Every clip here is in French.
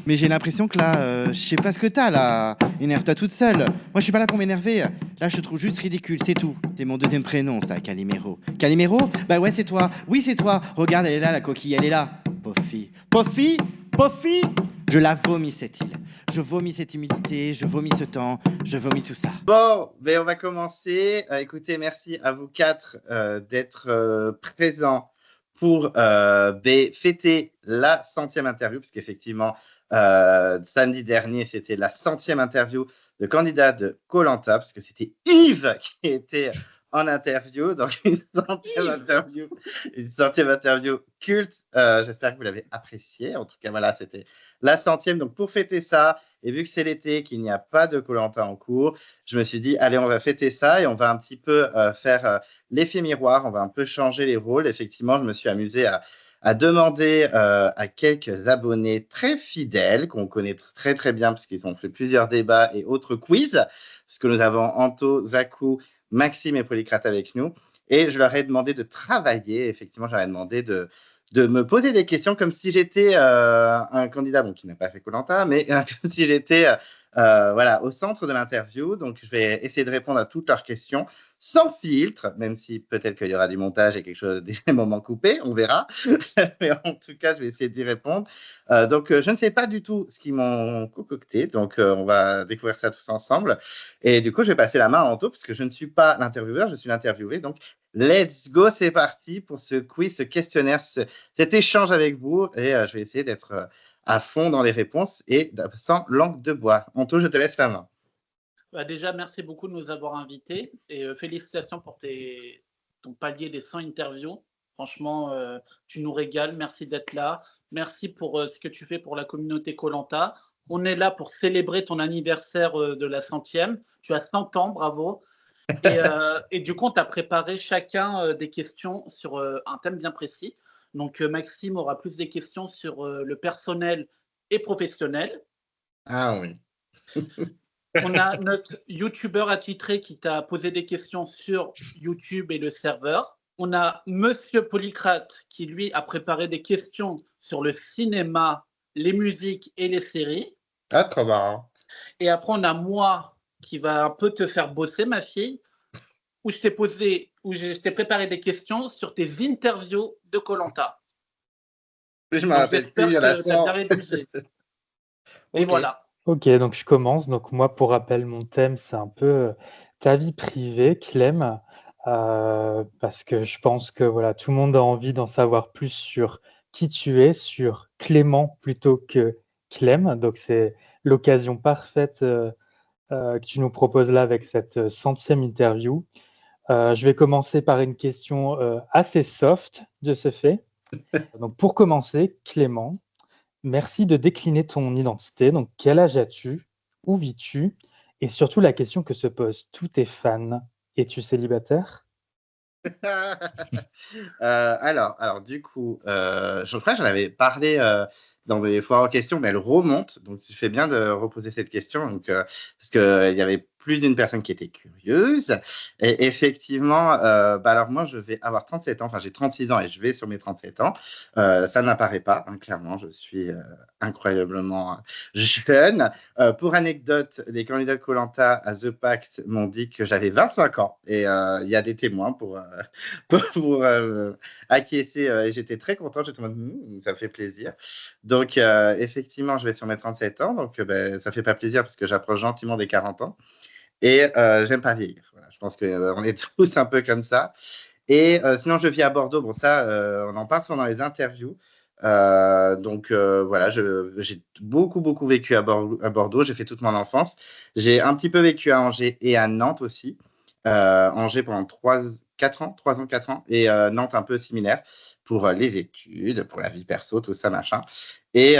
Mais j'ai l'impression que là, je sais pas ce que t'as là. Énerve-toi toute seule. Moi, je suis pas là pour m'énerver. Là, je te trouve juste ridicule, c'est tout. C'est mon deuxième prénom, ça, Calimero. Calimero? Bah ouais, c'est toi. Oui, c'est toi. Regarde, elle est là, la coquille, elle est là. Pauvre fille. Pauvre fille. Pauvre fille. Je la vomis, cette île. Je vomis cette humidité, je vomis ce temps, je vomis tout ça. Bon, ben on va commencer. Écoutez, merci à vous quatre d'être présents pour fêter la 100e interview, parce qu'effectivement, samedi dernier, c'était la 100e interview de candidat de koh parce que c'était Yves qui était en interview, donc une centième interview culte. J'espère que vous l'avez appréciée. En tout cas, voilà, c'était la 100e. Donc, pour fêter ça, et vu que c'est l'été, qu'il n'y a pas de koh en cours, je me suis dit, allez, on va fêter ça et on va un petit peu faire l'effet miroir, on va un peu changer les rôles. Effectivement, je me suis amusé à demander à quelques abonnés très fidèles, qu'on connaît très très bien, parce qu'ils ont fait plusieurs débats et autres quiz, puisque nous avons Anto, Zakou, Maxime et Polycrate avec nous. Et je leur ai demandé de travailler. Effectivement, je leur ai demandé de me poser des questions comme si j'étais un candidat qui n'a pas fait koh mais comme si j'étais voilà, au centre de l'interview. Donc, je vais essayer de répondre à toutes leurs questions sans filtre, même si peut-être qu'il y aura du montage et quelque chose, des moments coupés, on verra. Mais en tout cas, je vais essayer d'y répondre. Donc, je ne sais pas du tout ce qu'ils m'ont concocté. Donc, on va découvrir ça tous ensemble. Et du coup, je vais passer la main à Anto, parce que je ne suis pas l'intervieweur, je suis l'interviewé. Donc, let's go, c'est parti pour ce quiz, ce questionnaire, cet échange avec vous. Et je vais essayer d'être à fond dans les réponses et sans langue de bois. Anto, je te laisse la main. Bah déjà, merci beaucoup de nous avoir invités et félicitations pour ton palier des 100 interviews. Franchement, tu nous régales. Merci d'être là. Merci pour ce que tu fais pour la communauté koh. On est là pour célébrer ton anniversaire de la 100e. Tu as 100 ans, bravo. Et du coup, on t'a préparé chacun des questions sur un thème bien précis. Donc, Maxime aura plus des questions sur le personnel et professionnel. Ah oui. On a notre YouTuber attitré qui t'a posé des questions sur YouTube et le serveur. On a Monsieur Polycrate qui, lui, a préparé des questions sur le cinéma, les musiques et les séries. Ah, trop marrant. Et après, on a moi qui va un peu te faire bosser, ma fille, où je t'ai préparé des questions sur tes interviews de koh. Je me rappelle plus, il y en a 100. Tu as bien révisé. Et Ok. voilà. Ok, donc je commence. Donc moi, pour rappel, mon thème, c'est un peu ta vie privée, Clem, parce que je pense que voilà, tout le monde a envie d'en savoir plus sur qui tu es, sur Clément plutôt que Clem. Donc c'est l'occasion parfaite que tu nous proposes là avec cette 100e interview. Je vais commencer par une question assez soft de ce fait. Donc pour commencer, Clément, merci de décliner ton identité. Donc, quel âge as-tu? Où vis-tu? Et surtout, la question que se posent tous tes fans. Es-tu célibataire? Alors, du coup, je crois que j'en avais parlé dans mes foires aux questions, mais elle remonte. Donc, tu fais bien de reposer cette question. Donc, parce qu'il y avait plus d'une personne qui était curieuse. Et effectivement, alors moi, je vais avoir 37 ans. Enfin, j'ai 36 ans et je vais sur mes 37 ans. Ça n'apparaît pas, hein, clairement. Je suis incroyablement jeune. Pour anecdote, les candidats de koh à The Pact m'ont dit que j'avais 25 ans. Et il y a des témoins pour acquiescer. Et j'étais très content. J'étais en mode, ça me fait plaisir. Donc, effectivement, je vais sur mes 37 ans. Donc, ça ne fait pas plaisir parce que j'approche gentiment des 40 ans. Et j'aime pas vieillir. Voilà, je pense qu'on est tous un peu comme ça. Et sinon, je vis à Bordeaux. Bon, ça, on en parle souvent dans les interviews. Donc voilà, j'ai beaucoup vécu à Bordeaux. J'ai fait toute mon enfance. J'ai un petit peu vécu à Angers et à Nantes aussi. Angers pendant 4 ans, 3 ans, 4 ans, et Nantes un peu similaire pour les études, pour la vie perso, tout ça, machin. Et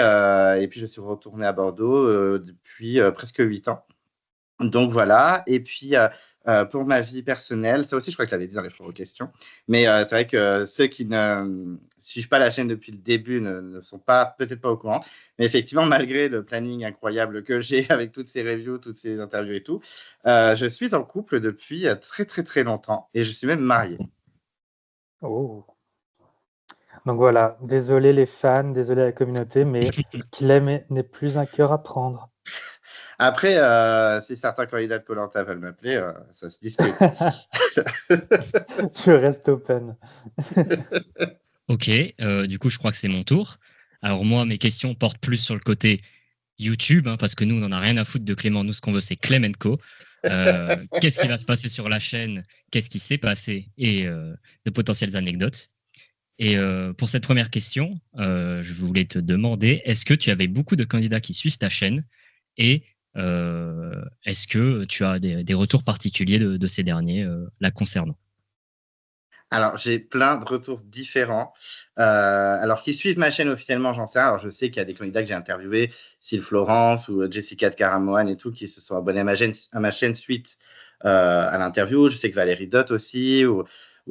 puis je suis retourné à Bordeaux depuis presque 8 ans. Donc voilà, et puis pour ma vie personnelle, ça aussi je crois que je l'avais dit dans les foros questions, mais c'est vrai que ceux qui ne suivent pas la chaîne depuis le début ne sont peut-être pas au courant, mais effectivement malgré le planning incroyable que j'ai avec toutes ces reviews, toutes ces interviews et tout, je suis en couple depuis très très très longtemps et je suis même marié. Oh. Donc voilà, désolé les fans, désolé la communauté, mais Clem n'est plus un cœur à prendre. Après, si certains candidats de koh veulent m'appeler, ça se discute. Tu restes open. Ok, du coup, je crois que c'est mon tour. Alors moi, mes questions portent plus sur le côté YouTube, hein, parce que nous, on n'en a rien à foutre de Clément. Nous, ce qu'on veut, c'est Clem Co. Qu'est-ce qui va se passer sur la chaîne? Qu'est-ce qui s'est passé? Et de potentielles anecdotes. Et pour cette première question, je voulais te demander, est-ce que tu avais beaucoup de candidats qui suivent ta chaîne? Et est-ce que tu as des retours particuliers de ces derniers la concernant? Alors, j'ai plein de retours différents. Alors, qui suivent ma chaîne officiellement, j'en sais rien. Alors, je sais qu'il y a des candidats que j'ai interviewés, Syl Florence ou Jessica de Caramoan et tout, qui se sont abonnés à ma chaîne suite à l'interview. Je sais que Valérie Dott aussi, ou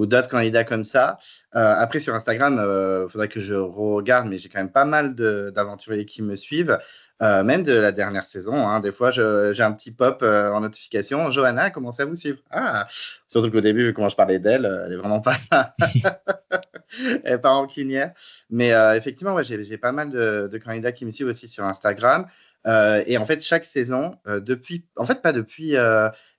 d'autres candidats comme ça. Après, sur Instagram, il faudrait que je regarde, mais j'ai quand même pas mal d'aventuriers qui me suivent. Même de la dernière saison, hein. Des fois, j'ai un petit pop en notification. Johanna a commencé à vous suivre. Ah, surtout qu'au début, vu comment je parlais d'elle, elle est vraiment pas, elle est pas rancunière. Mais effectivement, ouais, j'ai pas mal de candidats qui me suivent aussi sur Instagram. Et en fait, chaque saison, pas depuis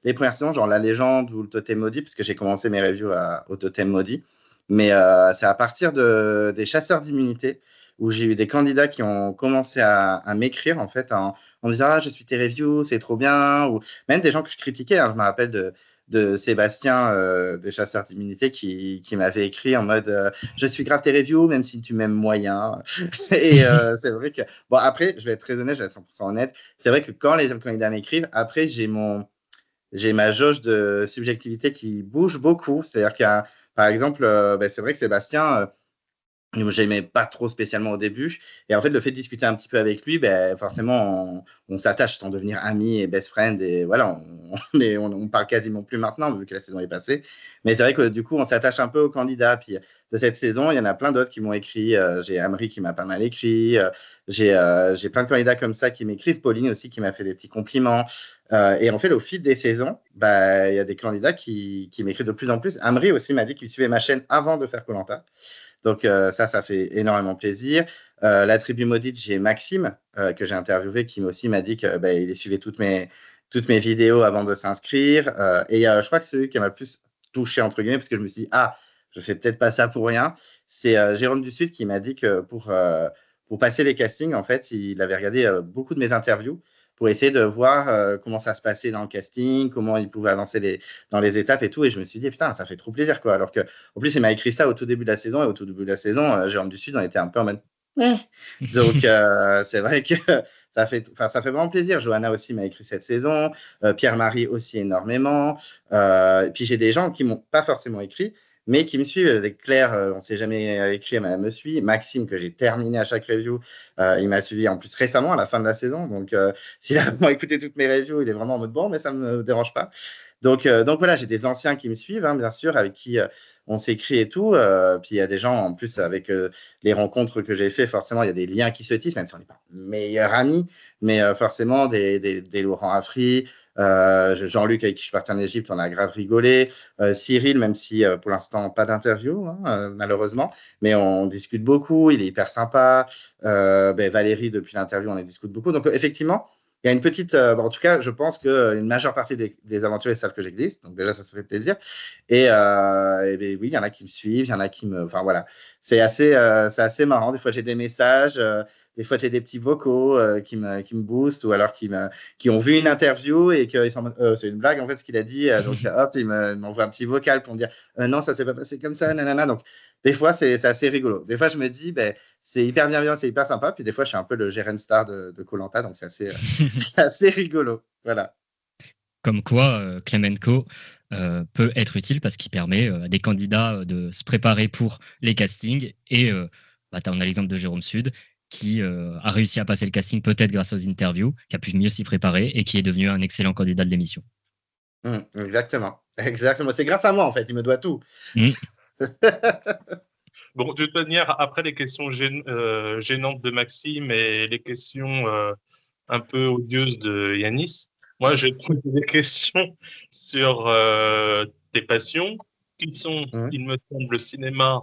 les premières saisons, genre La Légende ou le Totem Maudit, parce que j'ai commencé mes reviews au Totem Maudit. Mais c'est à partir des chasseurs d'immunité où j'ai eu des candidats qui ont commencé à m'écrire en fait en me disant ah, je suis tes reviews, c'est trop bien, ou même des gens que je critiquais. Hein, je me rappelle de Sébastien des chasseurs d'immunité qui m'avait écrit en mode je suis grave tes reviews, même si tu m'aimes moyen. Et c'est vrai que, bon, après, je vais être très honnête, je vais être 100% honnête. C'est vrai que quand les candidats m'écrivent, après, j'ai ma jauge de subjectivité qui bouge beaucoup. C'est-à-dire par exemple, c'est vrai que Sébastien, j'aimais pas trop spécialement au début. Et en fait, le fait de discuter un petit peu avec lui, forcément, on s'attache sans devenir amis et best friend. Et voilà, on parle quasiment plus maintenant, vu que la saison est passée. Mais c'est vrai que du coup, on s'attache un peu aux candidats. Puis de cette saison, il y en a plein d'autres qui m'ont écrit. J'ai Amri qui m'a pas mal écrit. J'ai plein de candidats comme ça qui m'écrivent. Pauline aussi qui m'a fait des petits compliments. Et en fait, au fil des saisons, il y a des candidats qui m'écrivent de plus en plus. Amri aussi m'a dit qu'il suivait ma chaîne avant de faire Koh-Lanta. Donc ça fait énormément plaisir. La tribu maudite, j'ai Maxime que j'ai interviewé qui aussi m'a dit qu'il suivait toutes mes vidéos avant de s'inscrire. Et je crois que celui qui m'a le plus touché, entre guillemets, parce que je me suis dit, ah, je fais peut-être pas ça pour rien, c'est Jérôme du Sud qui m'a dit que pour passer les castings, en fait, il avait regardé beaucoup de mes interviews pour essayer de voir comment ça se passait dans le casting, comment il pouvait avancer dans les étapes et tout. Et je me suis dit, putain, ça fait trop plaisir, quoi. Alors que, en plus, il m'a écrit ça au tout début de la saison. Et au tout début de la saison, Jérôme du Sud, on était un peu en mode. Donc, c'est vrai que ça fait vraiment plaisir. Johanna aussi m'a écrit cette saison. Pierre-Marie aussi énormément. Et puis, j'ai des gens qui m'ont pas forcément écrit, mais qui me suivent. Claire, on ne s'est jamais écrit, mais elle me suit. Maxime, que j'ai terminé à chaque review, il m'a suivi en plus récemment, à la fin de la saison. Donc, s'il a vraiment écouté toutes mes reviews, il est vraiment en mode bon, mais ça ne me dérange pas. Donc voilà, j'ai des anciens qui me suivent, hein, bien sûr, avec qui on s'écrit et tout. Puis il y a des gens, en plus, avec les rencontres que j'ai fait, forcément, il y a des liens qui se tissent, même si on n'est pas meilleurs amis, mais forcément, des Laurent Afri, Jean-Luc, avec qui je suis parti en Égypte, on a grave rigolé. Cyril, même si pour l'instant, pas d'interview, hein, malheureusement, mais on discute beaucoup, il est hyper sympa. Valérie, depuis l'interview, on en discute beaucoup. Donc, effectivement, il y a une petite. En tout cas, je pense qu'une majeure partie des aventuriers savent que j'existe. Donc, déjà, ça fait plaisir. Et oui, il y en a qui me suivent, il y en a qui me. Enfin, voilà. C'est assez marrant. Des fois, j'ai des messages. Des fois, j'ai des petits vocaux qui me boostent ou alors qui ont vu une interview et qu'ils sont en mode, c'est une blague, en fait, ce qu'il a dit. Donc, hop, ils m'envoient un petit vocal pour me dire non, ça s'est pas passé comme ça, nanana. Donc, des fois, c'est assez rigolo. Des fois, je me dis, c'est hyper bienveillant, c'est hyper sympa. Puis des fois, je suis un peu le Jeren Star de Koh-Lanta, donc c'est assez rigolo. Voilà. Comme quoi, Clemenco peut être utile parce qu'il permet à des candidats de se préparer pour les castings. Et on a l'exemple de Jérôme Sud qui a réussi à passer le casting peut-être grâce aux interviews, qui a pu mieux s'y préparer et qui est devenu un excellent candidat de l'émission. Exactement. C'est grâce à moi, en fait. Il me doit tout. Bon, de toute manière, après les questions gênantes de Maxime et les questions un peu odieuses de Yanis, moi, j'ai posé des questions sur tes passions, qui sont, il me semble, le cinéma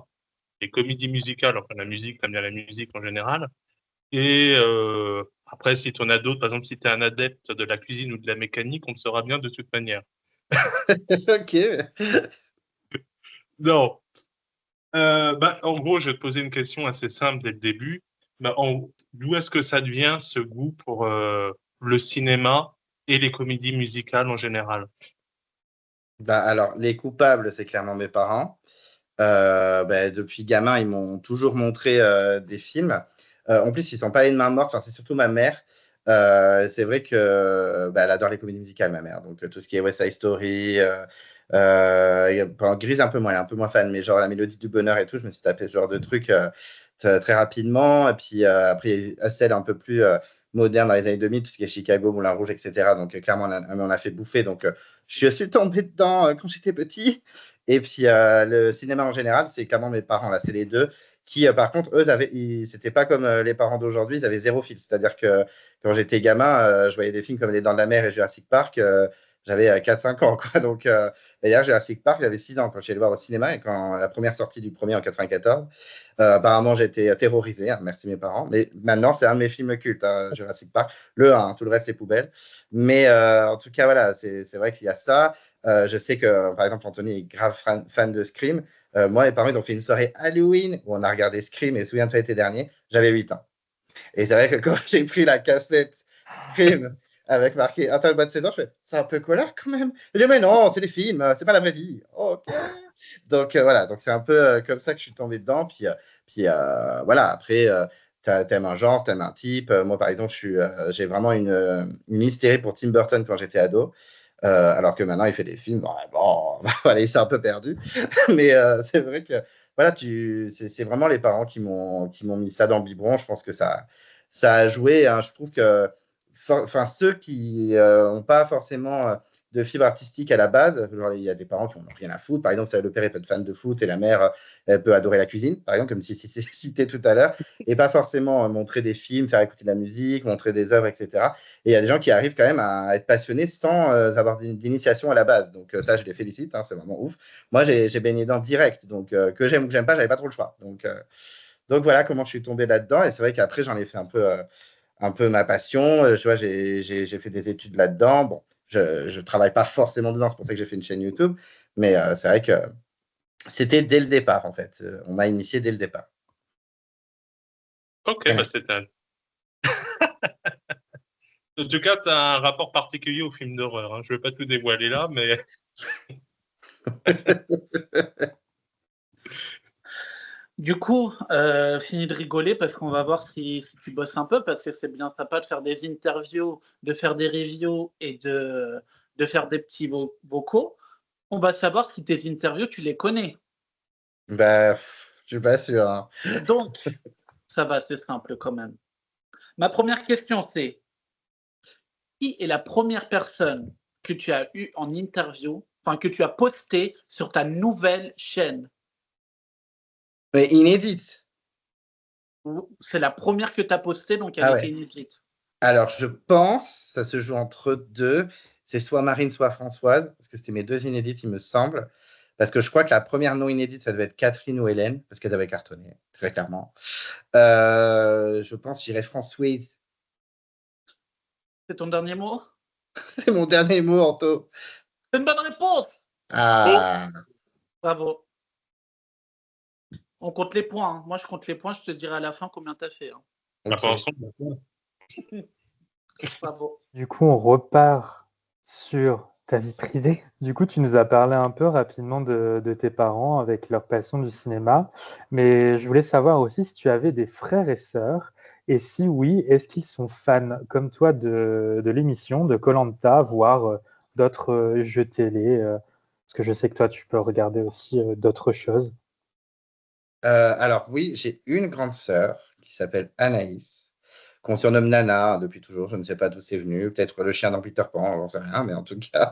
les comédies musicales, enfin la musique, t'aimes bien la musique en général. Et après, si tu en as d'autres, par exemple, si tu es un adepte de la cuisine ou de la mécanique, on te saura bien de toute manière. Ok. Non. En gros, je vais te poser une question assez simple dès le début. D'où est-ce que ça devient ce goût pour le cinéma et les comédies musicales en général? Bah, alors, les coupables, c'est clairement mes parents. Depuis gamin, ils m'ont toujours montré des films. En plus, ils sont pas allés de main morte. Enfin, c'est surtout ma mère. C'est vrai que elle adore les comédies musicales, ma mère. Donc tout ce qui est West Side Story, Grise un peu moins, elle est un peu moins fan, mais genre La Mélodie du Bonheur et tout, je me suis tapé ce genre de trucs très rapidement. Et puis après, il y a eu Hustle un peu plus moderne dans les années 2000, tout ce qui est Chicago, Moulin Rouge, etc. Donc clairement, on en a fait bouffer. Donc je suis tombé dedans quand j'étais petit. Et puis le cinéma en général, c'est clairement mes parents, là, c'est les deux qui, par contre, eux, c'était pas comme les parents d'aujourd'hui, ils avaient zéro fil. C'est-à-dire que quand j'étais gamin, je voyais des films comme Les Dents de la Mer et Jurassic Park. J'avais 4-5 ans, quoi. Donc, d'ailleurs, Jurassic Park, j'avais 6 ans quand je suis allé le voir au cinéma et quand la première sortie du premier en 94. Apparemment, j'ai été terrorisé, hein, merci mes parents. Mais maintenant, c'est un de mes films cultes, hein, Jurassic Park. Le 1, tout le reste, c'est poubelle. Mais en tout cas, voilà, c'est vrai qu'il y a ça. Je sais que, par exemple, Anthony est grave fan de Scream. Moi, mes parents, ils ont fait une soirée Halloween où on a regardé Scream et souviens-toi l'été dernier, j'avais 8 ans. Et c'est vrai que quand j'ai pris la cassette Scream avec marqué Interdit de 16 ans, je fais c'est un peu colère quand même. Je dis mais non, c'est des films, c'est pas la vraie vie. Ok. Donc voilà, donc c'est un peu comme ça que je suis tombé dedans. Voilà, après, t'aimes un genre, t'aimes un type. Moi, par exemple, j'ai vraiment une hystérie pour Tim Burton quand j'étais ado. Alors que maintenant, il fait des films, bon, voilà, il s'est un peu perdu. Mais c'est vrai que voilà, c'est vraiment les parents qui m'ont mis ça dans le biberon. Je pense que ça a joué, hein. Je trouve que ceux qui n'ont pas forcément de fibre artistique à la base, genre, il y a des parents qui n'ont rien à foutre. Par exemple, le père peut être fan de foot et la mère elle peut adorer la cuisine, par exemple, comme si c'est cité tout à l'heure, et pas forcément montrer des films, faire écouter de la musique, montrer des œuvres, etc. Et il y a des gens qui arrivent quand même à être passionnés sans avoir d'initiation à la base. Donc ça, je les félicite, hein, c'est vraiment ouf. Moi, j'ai baigné dans direct, donc que j'aime ou que j'aime pas, j'avais pas trop le choix. Donc voilà comment je suis tombé là-dedans. Et c'est vrai qu'après, j'en ai fait un peu ma passion. Tu vois, j'ai fait des études là-dedans. Bon, je travaille pas forcément dedans, c'est pour ça que j'ai fait une chaîne YouTube. Mais c'est vrai que c'était dès le départ, en fait. On m'a initié dès le départ. Ok, c'est un. En tout cas, tu as un rapport particulier au film d'horreur, hein. Je ne vais pas tout dévoiler là, mais. Du coup, fini de rigoler parce qu'on va voir si tu bosses un peu, parce que c'est bien sympa de faire des interviews, de faire des reviews et de faire des petits vocaux. On va savoir si tes interviews, tu les connais. Je suis pas sûr, hein. Donc, ça va, c'est simple quand même. Ma première question, c'est qui est la première personne que tu as eue en interview, enfin que tu as posté sur ta nouvelle chaîne? Mais inédite. C'est la première que tu as postée, donc elle était inédite. Alors, je pense, ça se joue entre deux, c'est soit Marine, soit Françoise, parce que c'était mes deux inédites, il me semble. Parce que je crois que la première non inédite, ça devait être Catherine ou Hélène, parce qu'elles avaient cartonné, très clairement. Je pense, j'irais Françoise. C'est ton dernier mot? C'est mon dernier mot, Anto. C'est une bonne réponse. Ah. Bravo. On compte les points, hein. Moi, je compte les points, je te dirai à la fin combien tu as fait, hein. Okay. Bravo. Du coup, on repart sur ta vie privée. Du coup, tu nous as parlé un peu rapidement de tes parents avec leur passion du cinéma, mais je voulais savoir aussi si tu avais des frères et sœurs, et si oui, est-ce qu'ils sont fans comme toi de l'émission, de koh-Lanta, voire d'autres jeux télé, parce que je sais que toi, tu peux regarder aussi d'autres choses. Alors oui, j'ai une grande sœur qui s'appelle Anaïs, qu'on surnomme Nana depuis toujours. Je ne sais pas d'où c'est venu. Peut-être le chien dans Peter Pan, j'en sais rien, mais en tout cas,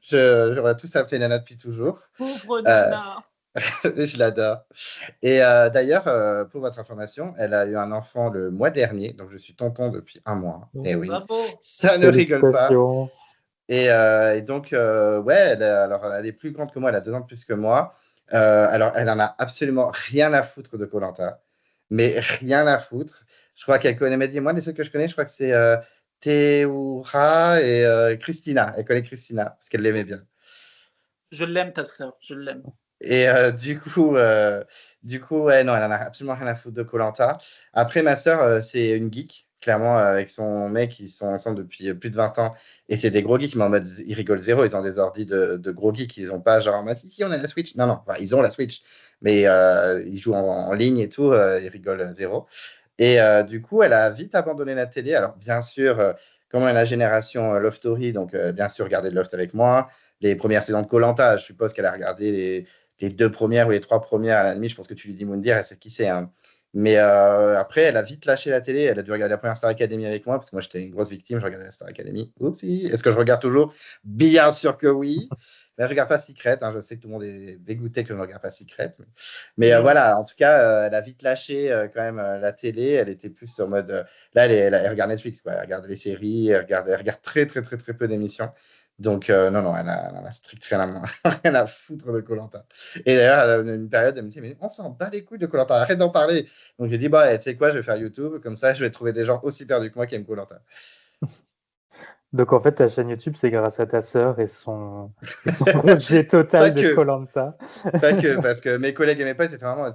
j'aurais tous appelé Nana depuis toujours. Pauvre Nana. Je l'adore. Et d'ailleurs, pour votre information, elle a eu un enfant le mois dernier, donc je suis tonton depuis 1 mois. Et oui, bravo. ça ne rigole pas. Félicitations. Et donc, ouais, alors, elle est plus grande que moi, elle a 2 ans de plus que moi. Alors, elle en a absolument rien à foutre de koh, mais rien à foutre. Je crois qu'elle connaît, mais dis-moi, les ceux que je connais, je crois que c'est Théoura et Christina. Elle connaît Christina, parce qu'elle l'aimait bien. Je l'aime, ta sœur, je l'aime. Et du coup, ouais, non, elle en a absolument rien à foutre de koh. Après, ma sœur, c'est une geek, clairement, avec son mec, ils sont ensemble depuis plus de 20 ans. Et c'est des gros geeks, mais en mode, ils rigolent zéro. Ils ont des ordis de gros geeks. Ils ont pas genre, en mode, si, on a la Switch. Non, non, enfin, ils ont la Switch. Mais ils jouent en ligne et tout. Ils rigolent zéro. Et du coup, elle a vite abandonné la télé. Alors, bien sûr, comme on est la génération Love Story, donc bien sûr, regarder Loft avec moi. Les premières saisons de koh, je suppose qu'elle a regardé les 2 premières ou les 3 premières à la nuit. Je pense que tu lui dis Moundir, elle sait qui c'est. Hein. Mais après, elle a vite lâché la télé. Elle a dû regarder la première Star Academy avec moi, parce que moi, j'étais une grosse victime. Je regardais la Star Academy. Oupsie. Est-ce que je regarde toujours? Bien sûr que oui. Mais je ne regarde pas Secret. Hein. Je sais que tout le monde est dégoûté que je ne regarde pas Secret. Mais voilà, en tout cas, elle a vite lâché quand même la télé. Elle était plus en mode. Là, elle regarde Netflix, quoi. Elle regarde les séries. Elle regarde très, très, très, très peu d'émissions. Donc, non, non, elle a strictement rien à foutre de koh. Et d'ailleurs, elle a une période, elle me dit, mais on s'en bat les couilles de koh, arrête d'en parler. Donc, j'ai dit, bah, tu sais quoi, je vais faire YouTube, comme ça, je vais trouver des gens aussi perdus que moi qui aiment koh. Donc en fait, ta chaîne YouTube, c'est grâce à ta sœur et son rejet total de que. koh. Pas que, parce que mes collègues et mes potes, c'était vraiment.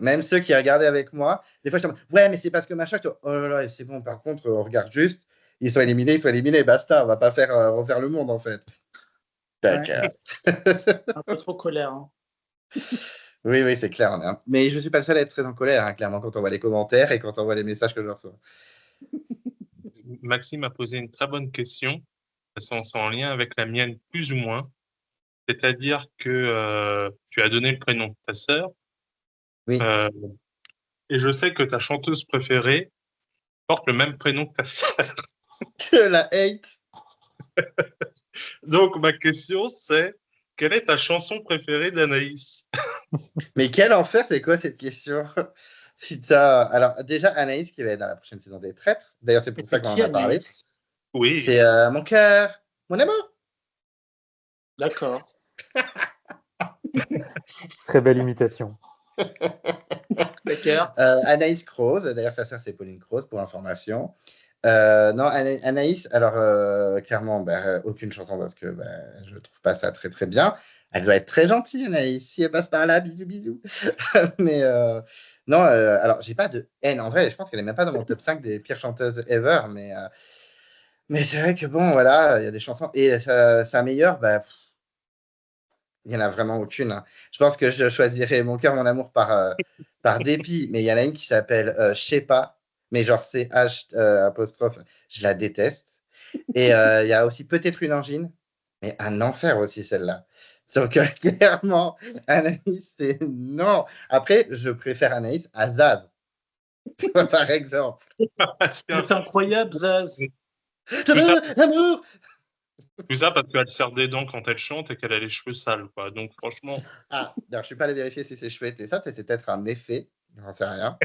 Même ceux qui regardaient avec moi, des fois, je disais, ouais, mais c'est parce que machin, oh là là, c'est bon, par contre, on regarde juste, ils sont éliminés, basta, on va pas faire refaire le monde, en fait. Ouais. Un peu trop colère. Hein. Oui, oui, c'est clair. Mais je ne suis pas le seul à être très en colère, hein, clairement, quand on voit les commentaires et quand on voit les messages que je reçois. Maxime a posé une très bonne question. C'est en lien avec la mienne, plus ou moins. C'est-à-dire que tu as donné le prénom de ta sœur. Oui. Et je sais que ta chanteuse préférée porte le même prénom que ta sœur. La hate. Donc, ma question, c'est quelle est ta chanson préférée d'Anaïs? Mais quel enfer, c'est quoi cette question? Putain. Alors, déjà, Anaïs qui va être dans la prochaine saison des Traîtres. D'ailleurs, c'est pour ça qu'on en a parlé. Oui. C'est mon cœur, mon amour. D'accord. Très belle imitation. D'accord. Anaïs Croze, d'ailleurs, sa sœur, c'est Pauline Croze, pour information. Non, Anaïs, alors clairement, aucune chanson parce que je trouve pas ça très très bien. Elle doit être très gentille, Anaïs. Si elle passe par là, bisous, bisous. Mais non, alors j'ai pas de haine. En vrai, je pense qu'elle est même pas dans mon top 5 des pires chanteuses ever. Mais c'est vrai que bon, voilà, il y a des chansons. Et sa meilleure, il n'y en a vraiment aucune. Hein. Je pense que je choisirais Mon cœur, mon amour par dépit. Mais il y en a une qui s'appelle Je sais pas. Mais genre CH apostrophe, je la déteste. Et il y a aussi Peut-être une angine, mais un enfer aussi celle-là. Donc clairement, Anaïs, c'est non. Après, je préfère Anaïs à Zaz, par exemple. C'est incroyable, Zaz. Amour. Tout ça parce qu'elle serre des dents quand elle chante et qu'elle a les cheveux sales, quoi. Donc franchement. Ah, alors je suis pas allé vérifier si c'est chouette et ça, c'est peut-être un effet, j'en sais rien.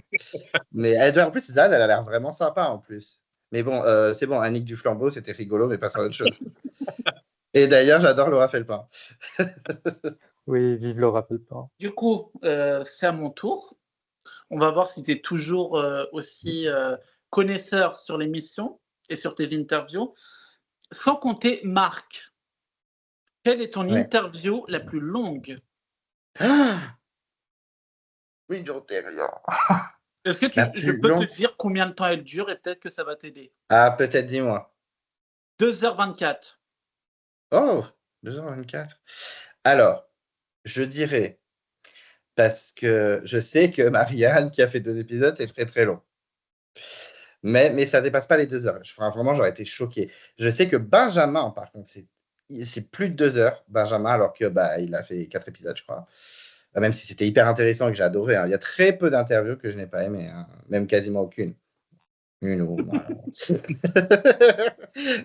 Mais elle doit, en plus, Zaz, elle a l'air vraiment sympa en plus. Mais bon, c'est bon, Annick du Flambeau, c'était rigolo, mais pas sur autre chose. Et d'ailleurs, j'adore Laura Felpin. Oui, vive Laura Felpin. Du coup, c'est à mon tour. On va voir si tu es toujours aussi connaisseur sur l'émission et sur tes interviews. Sans compter Marc, quelle est ton interview la plus longue? Oui, j'en sais rien. Est-ce que je peux te dire combien de temps elle dure et peut-être que ça va t'aider? Ah, peut-être, dis-moi. 2h24. Oh, 2h24. Alors, je dirais, parce que je sais que Marianne, qui a fait 2 épisodes, c'est très très long. Mais ça dépasse pas les 2 heures. Vraiment, j'aurais été choqué. Je sais que Benjamin, par contre, c'est plus de 2 heures, Benjamin, alors que il a fait 4 épisodes, je crois. Même si c'était hyper intéressant et que j'ai adoré. Hein. Il y a très peu d'interviews que je n'ai pas aimées, hein. Même quasiment aucune. Une ou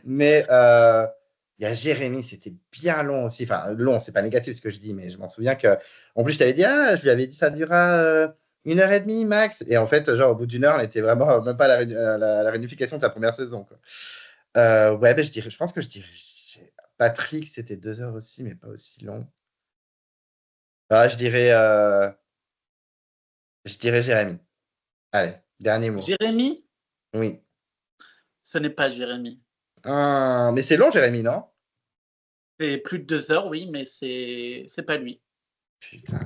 Mais il y a Jérémy, c'était bien long aussi. Enfin, long, c'est pas négatif ce que je dis, mais je m'en souviens que. En plus, je t'avais dit, je lui avais dit ça durera 1h30 max. Et en fait, genre, au bout d'1 heure, on était vraiment même pas à la réunification de sa première saison. Quoi. Ouais, je pense que je dirais. Patrick, c'était 2 heures aussi, mais pas aussi long. Ah, je dirais Jérémy. Allez, dernier mot. Jérémy? Oui. Ce n'est pas Jérémy. Ah, mais c'est long, Jérémy, non? C'est plus de 2 heures, oui, mais c'est pas lui. Putain,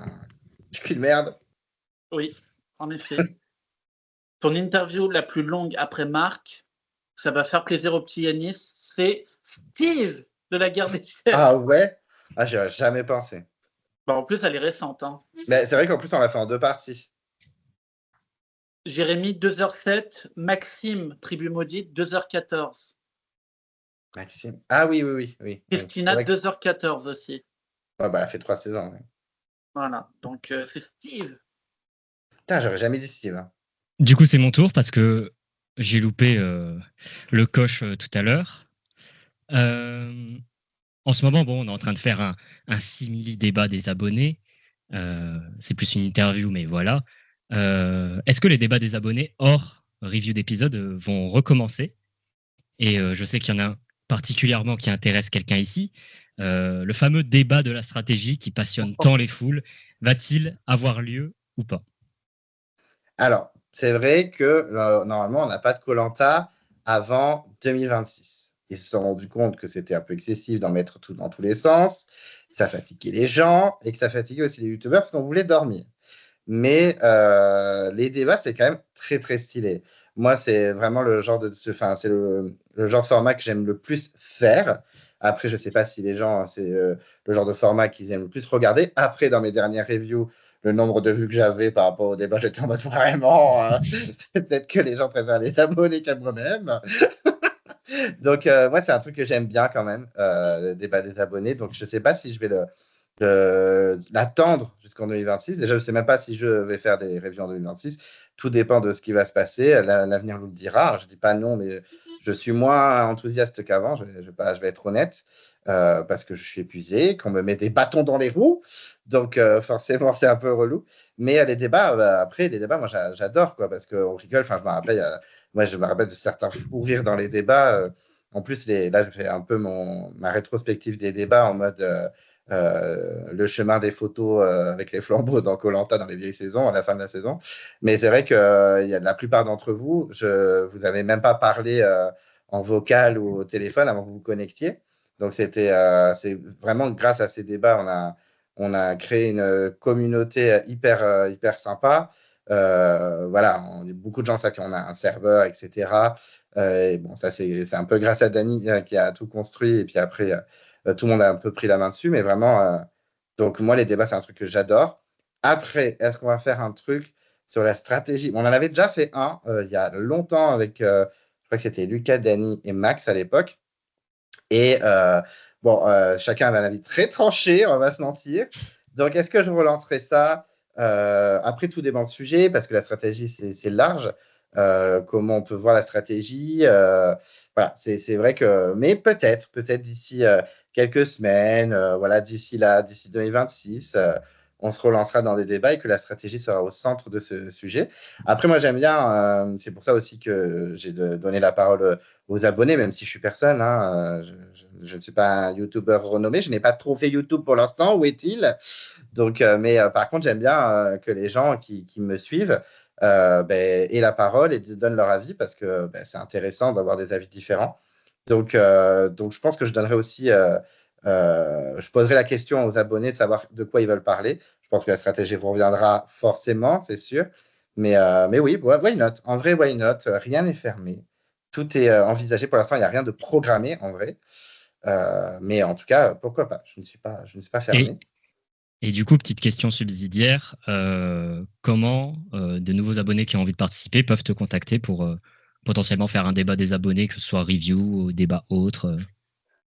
je suis de merde. Oui, en effet. Ton interview la plus longue après Marc, ça va faire plaisir au petit Yanis, c'est Steve de la guerre des chefs. Ah ouais? Ah, j'y aurais jamais pensé. Bah, en plus, elle est récente. Hein. Mais c'est vrai qu'en plus, on l'a fait en 2 parties. Jérémy, 2h07. Maxime, Tribu Maudite, 2h14. Maxime. Ah oui, oui, oui. oui. Christina, 2h14 aussi. Ouais, bah, elle a fait 3 saisons. Ouais. Voilà, donc c'est Steve. Putain, j'aurais jamais dit Steve. Hein. Du coup, c'est mon tour parce que j'ai loupé le coche tout à l'heure. En ce moment, bon, on est en train de faire un simili-débat des abonnés. C'est plus une interview, mais voilà. Est-ce que les débats des abonnés hors review d'épisode vont recommencer? Et je sais qu'il y en a un particulièrement qui intéresse quelqu'un ici. Le fameux débat de la stratégie qui passionne tant les foules, va-t-il avoir lieu ou pas? Alors, c'est vrai que normalement, on n'a pas de Koh-Lanta avant 2026. Ils se sont rendus compte que c'était un peu excessif d'en mettre tout dans tous les sens, ça fatiguait les gens et que ça fatiguait aussi les youtubeurs parce qu'on voulait dormir. Mais les débats, c'est quand même très, très stylé. Moi, c'est vraiment le genre c'est le genre de format que j'aime le plus faire. Après, je sais pas si les gens, c'est le genre de format qu'ils aiment le plus regarder. Après, dans mes dernières reviews, le nombre de vues que j'avais par rapport au débat, j'étais en mode vraiment, peut-être que les gens préfèrent les abonnés qu'à moi-même. Donc, moi, c'est un truc que j'aime bien quand même, le débat des abonnés. Donc, je sais pas si je vais l'attendre jusqu'en 2026. Déjà, je ne sais même pas si je vais faire des reviews en 2026. Tout dépend de ce qui va se passer. L'avenir nous le dira. Je ne dis pas non, mais je suis moins enthousiaste qu'avant. Je vais être honnête parce que je suis épuisé, qu'on me met des bâtons dans les roues. Donc, forcément, c'est un peu relou. Mais les débats, après, les débats, moi, j'adore quoi, parce qu'on rigole. Enfin, je me rappelle de certains fous rires dans les débats. En plus, là, je fais un peu ma rétrospective des débats en mode le chemin des photos avec les flambeaux dans Koh-Lanta dans les vieilles saisons, à la fin de la saison. Mais c'est vrai que y a la plupart d'entre vous, vous avez même pas parlé en vocal ou au téléphone avant que vous vous connectiez. Donc c'est vraiment grâce à ces débats, on a créé une communauté hyper sympa. Voilà, beaucoup de gens savent qu'on a un serveur, etc. Et bon, ça c'est un peu grâce à Dany qui a tout construit. Et puis après, tout le monde a un peu pris la main dessus, mais vraiment, donc moi, les débats, c'est un truc que j'adore. Après, est-ce qu'on va faire un truc sur la stratégie? On en avait déjà fait un il y a longtemps avec, je crois que c'était Lucas, Dany et Max à l'époque. Et bon, chacun avait un avis très tranché, on va se mentir. Donc, est-ce que je relancerai ça? Après, tout dépend du sujet, parce que la stratégie, c'est large. Comment on peut voir la stratégie? Voilà, c'est vrai que. Mais peut-être d'ici quelques semaines, voilà, d'ici 2026, on se relancera dans des débats et que la stratégie sera au centre de ce sujet. Après, moi, j'aime bien, c'est pour ça aussi que j'ai donné la parole aux abonnés, même si je suis personne. Hein, je ne suis pas un YouTuber renommé. Je n'ai pas trop fait YouTube pour l'instant. Où est-il? Donc, mais par contre, j'aime bien que les gens qui me suivent aient la parole et donnent leur avis parce que c'est intéressant d'avoir des avis différents. Donc, je pense que je donnerai aussi, je poserai la question aux abonnés de savoir de quoi ils veulent parler. Je pense que la stratégie reviendra forcément, c'est sûr. Mais oui, why not? En vrai, why not? Rien n'est fermé. Tout est envisagé. Pour l'instant, il n'y a rien de programmé, en vrai. Mais en tout cas, pourquoi pas? Je ne suis pas fermé. Et du coup, petite question subsidiaire, comment de nouveaux abonnés qui ont envie de participer peuvent te contacter pour potentiellement faire un débat des abonnés, que ce soit review ou débat autre?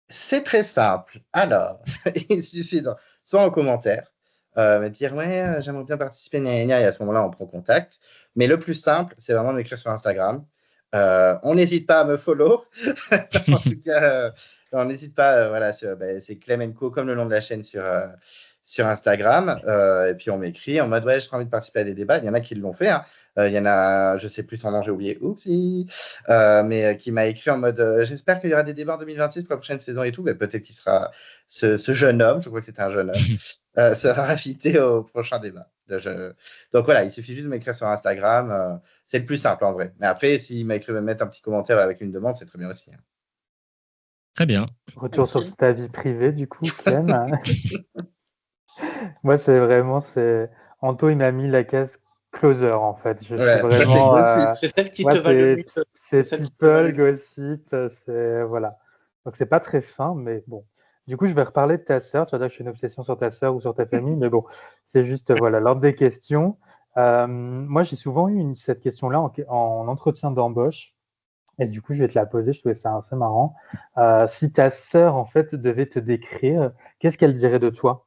C'est très simple. Alors, il suffit soit en commentaire, me dire ouais, j'aimerais bien participer, gna, gna, gna, et à ce moment-là, on prend contact. Mais le plus simple, c'est vraiment de m'écrire sur Instagram. On n'hésite pas à me follow. En tout cas, on n'hésite pas. Voilà, c'est Clem & Co comme le nom de la chaîne sur Instagram, et puis on m'écrit en mode ouais, j'ai envie de participer à des débats. Il y en a qui l'ont fait, hein. Il y en a, je sais plus son nom, j'ai oublié, oupsie, mais qui m'a écrit en mode j'espère qu'il y aura des débats en 2026 pour la prochaine saison et tout. Mais peut-être qu'il sera ce jeune homme, je crois que c'était un jeune homme, sera invité au prochain débat. Donc voilà, il suffit juste de m'écrire sur Instagram, c'est le plus simple en vrai. Mais après, s'il m'écrit, mettre un petit commentaire avec une demande, c'est très bien aussi, hein. Très bien. Retour Merci. sur ta vie privée, du coup, Clem. Moi, c'est vraiment, Anto, il m'a mis la case closer, en fait. Je suis Ouais, ça, vraiment. t'es gossip. C'est celle qui Moi, te va le mieux. c'est celle qui te va le people, gossip, voilà. Donc, c'est pas très fin, mais bon. Du coup, je vais reparler de ta sœur. Tu vas dire que je suis une obsession sur ta sœur ou sur ta famille, mais bon, c'est juste, voilà, l'ordre des questions. Moi, j'ai souvent eu cette question-là en entretien d'embauche. Et du coup, je vais te la poser. Je trouvais ça assez marrant. Si ta sœur, en fait, devait te décrire, qu'est-ce qu'elle dirait de toi?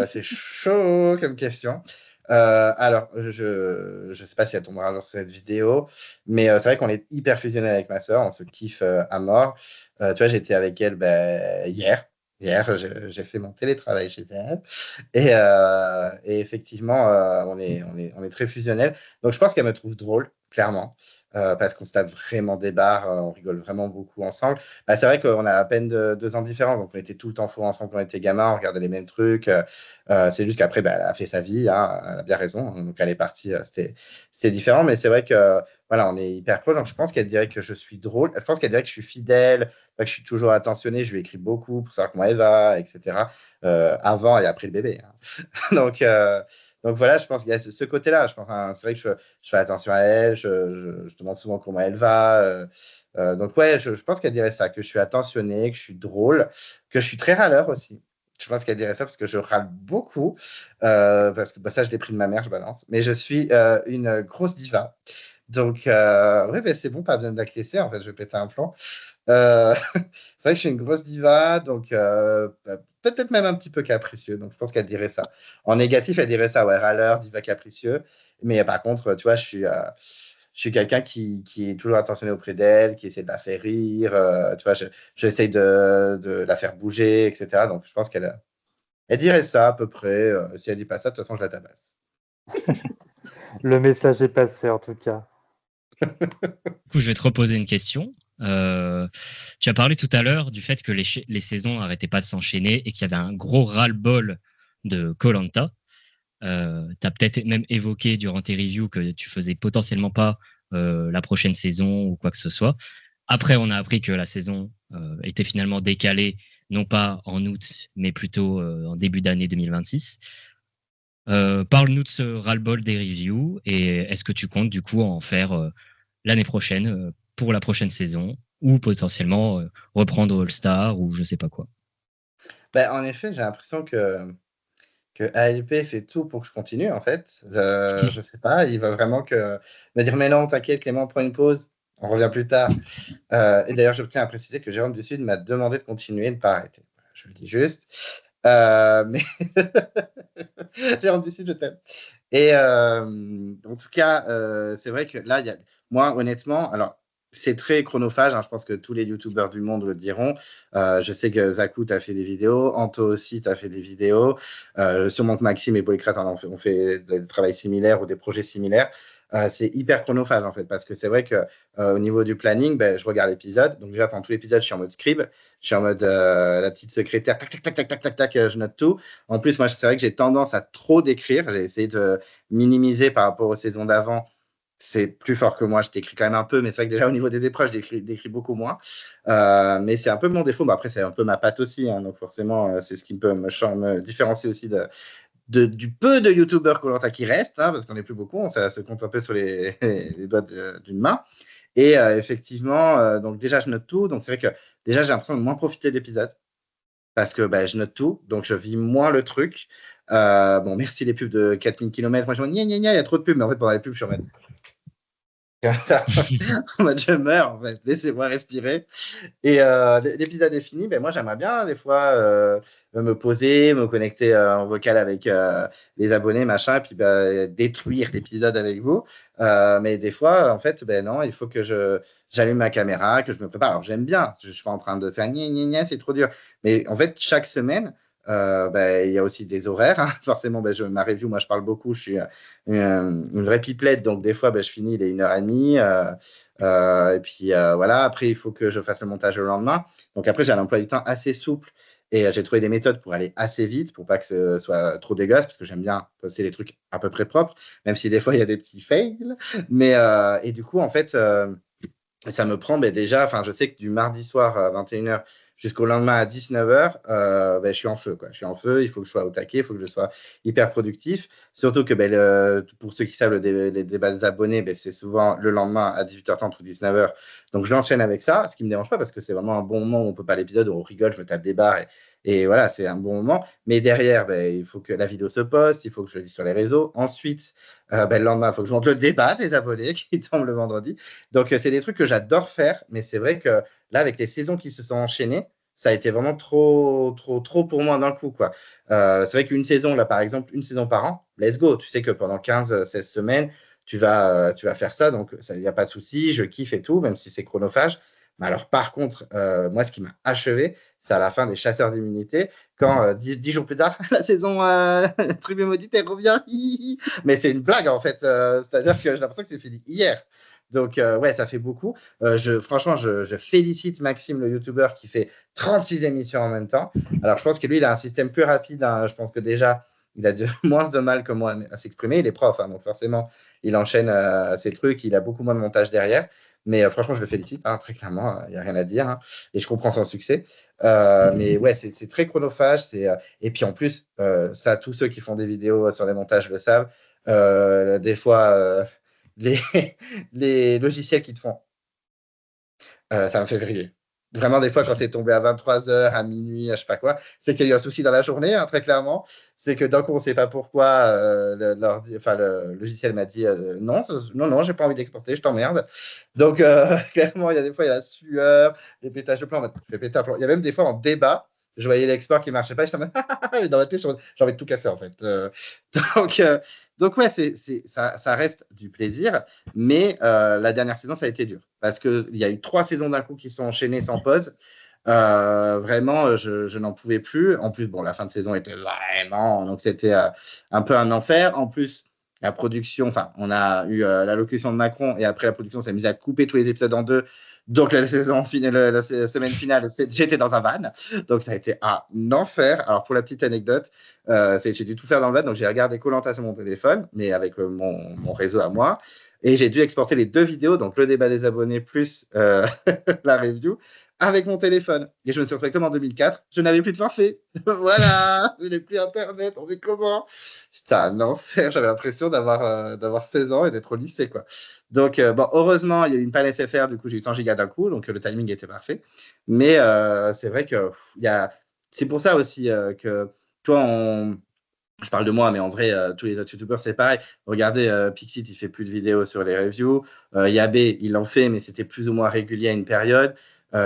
C'est chaud comme question. Alors, je ne sais pas si elle tombera un jour sur cette vidéo, mais c'est vrai qu'on est hyper fusionnés avec ma sœur, on se kiffe à mort. Tu vois, j'étais avec elle hier. Hier, j'ai fait mon télétravail chez elle. Et effectivement, on est très fusionnels. Donc, je pense qu'elle me trouve drôle, clairement, parce qu'on se tape vraiment des barres, on rigole vraiment beaucoup ensemble. Bah, c'est vrai qu'on a à peine 2 ans de différence, donc on était tout le temps fous ensemble quand on était gamins, on regardait les mêmes trucs. C'est juste qu'après, bah, elle a fait sa vie, hein, elle a bien raison. Donc elle est partie, c'était différent, mais c'est vrai que voilà, on est hyper proches. Donc je pense qu'elle dirait que je suis drôle. Je pense qu'elle dirait que je suis fidèle, que je suis toujours attentionné. Je lui écris beaucoup pour savoir comment elle va, etc. Avant et après le bébé, hein. donc, euh, donc voilà, je pense qu'il y a ce côté-là. Enfin, c'est vrai que je fais attention à elle, je demande souvent comment elle va. Donc ouais, je pense qu'elle dirait ça, que je suis attentionné, que je suis drôle, que je suis très râleur aussi. Je pense qu'elle dirait ça parce que je râle beaucoup, parce que bah, ça, je l'ai pris de ma mère, je balance. Mais je suis une grosse diva. Donc, ouais, bah, c'est bon, pas besoin d'acquiescer, en fait, je vais péter un plomb. C'est vrai que je suis une grosse diva, donc bah, peut-être même un petit peu capricieux. Donc, je pense qu'elle dirait ça. En négatif, elle dirait ça, ouais, râleur, diva capricieux. Mais par contre, tu vois, je suis quelqu'un qui est toujours attentionné auprès d'elle, qui essaie de la faire rire. Tu vois, j'essaie de la faire bouger, etc. Donc, je pense elle dirait ça à peu près. Si elle dit pas ça, de toute façon, je la tabasse. Le message est passé, en tout cas. Du coup, je vais te reposer une question. Tu as parlé tout à l'heure du fait que les saisons n'arrêtaient pas de s'enchaîner et qu'il y avait un gros ras-le-bol de koh-Lanta. Tu as peut-être même évoqué durant tes reviews que tu faisais potentiellement pas la prochaine saison ou quoi que ce soit. Après, on a appris que la saison était finalement décalée, non pas en août, mais plutôt en début d'année 2026. Parle-nous de ce ras-le-bol des reviews et est-ce que tu comptes du coup en faire l'année prochaine pour la prochaine saison ou potentiellement reprendre All-Star ou je sais pas quoi. Ben, en effet, j'ai l'impression que ALP fait tout pour que je continue, en fait. Je sais pas, il va vraiment me dire mais non, t'inquiète, Clément, prends une pause, on revient plus tard. Et d'ailleurs, je tiens à préciser que Jérôme Dussud m'a demandé de continuer et de ne pas arrêter. Voilà, je le dis juste. Mais Jérôme Dussud, je t'aime. Et en tout cas, c'est vrai que là, moi, honnêtement, alors, c'est très chronophage, hein, je pense que tous les youtubeurs du monde le diront. Je sais que Zakou t'a fait des vidéos, Anto aussi t'a fait des vidéos. Sûrement que Maxime et Polycrate ont fait des travails similaires ou des projets similaires. C'est hyper chronophage en fait, parce que c'est vrai que au niveau du planning, ben, je regarde l'épisode. Donc déjà, pendant tout l'épisode, je suis en mode scribe. Je suis en mode la petite secrétaire, tac, tac, tac, tac, tac, tac, tac, je note tout. En plus, moi, c'est vrai que j'ai tendance à trop décrire. J'ai essayé de minimiser par rapport aux saisons d'avant. C'est plus fort que moi, je t'écris quand même un peu, mais c'est vrai que déjà au niveau des épreuves, je décris beaucoup moins. Mais c'est un peu mon défaut. Après, c'est un peu ma patte aussi, hein, donc forcément, c'est ce qui peut me différencier aussi du peu de youtubeurs Koh-Lanta qui restent, hein, parce qu'on n'est plus beaucoup, ça se compte un peu sur les doigts d'une main. Et effectivement, donc déjà, je note tout. Donc c'est vrai que déjà, j'ai l'impression de moins profiter d'épisodes parce que bah, je note tout, donc je vis moins le truc. Bon, merci les pubs de 4000 km. Moi, je me dis, il y a trop de pubs, mais en fait, pendant les pubs, je suis en mode, en mode, je meurs, en fait, laissez-moi respirer. Et l'épisode est fini, ben moi j'aimerais bien des fois me poser, me connecter en vocal avec les abonnés, machin, et puis détruire l'épisode avec vous. Mais des fois, en fait, ben non, il faut que j'allume ma caméra, que je me prépare. Alors j'aime bien, je ne suis pas en train de faire gna gna gna, c'est trop dur. Mais en fait, chaque semaine, il y a aussi des horaires. Hein. Forcément, ma review, moi, je parle beaucoup. Je suis une vraie pipelette. Donc, des fois, je finis, il est 1h30. Et puis, voilà. Après, il faut que je fasse le montage le lendemain. Donc, après, j'ai un emploi du temps assez souple. Et j'ai trouvé des méthodes pour aller assez vite, pour pas que ce soit trop dégueulasse, parce que j'aime bien poster des trucs à peu près propres, même si des fois, il y a des petits fails. Mais, et du coup, en fait, ça me prend déjà, je sais que du mardi soir à 21h jusqu'au lendemain à 19h, je suis en feu. Quoi. Je suis en feu, il faut que je sois au taquet, il faut que je sois hyper productif. Surtout que pour ceux qui savent, les débats des abonnés, c'est souvent le lendemain à 18h30 ou 19h. Donc je l'enchaîne avec ça, ce qui ne me dérange pas parce que c'est vraiment un bon moment où on peut pas l'épisode, où on rigole, je me tape des barres et voilà, c'est un bon moment. Mais derrière, il faut que la vidéo se poste, il faut que je le dise sur les réseaux. Ensuite, le lendemain, il faut que je monte le débat des abonnés qui tombe le vendredi. Donc, c'est des trucs que j'adore faire, mais c'est vrai que là, avec les saisons qui se sont enchaînées, ça a été vraiment trop pour moi d'un coup, quoi. C'est vrai qu'une saison, là, par exemple, une saison par an, let's go. Tu sais que pendant 15-16 semaines, tu vas faire ça, donc il n'y a pas de souci, je kiffe et tout, même si c'est chronophage. Mais alors, par contre, moi, ce qui m'a achevé, c'est à la fin des Chasseurs d'immunité, quand 10 jours plus tard, la saison Tribu Maudite, elle revient. Mais c'est une blague, en fait. C'est-à-dire que j'ai l'impression que c'est fini hier. Donc, ouais, ça fait beaucoup. Franchement, je félicite Maxime, le YouTuber, qui fait 36 émissions en même temps. Alors, je pense que lui, il a un système plus rapide. Hein. Je pense que déjà, il a moins de mal que moi à s'exprimer. Il est prof, hein, donc forcément, il enchaîne ses trucs. Il a beaucoup moins de montage derrière. Mais franchement, je le félicite, hein, très clairement. Il n'y a rien à dire. Hein, et je comprends son succès. Mais ouais, c'est très chronophage. Et puis en plus, ça, tous ceux qui font des vidéos sur les montages le savent. Des fois, les logiciels qui te font, ça me fait vriller. Vraiment, des fois, quand c'est tombé à 23h, à minuit, à je sais pas quoi, c'est qu'il y a eu un souci dans la journée, hein, très clairement. C'est que d'un coup, on ne sait pas pourquoi le logiciel m'a dit non, j'ai pas envie d'exporter, je t'emmerde. Donc, clairement, il y a des fois, il y a la sueur, les pétages de plomb. Je vais péter un plomb. Il y a même des fois en débat, je voyais l'export qui ne marchait pas, et j'étais dans ma tête, j'ai envie de tout casser, en fait. Donc ouais, ça reste du plaisir, mais la dernière saison, ça a été dur parce qu'il y a eu 3 saisons d'un coup qui sont enchaînées sans pause. Vraiment, je n'en pouvais plus. En plus, la fin de saison était vraiment... Donc, c'était un peu un enfer. En plus, la production... on a eu l'allocution de Macron et après, la production s'est mise à couper tous les épisodes en 2. Donc, la semaine finale, j'étais dans un van. Donc, ça a été un enfer. Alors, pour la petite anecdote, j'ai dû tout faire dans le van. Donc, j'ai regardé Koh-Lanta sur mon téléphone, mais avec mon réseau à moi. Et j'ai dû exporter les 2 vidéos, donc le débat des abonnés plus la review, avec mon téléphone. Et je me suis retrouvé comme en 2004, je n'avais plus de forfait. Voilà, je n'ai plus Internet, on fait comment? C'était un enfer, j'avais l'impression d'avoir 16 ans et d'être au lycée, quoi. Donc, heureusement, il y a eu une panne SFR, du coup, j'ai eu 100 gigas d'un coup, donc le timing était parfait. Mais c'est vrai que c'est pour ça aussi que toi, je parle de moi, mais en vrai, tous les autres youtubeurs, c'est pareil. Regardez, Pixit, il fait plus de vidéos sur les reviews. Yabé, il en fait, mais c'était plus ou moins régulier à une période.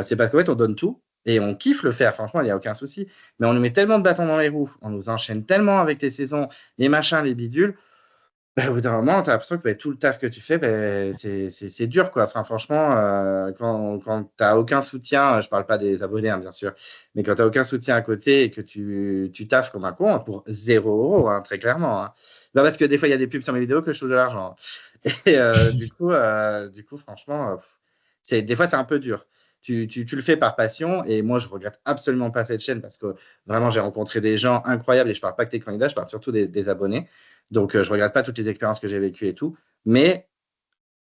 C'est parce qu'en fait, on donne tout et on kiffe le faire. Franchement, il n'y a aucun souci. Mais on nous met tellement de bâtons dans les roues, on nous enchaîne tellement avec les saisons, les machins, les bidules. Au bout d'un moment, tu as l'impression que tout le taf que tu fais, c'est dur, quoi. Enfin, franchement, quand tu n'as aucun soutien, je ne parle pas des abonnés, hein, bien sûr, mais quand tu n'as aucun soutien à côté et que tu taffes comme un con pour 0 €, hein, très clairement. Hein. Là, parce que des fois, il y a des pubs sur mes vidéos que je touche de l'argent. Et du coup, franchement, des fois, c'est un peu dur. Tu le fais par passion et moi, je regrette absolument pas cette chaîne parce que vraiment, j'ai rencontré des gens incroyables et je ne parle pas que des candidats, je parle surtout des abonnés. Donc, je ne regrette pas toutes les expériences que j'ai vécues et tout. Mais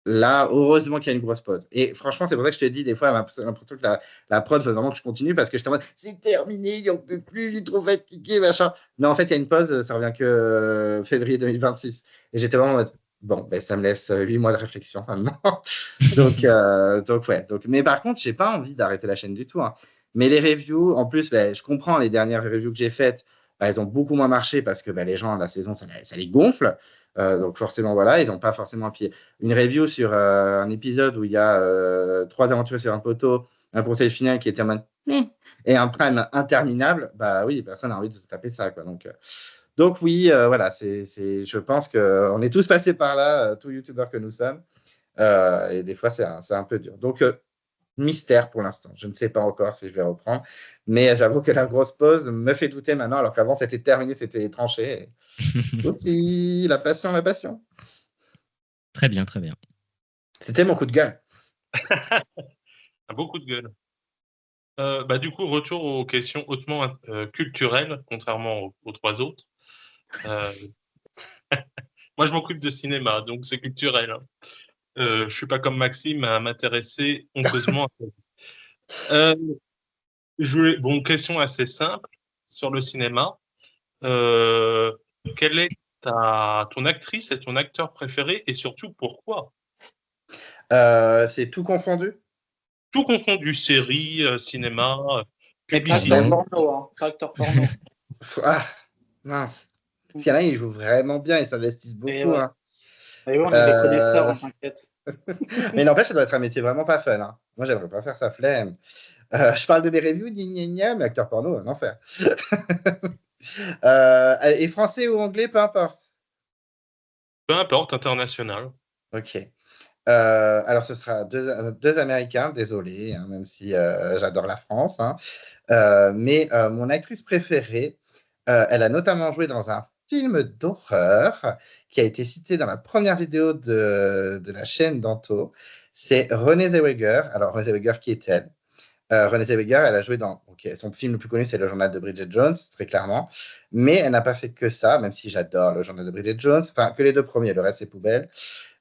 là, heureusement qu'il y a une grosse pause. Et franchement, c'est pour ça que je te dis, des fois, j'ai l'impression que la prod veut vraiment que je continue parce que je suis en mode, c'est terminé, j'en peux plus, je suis trop fatigué, machin. Mais en fait, il y a une pause, ça revient que février 2026. Et j'étais vraiment en mode, bon, ça me laisse 8 mois de réflexion maintenant. donc, ouais. Mais par contre, je n'ai pas envie d'arrêter la chaîne du tout. Hein. Mais les reviews, en plus, je comprends les dernières reviews que j'ai faites. Elles ont beaucoup moins marché parce que les gens, la saison, ça les gonfle. Donc forcément, voilà, ils n'ont pas forcément appuyé. Une review sur un épisode où il y a 3 aventures sur un poteau, un conseil final qui était en mode et un prime interminable, oui, personne n'a envie de se taper ça. Quoi. Donc oui, voilà, je pense qu'on est tous passés par là, tous youtubeurs que nous sommes. Et des fois, c'est un peu dur. Donc, mystère pour l'instant. Je ne sais pas encore si je vais reprendre, mais j'avoue que la grosse pause me fait douter maintenant, alors qu'avant c'était terminé, c'était tranché. Aussi, la passion, la passion. Très bien, très bien. C'était mon coup de gueule. Un beau coup de gueule. Du coup, retour aux questions hautement culturelles, contrairement aux trois autres. Moi, je m'occupe de cinéma, donc c'est culturel. Hein. Je suis pas comme Maxime à m'intéresser honteusement à ça. Bon, question assez simple sur le cinéma. Quelle est ton actrice et ton acteur préféré et surtout pourquoi? C'est tout confondu? Tout confondu, série, cinéma, Mais pas publicité. acteur porno, hein. Pas acteur porno. Ah, mince. Parce qu'il y en a, ils jouent vraiment bien, ils s'investissent Et beaucoup. ouais. Hein. Et ouais, on est des connaisseurs, Euh, hein, t'inquiète. Mais n'empêche, ça doit être un métier vraiment pas fun. Hein. Moi, j'aimerais pas faire ça flemme. Je parle de mes reviews, mais acteur porno, un enfer. Et français ou anglais, peu importe. Peu importe, international. Ok. Alors, ce sera deux Américains, désolé, hein, même si j'adore la France. Hein. Mais mon actrice préférée, elle a notamment joué dans un film d'horreur qui a été cité dans la première vidéo de la chaîne d'Anto. C'est Renée Zellweger. Alors, Renée Zellweger, qui est-elle? Renée Zellweger, elle a joué dans. Okay, son film le plus connu, c'est Le Journal de Bridget Jones, très clairement. Mais elle n'a pas fait que ça, même si j'adore Le Journal de Bridget Jones. Enfin, que les deux premiers, le reste, c'est poubelle.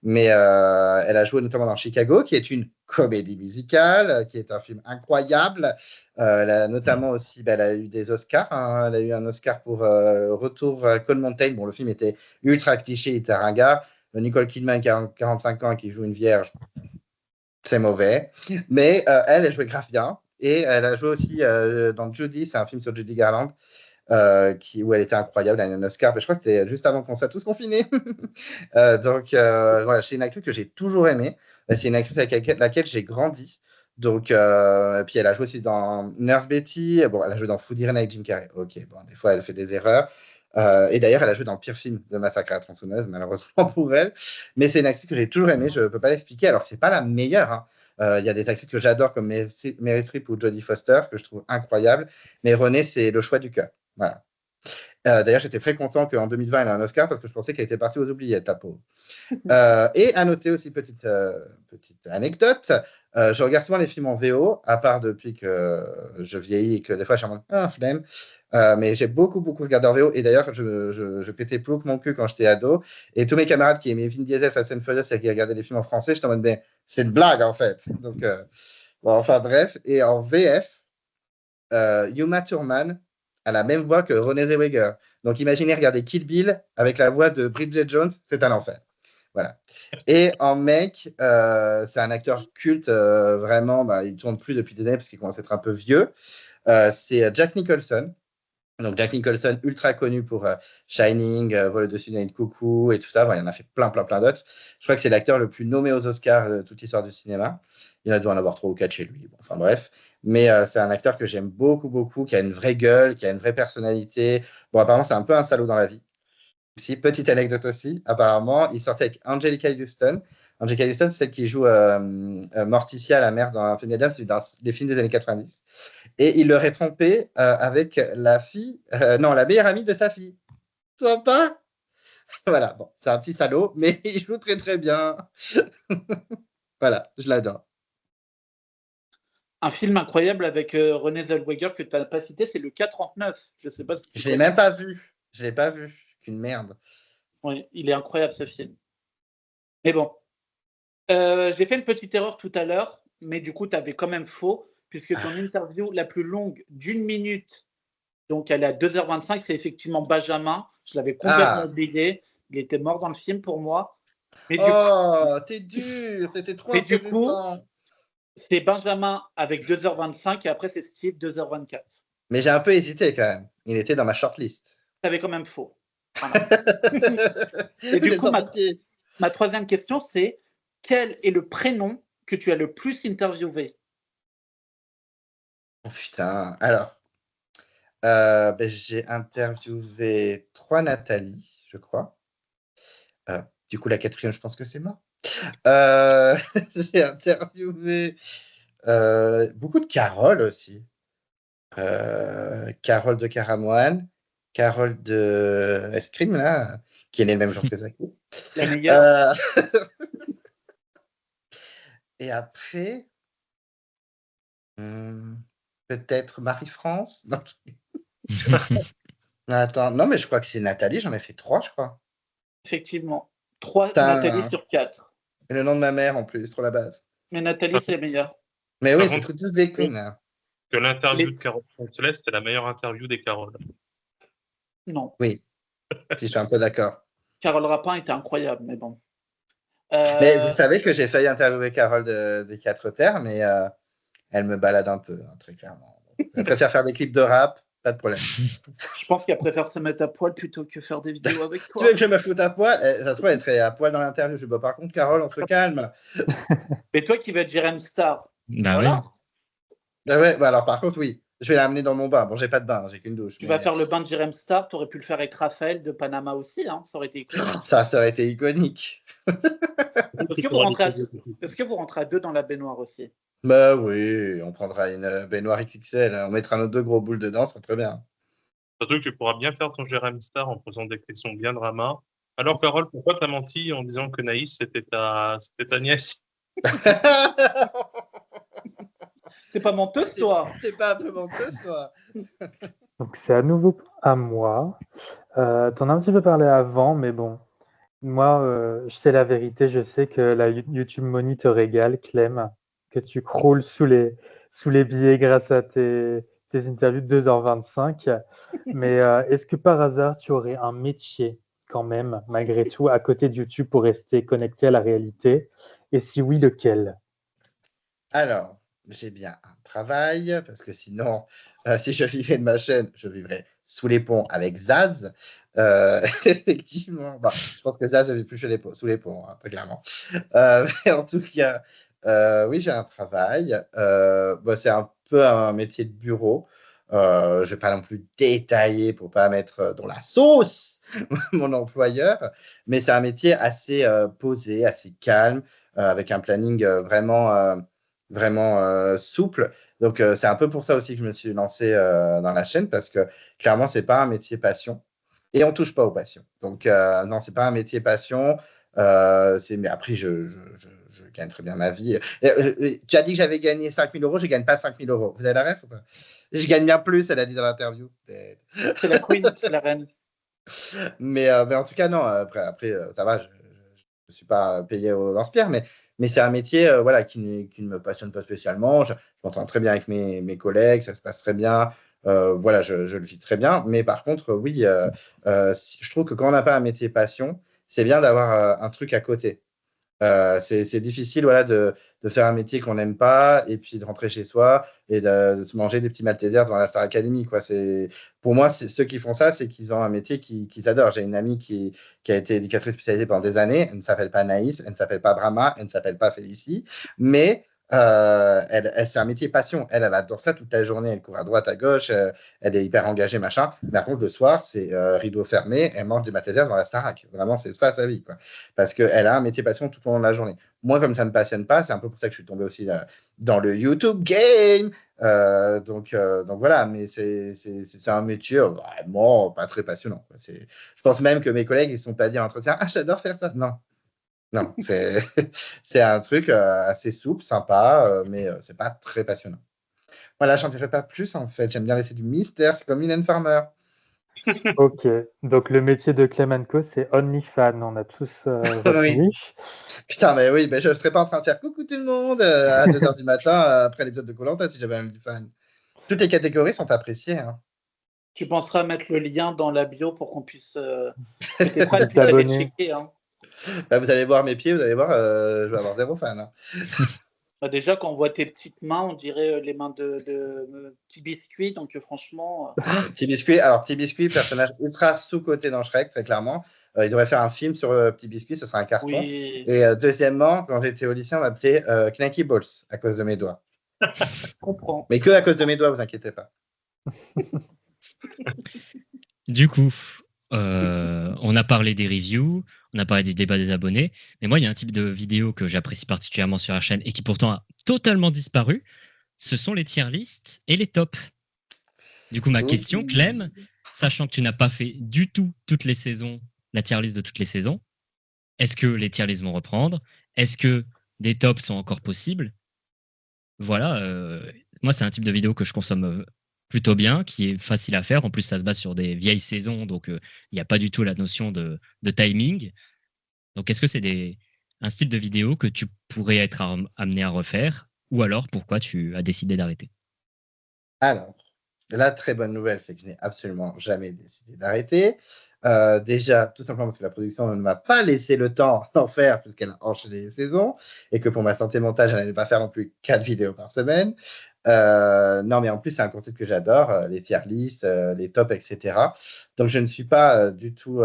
Mais elle a joué notamment dans Chicago, qui est une comédie musicale, qui est un film incroyable. Elle a notamment aussi, elle a eu des Oscars. Hein. Elle a eu un Oscar pour Retour à Cold Mountain. Bon, le film était ultra cliché, il était ringard. Nicole Kidman, qui a 45 ans, qui joue une vierge, c'est mauvais. Mais elle jouait grave bien. Et elle a joué aussi dans Judy, c'est un film sur Judy Garland, où elle était incroyable, elle a eu un Oscar. Mais je crois que c'était juste avant qu'on soit tous confinés. Donc, voilà, c'est une actrice que j'ai toujours aimée. C'est une actrice avec laquelle j'ai grandi. Donc, puis elle a joué aussi dans Nurse Betty. Bon, elle a joué dans Food Irene avec Jim Carrey. Ok, bon, des fois, elle fait des erreurs. Et d'ailleurs, elle a joué dans le pire film de Massacre à la tronçonneuse, malheureusement pour elle. Mais c'est une actrice que j'ai toujours aimée. Je ne peux pas l'expliquer, alors que ce n'est pas la meilleure. Hein. Il y a des actrices que j'adore, comme Meryl Streep ou Jodie Foster, que je trouve incroyables. Mais Renée, c'est le choix du cœur. Voilà. D'ailleurs, j'étais très content qu'en 2020, elle ait un Oscar parce que je pensais qu'elle était partie aux oubliettes, la pauvre. Et à noter aussi, petite anecdote, je regarde souvent les films en VO, à part depuis que je vieillis et que des fois, je suis en mode, flemme. Mais j'ai beaucoup regardé en VO. Et d'ailleurs, je pétais plus que mon cul quand j'étais ado. Et tous mes camarades qui aimaient Vin Diesel, Fast and Furious et qui regardaient les films en français, j'étais en mode, mais c'est une blague, en fait. Donc, bon, enfin, bref. Et en VF, Uma Thurman a la même voix que Renée Zellweger. Donc, imaginez regarder Kill Bill avec la voix de Bridget Jones, c'est un enfer. Voilà. Et en mec, c'est un acteur culte, vraiment, il ne tourne plus depuis des années parce qu'il commence à être un peu vieux. C'est Jack Nicholson. Donc, Jack Nicholson, ultra connu pour Shining, Vol au-dessus d'un nid de coucou et tout ça. Il y en a fait plein d'autres. Je crois que c'est l'acteur le plus nommé aux Oscars de toute l'histoire du cinéma. Il a dû en avoir 3 ou 4 chez lui. Bon, enfin bref. Mais c'est un acteur que j'aime beaucoup, qui a une vraie gueule, qui a une vraie personnalité. Bon, apparemment, c'est un peu un salaud dans la vie. Si, petite anecdote aussi, apparemment, il sortait avec Angelica Houston. Angelica Houston, c'est celle qui joue Morticia, la mère dans un film d'Adams, dans les films des années 90. Et il l'aurait trompé avec la fille, non, la meilleure amie de sa fille. Sympa. Voilà, bon, c'est un petit salaud, mais il joue très bien. Voilà, je l'adore. Un film incroyable avec Renée Zellweger que tu n'as pas cité, c'est le K-39. Je ne sais pas si tu Je ne l'ai même pas vu. Je ne l'ai pas vu. Qu'une merde. Oui, il est incroyable ce film. Mais bon, j'ai fait une petite erreur tout à l'heure, mais du coup, tu avais quand même faux, puisque ton interview la plus longue d'1 minute, donc elle est à 2h25, c'est effectivement Benjamin. Je l'avais complètement oublié. Il était mort dans le film pour moi. Mais t'es dur, c'était trop intéressant. Du coup, c'est Benjamin avec 2h25 et après c'est Steve 2h24. Mais j'ai un peu hésité quand même. Il était dans ma shortlist. T'avais quand même faux. Voilà. Et du coup, ma troisième question, c'est quel est le prénom que tu as le plus interviewé? Oh putain, alors, j'ai interviewé 3 Nathalie, je crois. Du coup, la 4e, je pense que c'est moi. J'ai interviewé Beaucoup de Carole aussi. Carole de Caramoine, Carole de Escrime, là, qui est née le même jour que Zakou. La meilleure. Et après, peut-être Marie-France. Non, attends, non, mais je crois que c'est Nathalie, j'en ai fait 3, je crois. Effectivement. 3 Putain. Nathalie sur 4. Et le nom de ma mère en plus, trop la base. Mais Nathalie, c'est la meilleure. Mais oui, Par c'est contre, tous des queens. Hein. Que l'interview de Carole Poncelet, c'était la meilleure interview des Caroles. Non. Oui, si je suis un peu d'accord. Carole Rapin était incroyable, mais bon. Mais vous savez que j'ai failli interviewer Carole des 4 terres, mais elle me balade un peu, hein, très clairement. Elle préfère faire des clips de rap, pas de problème. Je pense qu'elle préfère se mettre à poil plutôt que faire des vidéos avec toi. Tu veux que je me foute à poil? Ça se trouve, elle serait à poil dans l'interview. Je dis, par contre, Carole, on se calme. Mais toi qui vas être Jérém Star. Bah Voilà. Ah ouais, bah alors par contre, oui. Je vais l'amener dans mon bain. Bon, j'ai pas de bain, j'ai qu'une douche. Tu vas faire le bain de Jérém Star, tu aurais pu le faire avec Raphaël de Panama aussi, hein. Ça aurait été iconique. Ça aurait été iconique. Est-ce que vous rentrez à 2 dans la baignoire aussi? Bah oui, on prendra une baignoire XXL. On mettra nos 2 gros boules dedans, ça serait très bien. Surtout que tu pourras bien faire ton Jérém Star en posant des questions bien drama. Alors, Carole, pourquoi t'as menti en disant que Naïs, c'était ta nièce? T'es pas menteuse, toi? T'es pas un peu menteuse, toi? Donc c'est à nouveau à moi. T'en as un petit peu parlé avant, mais bon, moi, je sais la vérité, je sais que la YouTube Money te régale, Clem, que tu croules sous les billets grâce à tes interviews de 2h25. Mais est-ce que par hasard, tu aurais un métier quand même, malgré tout, à côté de YouTube pour rester connecté à la réalité? Et si oui, lequel? Alors, j'ai bien un travail, parce que sinon, si je vivais de ma chaîne, je vivrais sous les ponts avec Zaz. Effectivement, bon, je pense que Zaz ne vit plus sous les ponts, hein, très clairement. Mais en tout cas, oui, j'ai un travail. C'est un peu un métier de bureau. Je ne vais pas non plus détailler pour ne pas mettre dans la sauce mon employeur, mais c'est un métier assez posé, assez calme, avec un planning vraiment souple. Donc, c'est un peu pour ça aussi que je me suis lancé dans la chaîne, parce que clairement, c'est pas un métier passion et on touche pas aux passions. Donc, non, c'est pas un métier passion. Mais après, je gagne très bien ma vie. Tu as dit que j'avais gagné 5 000 euros, je gagne pas 5 000 euros. Vous avez la ref ou pas? Je gagne bien plus, elle a dit dans l'interview. C'est la queen, c'est la reine. Mais en tout cas, non, après ça va, je ne suis pas payé au lance-pierre, mais c'est un métier voilà, qui ne me passionne pas spécialement. Je m'entends très bien avec mes collègues, ça se passe très bien. Voilà, je le vis très bien. Mais par contre, oui, je trouve que quand on n'a pas un métier passion, c'est bien d'avoir un truc à côté. C'est difficile voilà, de faire un métier qu'on n'aime pas et puis de rentrer chez soi et de se manger des petits Maltesers devant la Star Academy. Quoi. Pour moi, ceux qui font ça, c'est qu'ils ont un métier qu'ils adorent. J'ai une amie qui a été éducatrice spécialisée pendant des années. Elle ne s'appelle pas Naïs, elle ne s'appelle pas Brahma, elle ne s'appelle pas Félicie, mais c'est un métier passion. Elle adore ça toute la journée. Elle court à droite, à gauche. Elle est hyper engagée, machin. Mais par contre, le soir, c'est rideau fermé. Elle mange des Maltesers dans la Starac. Vraiment, c'est ça sa vie, quoi. Parce qu'elle a un métier passion tout au long de la journée. Moi, comme ça ne me passionne pas, c'est un peu pour ça que je suis tombé aussi dans le YouTube game. Donc voilà, mais c'est un métier vraiment pas très passionnant. Quoi. Je pense même que mes collègues, ils ne sont pas dit en entretien, ah, j'adore faire ça. Non, c'est un truc assez souple, sympa, mais c'est pas très passionnant. Voilà, j'en dirai pas plus en fait. J'aime bien laisser du mystère, c'est comme Mylène Farmer. Ok, donc le métier de Clemenco, c'est OnlyFans, on a tous retenu. Putain, mais oui, je ne serais pas en train de faire coucou tout le monde à 2h du matin après l'épisode de Koh-Lanta si j'avais un OnlyFans. Toutes les catégories sont appréciées. Hein. Tu penseras mettre le lien dans la bio pour qu'on puisse tes fans puissent aller T'abonner. checker. Hein. Vous allez voir mes pieds, vous allez voir, je vais avoir 0 fan. Hein. Déjà, quand on voit tes petites mains, on dirait les mains de Petit Biscuit. Donc, franchement. Petit Biscuit, Petit Biscuit, personnage ultra sous-coté dans Shrek, très clairement. Il devrait faire un film sur Petit Biscuit, ça sera un carton. Oui. Et deuxièmement, quand j'étais au lycée, on m'appelait Clanky Balls à cause de mes doigts. Je comprends. Mais que à cause de mes doigts, vous inquiétez pas. Du coup, on a parlé des reviews, On a parlé du débat des abonnés. Mais moi, il y a un type de vidéo que j'apprécie particulièrement sur la chaîne et qui pourtant a totalement disparu. Ce sont les tier lists et les tops. Du coup, ma question, Clem, sachant que tu n'as pas fait du tout toutes les saisons, la tier list de toutes les saisons, est-ce que les tier lists vont reprendre? Est-ce que des tops sont encore possibles? Voilà, moi, c'est un type de vidéo que je consomme plutôt bien, qui est facile à faire. En plus, ça se base sur des vieilles saisons, donc il n'y a pas du tout la notion de timing. Donc, est-ce que c'est un style de vidéo que tu pourrais être amené à refaire? Ou alors, pourquoi tu as décidé d'arrêter? Alors, la très bonne nouvelle, c'est que je n'ai absolument jamais décidé d'arrêter. Déjà, tout simplement parce que la production ne m'a pas laissé le temps d'en faire puisqu'elle a enchaîné les saisons et que pour ma santé mentale, je n'allais pas faire non plus 4 vidéos par semaine. Non, mais en plus, c'est un concept que j'adore, les tier lists, les tops, etc. Donc, je ne suis pas du tout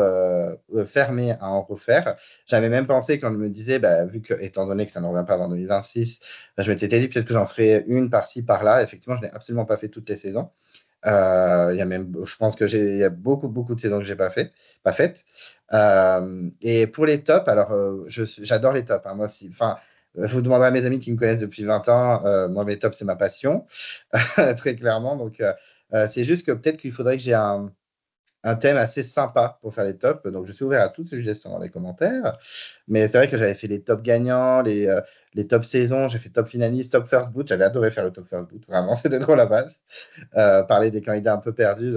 fermé à en refaire. J'avais même pensé quand on me disait, vu que, étant donné que ça ne revient pas avant 2026, je m'étais dit peut-être que j'en ferais une par-ci, par-là. Effectivement, je n'ai absolument pas fait toutes les saisons. Il y a même, je pense que il y a beaucoup de saisons que j'ai pas faites. Et pour les tops, alors j'adore les tops. Hein, moi, vous demanderez à mes amis qui me connaissent depuis 20 ans. Moi, mes tops, c'est ma passion, très clairement. Donc, c'est juste que peut-être qu'il faudrait que j'ai un thème assez sympa pour faire les tops. Donc, je suis ouvert à toutes suggestions dans les commentaires. Mais c'est vrai que j'avais fait les tops gagnants, les top saisons, j'ai fait top finaliste, top first boot. J'avais adoré faire le top first boot. Vraiment, c'était drôle à la base. Parler des candidats un peu perdus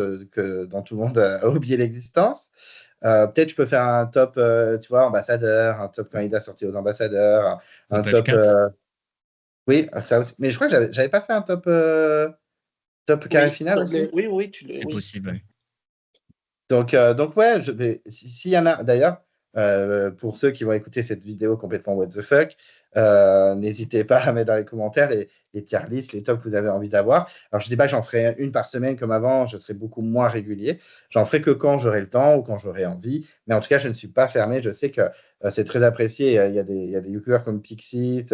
dont tout le monde a oublié l'existence. Peut-être je peux faire un top, tu vois, ambassadeur, un top candidat sorti aux ambassadeurs, un top. Oui, ça aussi. Mais je crois que j'avais pas fait un top carré final aussi. Oui, c'est possible. Ouais. Donc ouais, s'il y en a, d'ailleurs, pour ceux qui vont écouter cette vidéo complètement what the fuck, n'hésitez pas à mettre dans les commentaires les tier lists, les tops que vous avez envie d'avoir. Alors, je ne dis pas que j'en ferai une par semaine comme avant, je serai beaucoup moins régulier. J'en ferai que quand j'aurai le temps ou quand j'aurai envie. Mais en tout cas, je ne suis pas fermé. Je sais que c'est très apprécié. Il y a des youtubeurs comme Pixit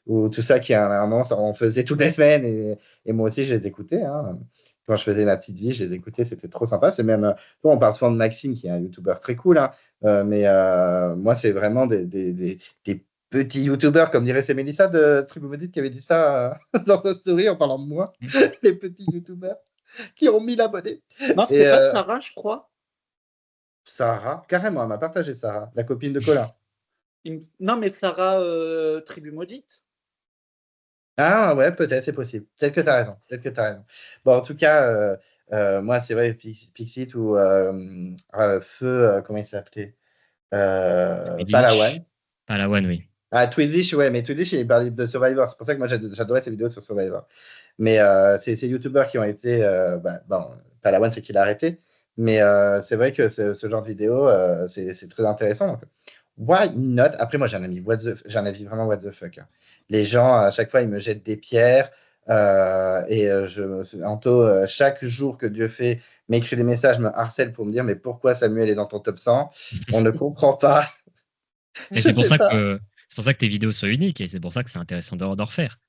ou tout ça qui, à un moment, on faisait toutes les semaines et moi aussi, je les écoutais. Hein. Quand je faisais ma petite vie, je les écoutais, c'était trop sympa. C'est même, on parle souvent de Maxime, qui est un youtubeur très cool, hein, mais moi, c'est vraiment des petits youtubeurs, comme dirait c'est Mélissa de Tribu Maudite qui avait dit ça dans sa story en parlant de moi, les petits youtubeurs qui ont 1000 abonnés. Non, c'était pas Sarah, je crois. Sarah, carrément, elle m'a partagé Sarah, la copine de Colin. Non, mais Sarah, Tribu Maudite. Ah ouais, peut-être, c'est possible. Peut-être que tu as raison. Bon, en tout cas, moi, c'est vrai, Pixit ou Feu, comment il s'appelait Palawan. Palawan, oui. Ah, Twitch, ouais, mais Twitch, il parle de Survivor. C'est pour ça que moi, j'adorais ces vidéos sur Survivor. Mais c'est ces youtubeurs qui ont été. Palawan, c'est qu'il a arrêté. Mais c'est vrai que ce genre de vidéo, c'est très intéressant. Donc, why not? Après, moi, j'ai un avis vraiment what the fuck. Hein. Les gens, à chaque fois, ils me jettent des pierres. Anto, chaque jour que Dieu fait, m'écrit des messages, me harcèle pour me dire mais pourquoi Samuel est dans ton top 100? On ne comprend pas. Et c'est pour ça que tes vidéos sont uniques et c'est pour ça que c'est intéressant d'en refaire.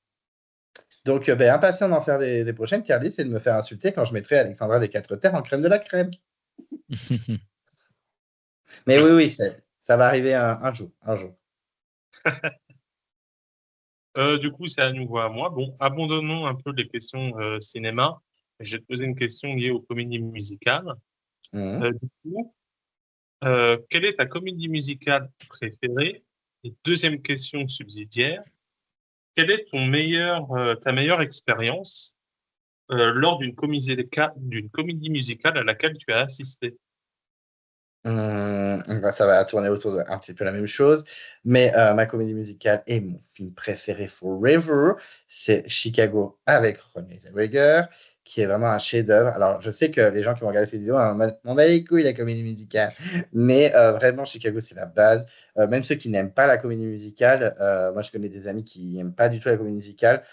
Donc, impatient d'en faire des prochaines tier lists et de me faire insulter quand je mettrai Alexandra des 4 terres en crème de la crème. Mais oui, ça va arriver un jour. Du coup, c'est à nouveau à moi. Bon, abandonnons un peu les questions cinéma. Je vais te poser une question liée aux comédies musicales. Du coup, quelle est ta comédie musicale préférée? Et deuxième question subsidiaire, quelle est ta meilleure expérience lors d'une comédie musicale à laquelle tu as assisté? Ça va tourner autour d'un petit peu la même chose, mais ma comédie musicale et mon film préféré forever, c'est Chicago avec Renée Zellweger, qui est vraiment un chef-d'œuvre. Alors, je sais que les gens qui vont regarder cette vidéo, on va les couilles la comédie musicale, mais vraiment, Chicago, c'est la base. Même ceux qui n'aiment pas la comédie musicale, moi, je connais des amis qui n'aiment pas du tout la comédie musicale.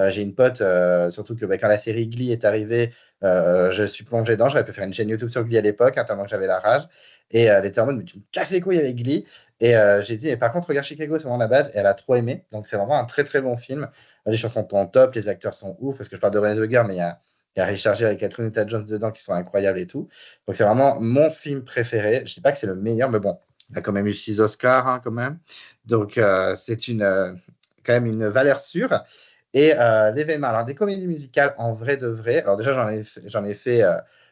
J'ai une pote, surtout que quand la série Glee est arrivée, je suis plongé dedans. J'aurais pu faire une chaîne YouTube sur Glee à l'époque, tellement que j'avais la rage. Et elle était en mode, mais tu me casses les couilles avec Glee. Et j'ai dit, et par contre, regarde Chicago, c'est vraiment la base. Et elle a trop aimé. Donc, c'est vraiment un très, très bon film. Les chansons sont top, les acteurs sont ouf, parce que je parle de Renée Zellweger, mais il y a Richard Gere et Catherine Zeta-Jones dedans qui sont incroyables et tout. Donc, c'est vraiment mon film préféré. Je ne dis pas que c'est le meilleur, mais bon, Il a quand même eu 6 Oscars, hein, quand même. Donc, c'est quand même une valeur sûre. Et l'événement, alors des comédies musicales en vrai de vrai, alors déjà j'en ai fait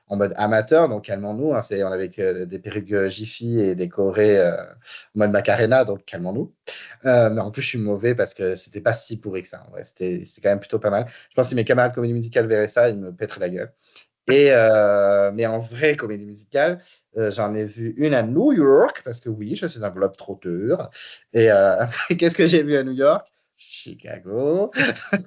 en mode amateur, donc calmons-nous, hein, on avait des perruques Jiffy et des chorés en mode Macarena, donc calmons-nous. Mais en plus je suis mauvais parce que c'était pas si pourri que ça, en vrai, c'était quand même plutôt pas mal. Je pense que si mes camarades de comédie musicale verraient ça, ils me pèteraient la gueule. Mais en vraie comédie musicale, j'en ai vu une à New York, parce que oui, je suis un globe-trotteur. Et qu'est-ce que j'ai vu à New York? Chicago.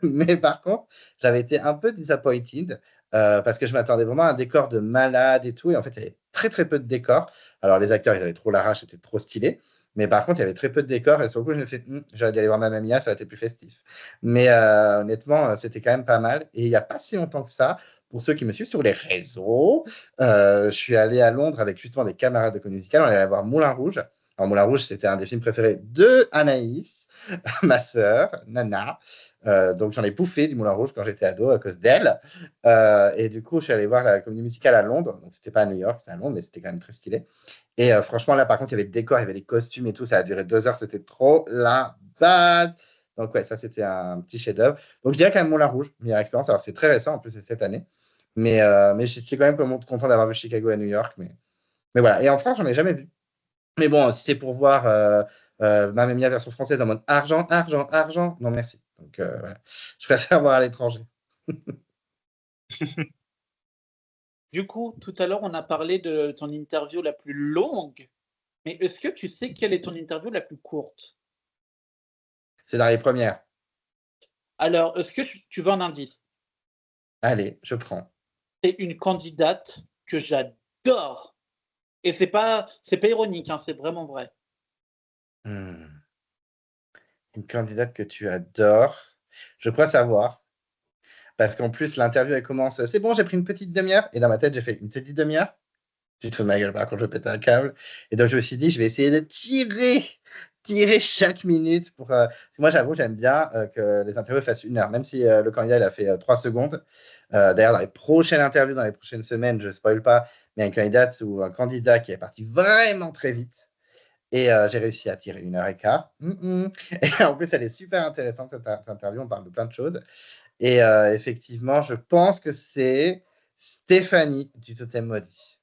Mais par contre, j'avais été un peu disappointed, parce que je m'attendais vraiment à un décor de malade et tout. Et en fait, il y avait très, très peu de décors. Alors, les acteurs, ils avaient trop la rage, c'était trop stylé. Mais par contre, il y avait très peu de décors. Et sur le coup, je me suis dit, j'aurais dû aller voir Mamma Mia, ça aurait été plus festif. Mais honnêtement, c'était quand même pas mal. Et il n'y a pas si longtemps que ça, pour ceux qui me suivent sur les réseaux, je suis allé à Londres avec justement des camarades de comédie musicale. On est allé voir Moulin Rouge. Alors, Moulin Rouge, c'était un des films préférés de Anaïs, ma sœur, Nana. Donc, j'en ai bouffé du Moulin Rouge quand j'étais ado à cause d'elle. Et du coup, je suis allé voir la comédie musicale à Londres. Donc, c'était pas à New York, c'était à Londres, mais c'était quand même très stylé. Et franchement, là, par contre, il y avait le décor, il y avait les costumes et tout. Ça a duré 2 heures. C'était trop la base. Donc, ouais, ça, c'était un petit chef-d'œuvre. Donc, je dirais quand même Moulin Rouge, meilleure expérience. Alors, c'est très récent, en plus, c'est cette année. Mais je suis quand même content d'avoir vu Chicago à New York. Mais voilà. Et en France, j'en ai jamais vu. Mais bon, si c'est pour voir Mamma Mia version française en mode argent, argent, argent, non merci. Donc voilà. Je préfère voir à l'étranger. Du coup, tout à l'heure, on a parlé de ton interview la plus longue, mais est-ce que tu sais quelle est ton interview la plus courte? C'est dans les premières. Alors, est-ce que tu veux un indice? Allez, je prends. C'est une candidate que j'adore. Et c'est pas ironique, hein, c'est vraiment vrai. Une candidate que tu adores. Je crois savoir. Parce qu'en plus, l'interview, elle commence. C'est bon, j'ai pris une petite demi-heure. Et dans ma tête, j'ai fait une petite demi-heure. Tu te fous de ma gueule, par contre, je vais péter un câble. Et donc, je me suis dit, je vais essayer de tirer chaque minute pour. Parce que moi, j'avoue, j'aime bien que les interviews fassent 1 heure, même si le candidat, il a fait 3 secondes. D'ailleurs, dans les prochaines interviews, dans les prochaines semaines, je ne spoil pas, mais un candidat ou un candidat qui est parti vraiment très vite. Et j'ai réussi à tirer 1 h 15. Et en plus, elle est super intéressante, cette interview. On parle de plein de choses. Et effectivement, je pense que c'est Stéphanie du Totem Maudit.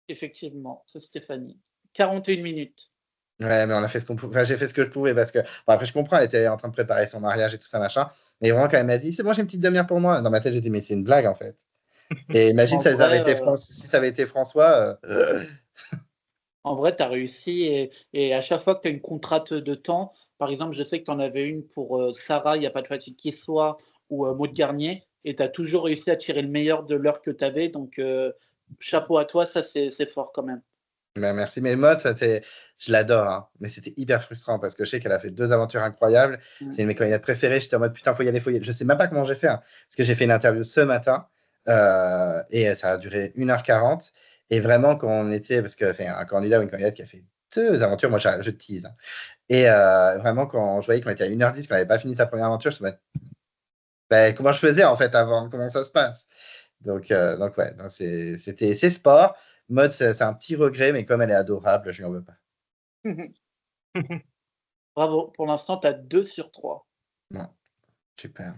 Effectivement, c'est Stéphanie. 41 minutes. Ouais, mais on a fait ce qu'on pouvait. Enfin, j'ai fait ce que je pouvais parce que. Bon, après, je comprends, elle était en train de préparer son mariage et tout ça, machin. Mais vraiment, quand elle m'a dit, c'est bon, j'ai une petite demi-heure pour moi. Dans ma tête, j'ai dit, mais c'est une blague, en fait. Et imagine En si ça avait vrai, été, si ça avait été François. En vrai, tu as réussi et à chaque fois que tu as une contrainte de temps, par exemple, je sais que tu en avais une pour Sarah, il n'y a pas de fatigue qui soit, ou Maud Garnier, et tu as toujours réussi à tirer le meilleur de l'heure que tu avais. Donc, chapeau à toi, ça, c'est fort quand même. Ben, merci. Mais Maud, je l'adore, hein. Mais c'était hyper frustrant parce que je sais qu'elle a fait 2 aventures incroyables. C'est une de mes candidates préférées. J'étais en mode putain, faut y aller, faut y aller. Je sais même pas comment j'ai fait, hein, parce que j'ai fait une interview ce matin et ça a duré 1 h 40. Et vraiment, quand on était, parce que c'est un candidat ou une candidate qui a fait 2 aventures, moi je tease, hein. Et vraiment, quand je voyais qu'on était à 1 h 10, qu'on n'avait pas fini sa première aventure, je me disais, ben, comment je faisais en fait avant, comment ça se passe. Donc ouais, c'est sport. Mode, c'est un petit regret, mais comme elle est adorable, je lui en veux pas. Bravo, pour l'instant, tu as 2 sur 3. Non, super.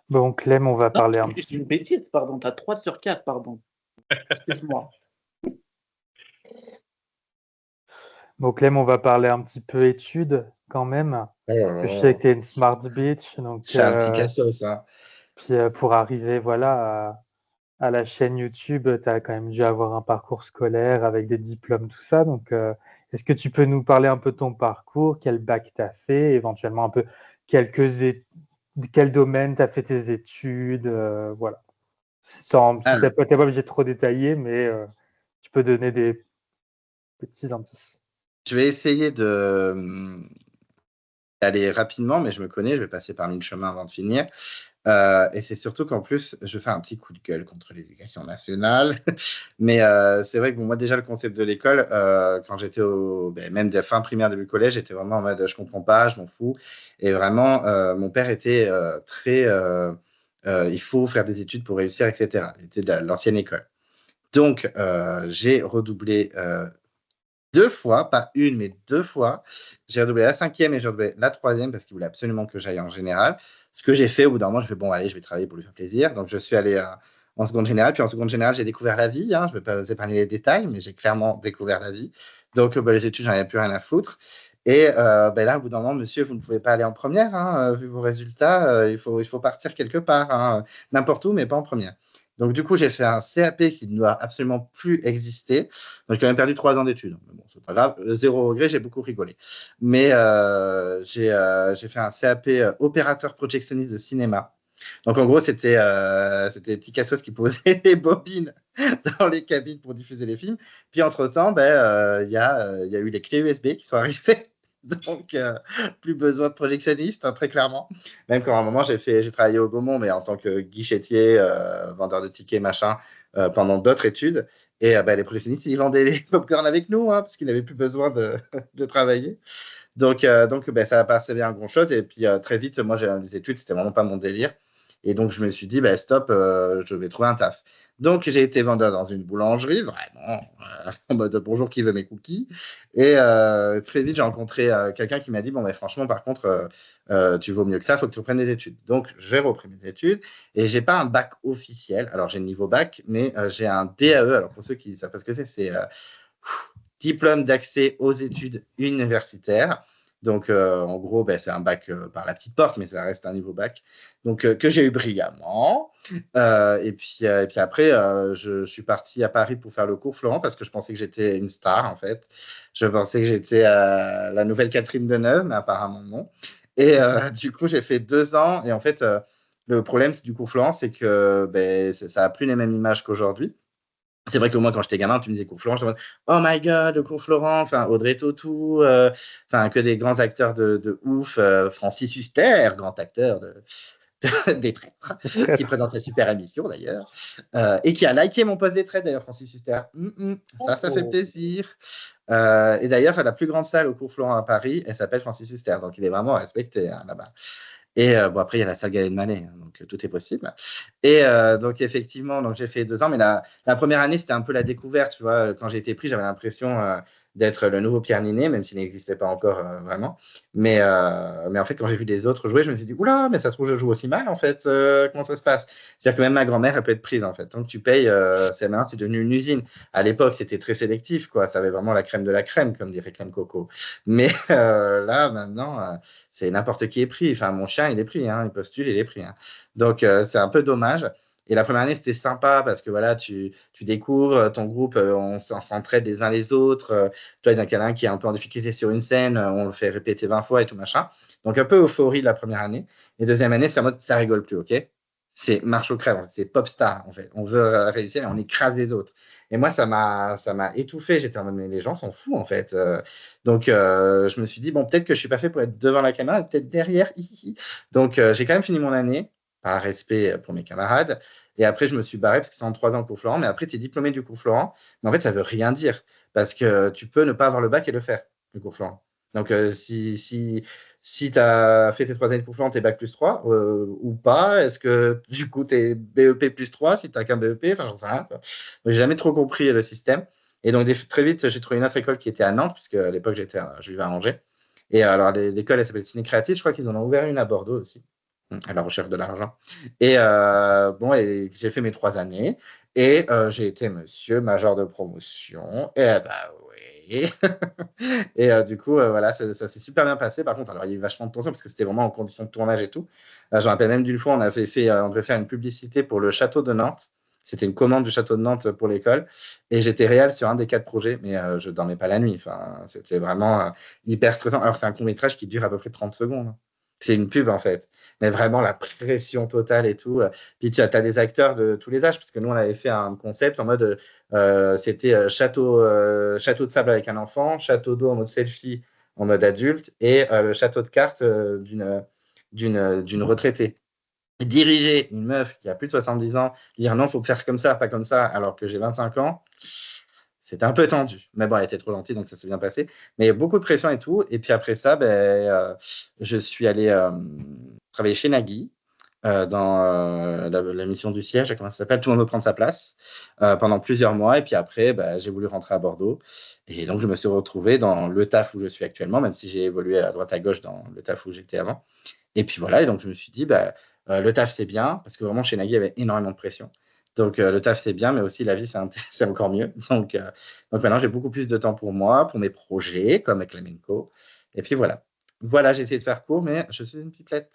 Bon, Clem, on va Non, parler un c'est une bêtise, pardon, tu as 3 sur 4, pardon. Excuse-moi. Bon, Clem, on va parler un petit peu études quand même. Je sais que tu es une smart bitch, donc Je suis un petit cassos, hein. puis pour arriver voilà à la chaîne YouTube, tu as quand même dû avoir un parcours scolaire avec des diplômes, tout ça. Donc, est-ce que tu peux nous parler un peu de ton parcours, quel bac tu as fait, éventuellement un peu quel domaine tu as fait tes études, voilà. Si tu n'es pas obligé de trop détailler, mais tu peux donner des petits indices. Je vais essayer d'aller rapidement, mais je me connais, je vais passer par 1000 chemins avant de finir. Et c'est surtout qu'en plus, je fais un petit coup de gueule contre l'éducation nationale. Mais c'est vrai que bon, moi, déjà, le concept de l'école, quand j'étais même des fin primaire, début collège, j'étais vraiment en mode je comprends pas, je m'en fous. Et vraiment, mon père était très il faut faire des études pour réussir, etc. Il était de l'ancienne école. Donc, j'ai redoublé 2 fois, pas une, mais 2 fois. J'ai redoublé la 5e et j'ai redoublé la 3e parce qu'il voulait absolument que j'aille en général. Ce que j'ai fait au bout d'un moment, je fais bon, allez, je vais travailler pour lui faire plaisir. Donc, je suis allé en seconde générale. Puis en seconde générale, j'ai découvert la vie. Hein. Je ne vais pas vous épargner les détails, mais j'ai clairement découvert la vie. Donc, les études, j'en avais plus rien à foutre. Et là, au bout d'un moment, monsieur, vous ne pouvez pas aller en première. Hein, vu vos résultats, il faut partir quelque part. Hein, n'importe où, mais pas en première. Donc, du coup, j'ai fait un CAP qui ne doit absolument plus exister. Donc, j'ai quand même perdu 3 ans d'études. Mais bon, c'est pas grave. Zéro regret, j'ai beaucoup rigolé. Mais j'ai fait un CAP opérateur projectionniste de cinéma. Donc, en gros, c'était des petits cassos qui posaient les bobines dans les cabines pour diffuser les films. Puis, entre-temps, il y a eu les clés USB qui sont arrivées. Donc, plus besoin de projectionniste, hein, très clairement. Même quand à un moment, j'ai travaillé au Gaumont, mais en tant que guichetier, vendeur de tickets, machin, pendant d'autres études. Et les projectionnistes, ils vendaient les popcorn avec nous, hein, parce qu'ils n'avaient plus besoin de travailler. Donc ça a passé bien grand-chose. Et puis, très vite, moi, les études, c'était vraiment pas mon délire. Et donc, je me suis dit, stop, je vais trouver un taf. Donc, j'ai été vendeur dans une boulangerie, vraiment, en mode bonjour, qui veut mes cookies. Et très vite, j'ai rencontré quelqu'un qui m'a dit, bon, mais franchement, par contre, tu vaux mieux que ça, il faut que tu reprennes des études. Donc, j'ai repris mes études et j'ai pas un bac officiel. Alors, j'ai le niveau bac, mais j'ai un DAE. Alors, pour ceux qui ne savent pas ce que c'est diplôme d'accès aux études universitaires. Donc, en gros, c'est un bac par la petite porte, mais ça reste un niveau bac. Donc, que j'ai eu brillamment. Et puis après, je suis parti à Paris pour faire le cours Florent parce que je pensais que j'étais une star, en fait. Je pensais que j'étais la nouvelle Catherine Deneuve, mais apparemment non. Et du coup, j'ai fait 2 ans. Et en fait, le problème du cours Florent, c'est que ça n'a plus les mêmes images qu'aujourd'hui. C'est vrai que moi, quand j'étais gamin, tu me disais cours Florent, je me disais, oh my god, le cours Florent, enfin Audrey Tautou, que des grands acteurs de ouf, Francis Huster, grand acteur des traîtres, qui présente sa super émission d'ailleurs, et qui a liké mon post des traîtres d'ailleurs, Francis Huster. Ça fait plaisir. Et d'ailleurs, la plus grande salle au cours Florent à Paris, elle s'appelle Francis Huster, donc il est vraiment respecté là-bas. Et après, il y a la salle Galen Mallet, hein, donc tout est possible. Et donc, effectivement, donc, j'ai fait 2 ans, mais la première année, c'était un peu la découverte. Tu vois, quand j'ai été pris, j'avais l'impression d'être le nouveau Pierre Ninet, même s'il n'existait pas encore vraiment. Mais en fait, quand j'ai vu des autres jouer, je me suis dit, oula, mais ça se trouve, je joue aussi mal, en fait. Comment ça se passe? C'est-à-dire que même ma grand-mère, elle peut être prise, en fait. Tant que tu payes, maintenant, c'est devenu une usine. À l'époque, c'était très sélectif, quoi. Ça avait vraiment la crème de la crème, comme dirait Clem Coco. Mais là, maintenant, c'est n'importe qui est pris. Enfin, mon chien, il est pris, hein. Il postule, il est pris. Hein. Donc, c'est un peu dommage. Et la première année, c'était sympa parce que voilà, tu découvres ton groupe, on s'entraide les uns les autres. Toi, il y en a un qui est un peu en difficulté sur une scène, on le fait répéter 20 fois et tout machin. Donc, un peu euphorie de la première année. Et deuxième année, c'est en mode, ça rigole plus, ok? C'est marche au crève, en fait. C'est pop star, en fait. On veut réussir et on écrase les autres. Et moi, ça m'a étouffé. J'étais en mode, mais les gens s'en foutent, en fait. Donc, je me suis dit, bon, peut-être que je suis pas fait pour être devant la caméra, peut-être derrière. Donc, j'ai quand même fini mon année, par respect pour mes camarades. Et après, je me suis barré parce que c'est en 3 ans le cours Florent. Mais après, tu es diplômé du cours Florent. Mais en fait, ça veut rien dire parce que tu peux ne pas avoir le bac et le faire, le cours Florent. Donc, si tu as fait tes 3 années de cours Florent, tu es bac plus 3 ou pas. Est-ce que du coup, tu es BEP plus 3 si tu n'as qu'un BEP? Enfin, j'en sais rien. Donc, j'ai jamais trop compris le système. Et donc, très vite, j'ai trouvé une autre école qui était à Nantes, puisque à l'époque, je vivais à Angers. Et alors, l'école, elle s'appelle Ciné Créatif. Je crois qu'ils en ont ouvert une à Bordeaux aussi, à la recherche de l'argent. Et et j'ai fait mes 3 années. Et j'ai été monsieur major de promotion. Et oui. Et du coup, voilà, ça s'est super bien passé. Par contre, alors, il y a eu vachement de tension parce que c'était vraiment en condition de tournage et tout. Je me rappelle même d'une fois, on devait faire une publicité pour le château de Nantes. C'était une commande du château de Nantes pour l'école. Et j'étais réel sur un des 4 projets, mais je ne dormais pas la nuit. Enfin, c'était vraiment hyper stressant. Alors, c'est un court-métrage qui dure à peu près 30 secondes. C'est une pub, en fait. Mais vraiment, la pression totale et tout. Puis, tu as des acteurs de tous les âges, parce que nous, on avait fait un concept en mode, c'était château de sable avec un enfant, château d'eau en mode selfie en mode adulte, et le château de cartes d'une retraitée. Diriger une meuf qui a plus de 70 ans, dire non, il faut faire comme ça, pas comme ça, alors que j'ai 25 ans, c'était un peu tendu. Mais bon, elle était trop gentille, donc ça s'est bien passé. Mais il y a beaucoup de pression et tout. Et puis après ça, je suis allé travailler chez Nagui. dans la mission du siège, comment ça s'appelle, Tout le monde veut prendre sa place, pendant plusieurs mois. Et puis après, bah, j'ai voulu rentrer à Bordeaux. Et donc, je me suis retrouvé dans le taf où je suis actuellement, même si j'ai évolué à droite à gauche dans le taf où j'étais avant. Et puis voilà, et donc je me suis dit, bah, le taf c'est bien, parce que vraiment chez Nagui, il y avait énormément de pression. Donc le taf c'est bien, mais aussi la vie c'est encore mieux. Donc maintenant j'ai beaucoup plus de temps pour moi, pour mes projets, comme avec Flamenco. Et puis voilà. Voilà, j'ai essayé de faire court, mais je suis une pipelette.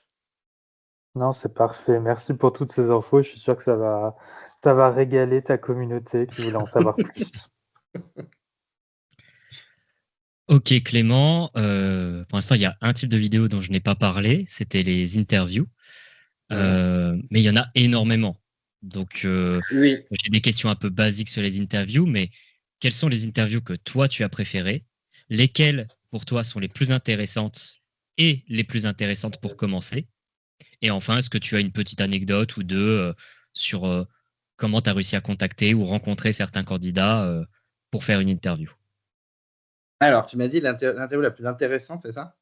Non, c'est parfait. Merci pour toutes ces infos. Je suis sûr que ça va régaler ta communauté qui voulait en savoir plus. Ok Clément, pour l'instant il y a un type de vidéo dont je n'ai pas parlé, c'était les interviews. Mais il y en a énormément. Donc Oui. j'ai des questions un peu basiques sur les interviews, mais quelles sont les interviews que toi tu as préférées? Lesquelles pour toi sont les plus intéressantes et les plus intéressantes pour commencer? Et enfin, est-ce que tu as une petite anecdote ou deux sur comment tu as réussi à contacter ou rencontrer certains candidats pour faire une interview? Alors, tu m'as dit l'interview la plus intéressante, c'est ça?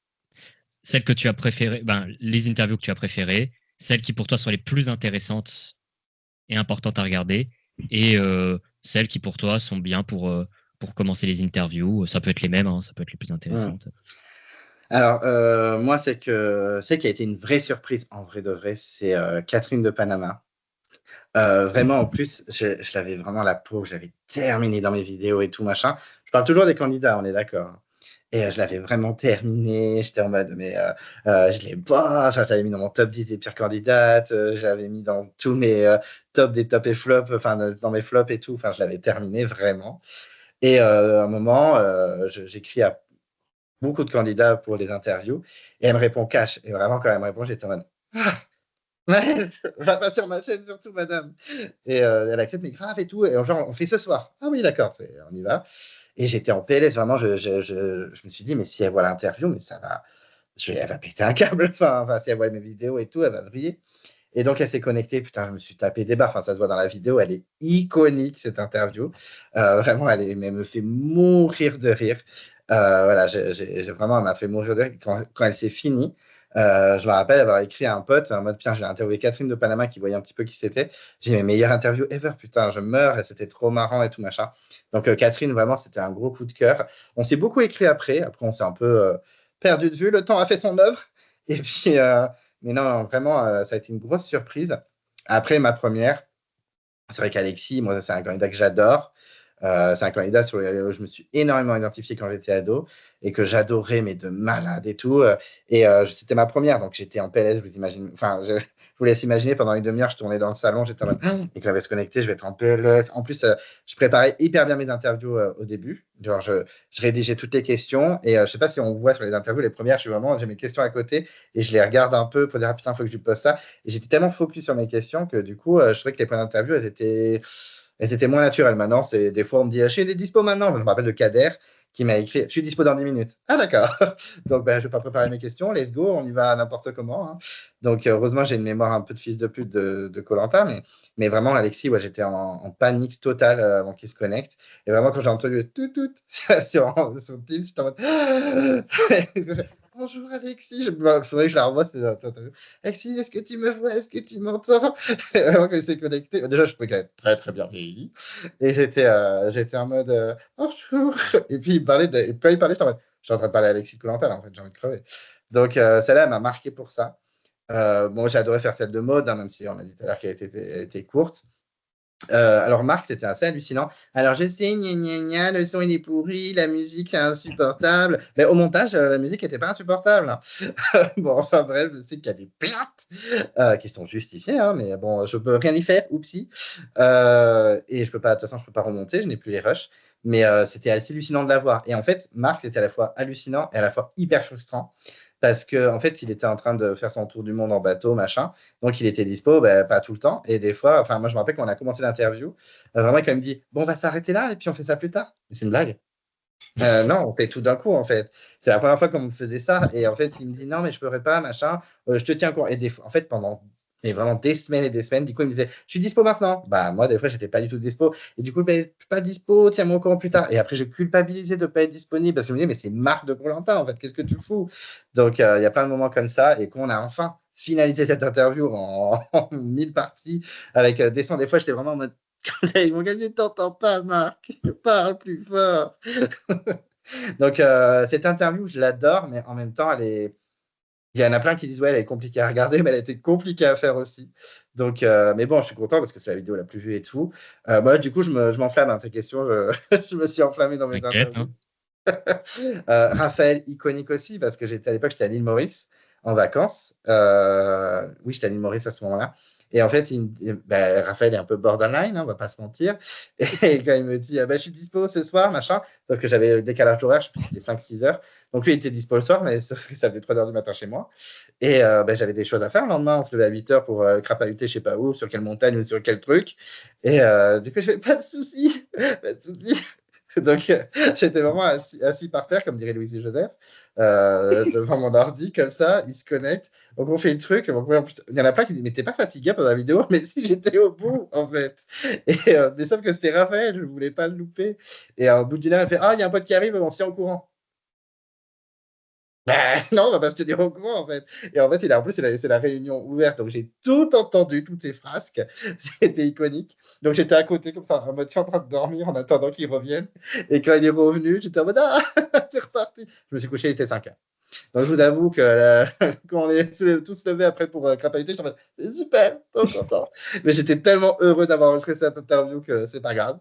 Celles que tu as préférées, les interviews que tu as préférées, celles qui pour toi sont les plus intéressantes et importantes à regarder, et celles qui pour toi sont bien pour commencer les interviews. Ça peut être les mêmes, hein, ça peut être les plus intéressantes. Alors, moi, c'est qui a été une vraie surprise, en vrai de vrai, c'est Catherine de Panama. Vraiment, en plus, je l'avais vraiment la peau, je l'avais terminé dans mes vidéos et tout, machin. Je parle toujours des candidats, on est d'accord. Et je l'avais vraiment terminé, j'étais en mode, mais je l'ai pas, enfin, je l'avais mis dans mon top 10 des pires candidates, je l'avais mis dans tous mes tops des tops et flops, enfin, dans mes flops et tout, enfin, je l'avais terminé vraiment. Et à un moment, j'écris à beaucoup de candidats pour les interviews, et elle me répond cash. Et vraiment, quand elle me répond, j'étais en mode, ah, ouais, va pas sur ma chaîne surtout, madame. Et elle accepte, mais grave et tout. Et genre, on fait ce soir. Ah oui, d'accord, on y va. Et j'étais en PLS, vraiment, je me suis dit, mais si elle voit l'interview, mais ça va, elle va péter un câble. Enfin, si elle voit mes vidéos et tout, elle va briller. Et donc, elle s'est connectée. Putain, je me suis tapé des barres. Enfin, ça se voit dans la vidéo. Elle est iconique, cette interview. Vraiment, elle me fait mourir de rire. Voilà, vraiment, elle m'a fait mourir de rire. Quand elle s'est finie, je me rappelle avoir écrit à un pote en mode, putain, j'ai interviewé Catherine de Panama qui voyait un petit peu qui c'était. J'ai mes meilleures interviews ever, putain, je meurs et c'était trop marrant et tout machin. Donc, Catherine, vraiment, c'était un gros coup de cœur. On s'est beaucoup écrit après. Après, on s'est un peu perdu de vue. Le temps a fait son œuvre. Et puis, mais non, vraiment, ça a été une grosse surprise. Après, ma première, c'est vrai qu'Alexis, moi, c'est un candidat que j'adore. C'est un candidat sur lequel je me suis énormément identifié quand j'étais ado et que j'adorais, mais de malade et tout. Et c'était ma première, donc j'étais en PLS, vous imaginez. Enfin, je vous laisse imaginer, pendant une demi-heure, je tournais dans le salon, j'étais en mode, et quand elle va se connecter, je vais être en PLS. En plus, je préparais hyper bien mes interviews au début. Genre, je rédigeais toutes les questions et je sais pas si on voit sur les interviews, les premières, j'ai mes questions à côté et je les regarde un peu pour dire, ah putain, il faut que je lui pose ça. Et j'étais tellement focus sur mes questions que du coup, je trouvais que les premières interviews, elles étaient moins naturelles. Maintenant, des fois, on me dit, je suis dispo maintenant. Je me rappelle de Kader qui m'a écrit, je suis dispo dans 10 minutes. Ah, d'accord. Donc, je ne vais pas préparer mes questions. Let's go, on y va n'importe comment. Hein. Donc, heureusement, j'ai une mémoire un peu de fils de pute de Koh-Lanta. Mais vraiment, Alexis, ouais, j'étais en panique totale avant qu'il se connecte. Et vraiment, quand j'ai entendu tout sur Teams, j'étais en mode. Bonjour Alexis, il faudrait que je la revoie. Alexis, est-ce que tu me vois? Est-ce que tu m'entends? Avant qu'elle s'est connectée. Déjà, je trouvais qu'elle est très très bien vieillie. Et j'étais en mode bonjour. Et puis quand il parlait, j'étais en train de parler à Alexis de Koh-Lanta, en fait, j'ai envie de crever. Donc celle-là, elle m'a marqué pour ça. Bon, j'ai adoré faire celle de mode, hein, même si on a dit tout à l'heure qu'elle était courte. Alors Marc, c'était assez hallucinant. Alors je sais, le son il est pourri, la musique c'est insupportable. Mais au montage, la musique n'était pas insupportable. Hein. Bon, enfin bref, je sais qu'il y a des plaintes qui sont justifiées, hein, mais bon, je peux rien y faire, oupsie. Et je peux pas, de toute façon, je peux pas remonter, je n'ai plus les rushs. Mais c'était assez hallucinant de la voir. Et en fait, Marc, c'était à la fois hallucinant et à la fois hyper frustrant. Parce qu'en fait, il était en train de faire son tour du monde en bateau, machin. Donc, il était dispo, pas tout le temps. Et des fois, enfin, moi, je me rappelle quand on a commencé l'interview, vraiment, quand il me dit, bon, on va s'arrêter là et puis on fait ça plus tard. C'est une blague. Non, on fait tout d'un coup, en fait. C'est la première fois qu'on me faisait ça. Et en fait, il me dit, non, mais je ne pourrais pas, machin. Je te tiens au courant. Et des fois, en fait, pendant vraiment des semaines et des semaines, du coup, il me disait, je suis dispo maintenant. Bah, moi, des fois, j'étais pas du tout dispo. Et du coup, je suis pas dispo, tiens-moi au courant plus tard. Et après, je culpabilisais de ne pas être disponible parce que je me disais, mais c'est Marc de Koh-Lanta, en fait, qu'est-ce que tu fous? Donc, il y a plein de moments comme ça. Et quand on a enfin finaliser cette interview en 1000 parties avec des sons. Des fois, j'étais vraiment en mode mon gars, je t'entends pas, Marc, parle plus fort. Donc, cette interview, je l'adore, mais en même temps, il y en a plein qui disent, ouais, elle est compliquée à regarder, mais elle a été compliquée à faire aussi. Donc, mais bon, je suis content parce que c'est la vidéo la plus vue et tout. Moi, du coup, je m'enflamme, hein, tes questions. Je me suis enflammé dans mes T'inquiète, interviews. hein. Raphaël, iconique aussi, parce que à l'époque, j'étais à l'île Maurice en vacances. Oui, j'étais à l'île Maurice à ce moment-là. Et en fait, Raphaël est un peu borderline, hein, on va pas se mentir. Et quand il me dit, je suis dispo ce soir, machin, sauf que j'avais le décalage horaire, je sais plus si c'était 5-6 heures. Donc lui, il était dispo le soir, mais sauf que ça faisait 3 heures du matin chez moi. Et j'avais des choses à faire le lendemain. On se levait à 8 heures pour crapahuter, je sais pas où, sur quelle montagne ou sur quel truc. Et du coup, je fais pas de soucis, pas de soucis. Donc, j'étais vraiment assis par terre, comme dirait Louise et Joseph, devant mon ordi, comme ça, il se connecte. Donc, on fait le truc. Donc, en plus, il y en a plein qui me disent, mais t'es pas fatigué pendant la vidéo? Mais si, j'étais au bout, en fait. Et, mais sauf que c'était Raphaël, je voulais pas le louper. Et au bout d'une heure, il fait, il y a un pote qui arrive, on se tient au courant. Non, on va pas se tenir au courant, en fait. Et en fait, en plus, c'est la réunion ouverte. Donc, j'ai tout entendu, toutes ces frasques. C'était iconique. Donc, j'étais à côté, comme ça, en mode, je suis en train de dormir en attendant qu'il revienne. Et quand il est revenu, j'étais en mode, c'est reparti. Je me suis couché, il était 5 heures. Donc, je vous avoue que quand on est tous levés après pour crapahuter, j'étais en mode, c'est super, trop content. Mais j'étais tellement heureux d'avoir enregistré cette interview que c'est pas grave.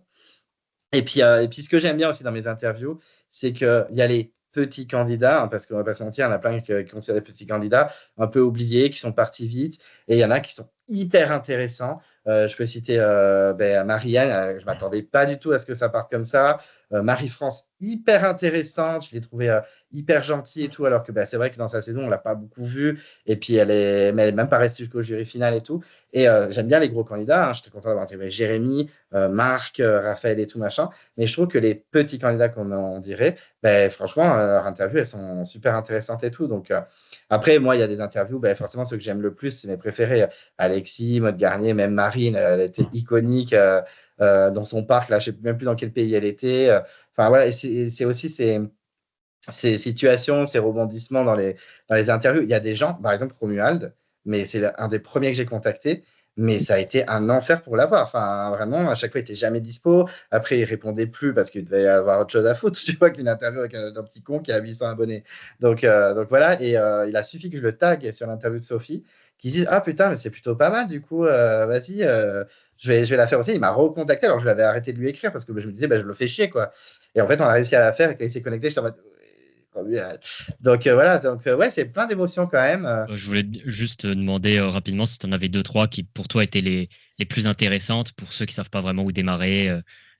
Et puis, ce que j'aime bien aussi dans mes interviews, c'est qu'il y a les petits candidats, hein, parce qu'on va pas se mentir, il y en a plein qui considèrent des petits candidats un peu oubliés, qui sont partis vite, et il y en a qui sont hyper intéressants. Je peux citer Marianne, je m'attendais pas du tout à ce que ça parte comme ça. Marie-France, hyper intéressante, je l'ai trouvée hyper gentille et tout, alors que c'est vrai que dans sa saison, on l'a pas beaucoup vue, et puis mais elle est même pas restée jusqu'au jury final et tout. Et j'aime bien les gros candidats, hein, j'étais content d'avoir interviewé Jérémy, Marc, Raphaël et tout machin, mais je trouve que les petits candidats, comme on dirait, franchement, leurs interviews, elles sont super intéressantes et tout. Donc, après, moi, il y a des interviews, forcément, ceux que j'aime le plus, c'est mes préférés. Alexis, Maud Garnier, même Marine, elle était iconique dans son parc, là, je ne sais même plus dans quel pays elle était. Enfin, voilà, et c'est aussi ces situations, ces rebondissements dans les interviews. Il y a des gens, par exemple, Romuald, mais c'est un des premiers que j'ai contacté. Mais ça a été un enfer pour l'avoir. Enfin, vraiment, à chaque fois, il n'était jamais dispo. Après, il répondait plus parce qu'il devait y avoir autre chose à foutre. Tu vois qu'une interview avec un petit con qui a 800 abonnés. Donc voilà. Et il a suffi que je le tag sur l'interview de Sophie, qui dise ah putain, mais c'est plutôt pas mal. Du coup, vas-y, je vais la faire aussi. Il m'a recontacté alors que je l'avais arrêté de lui écrire parce que je me disais, je le fais chier quoi. Et en fait, on a réussi à la faire. Et quand il s'est connecté, j'étais en mode donc voilà, donc ouais, c'est plein d'émotions quand même. Je voulais juste te demander rapidement si tu en avais 2-3 qui pour toi étaient les plus intéressantes pour ceux qui savent pas vraiment où démarrer,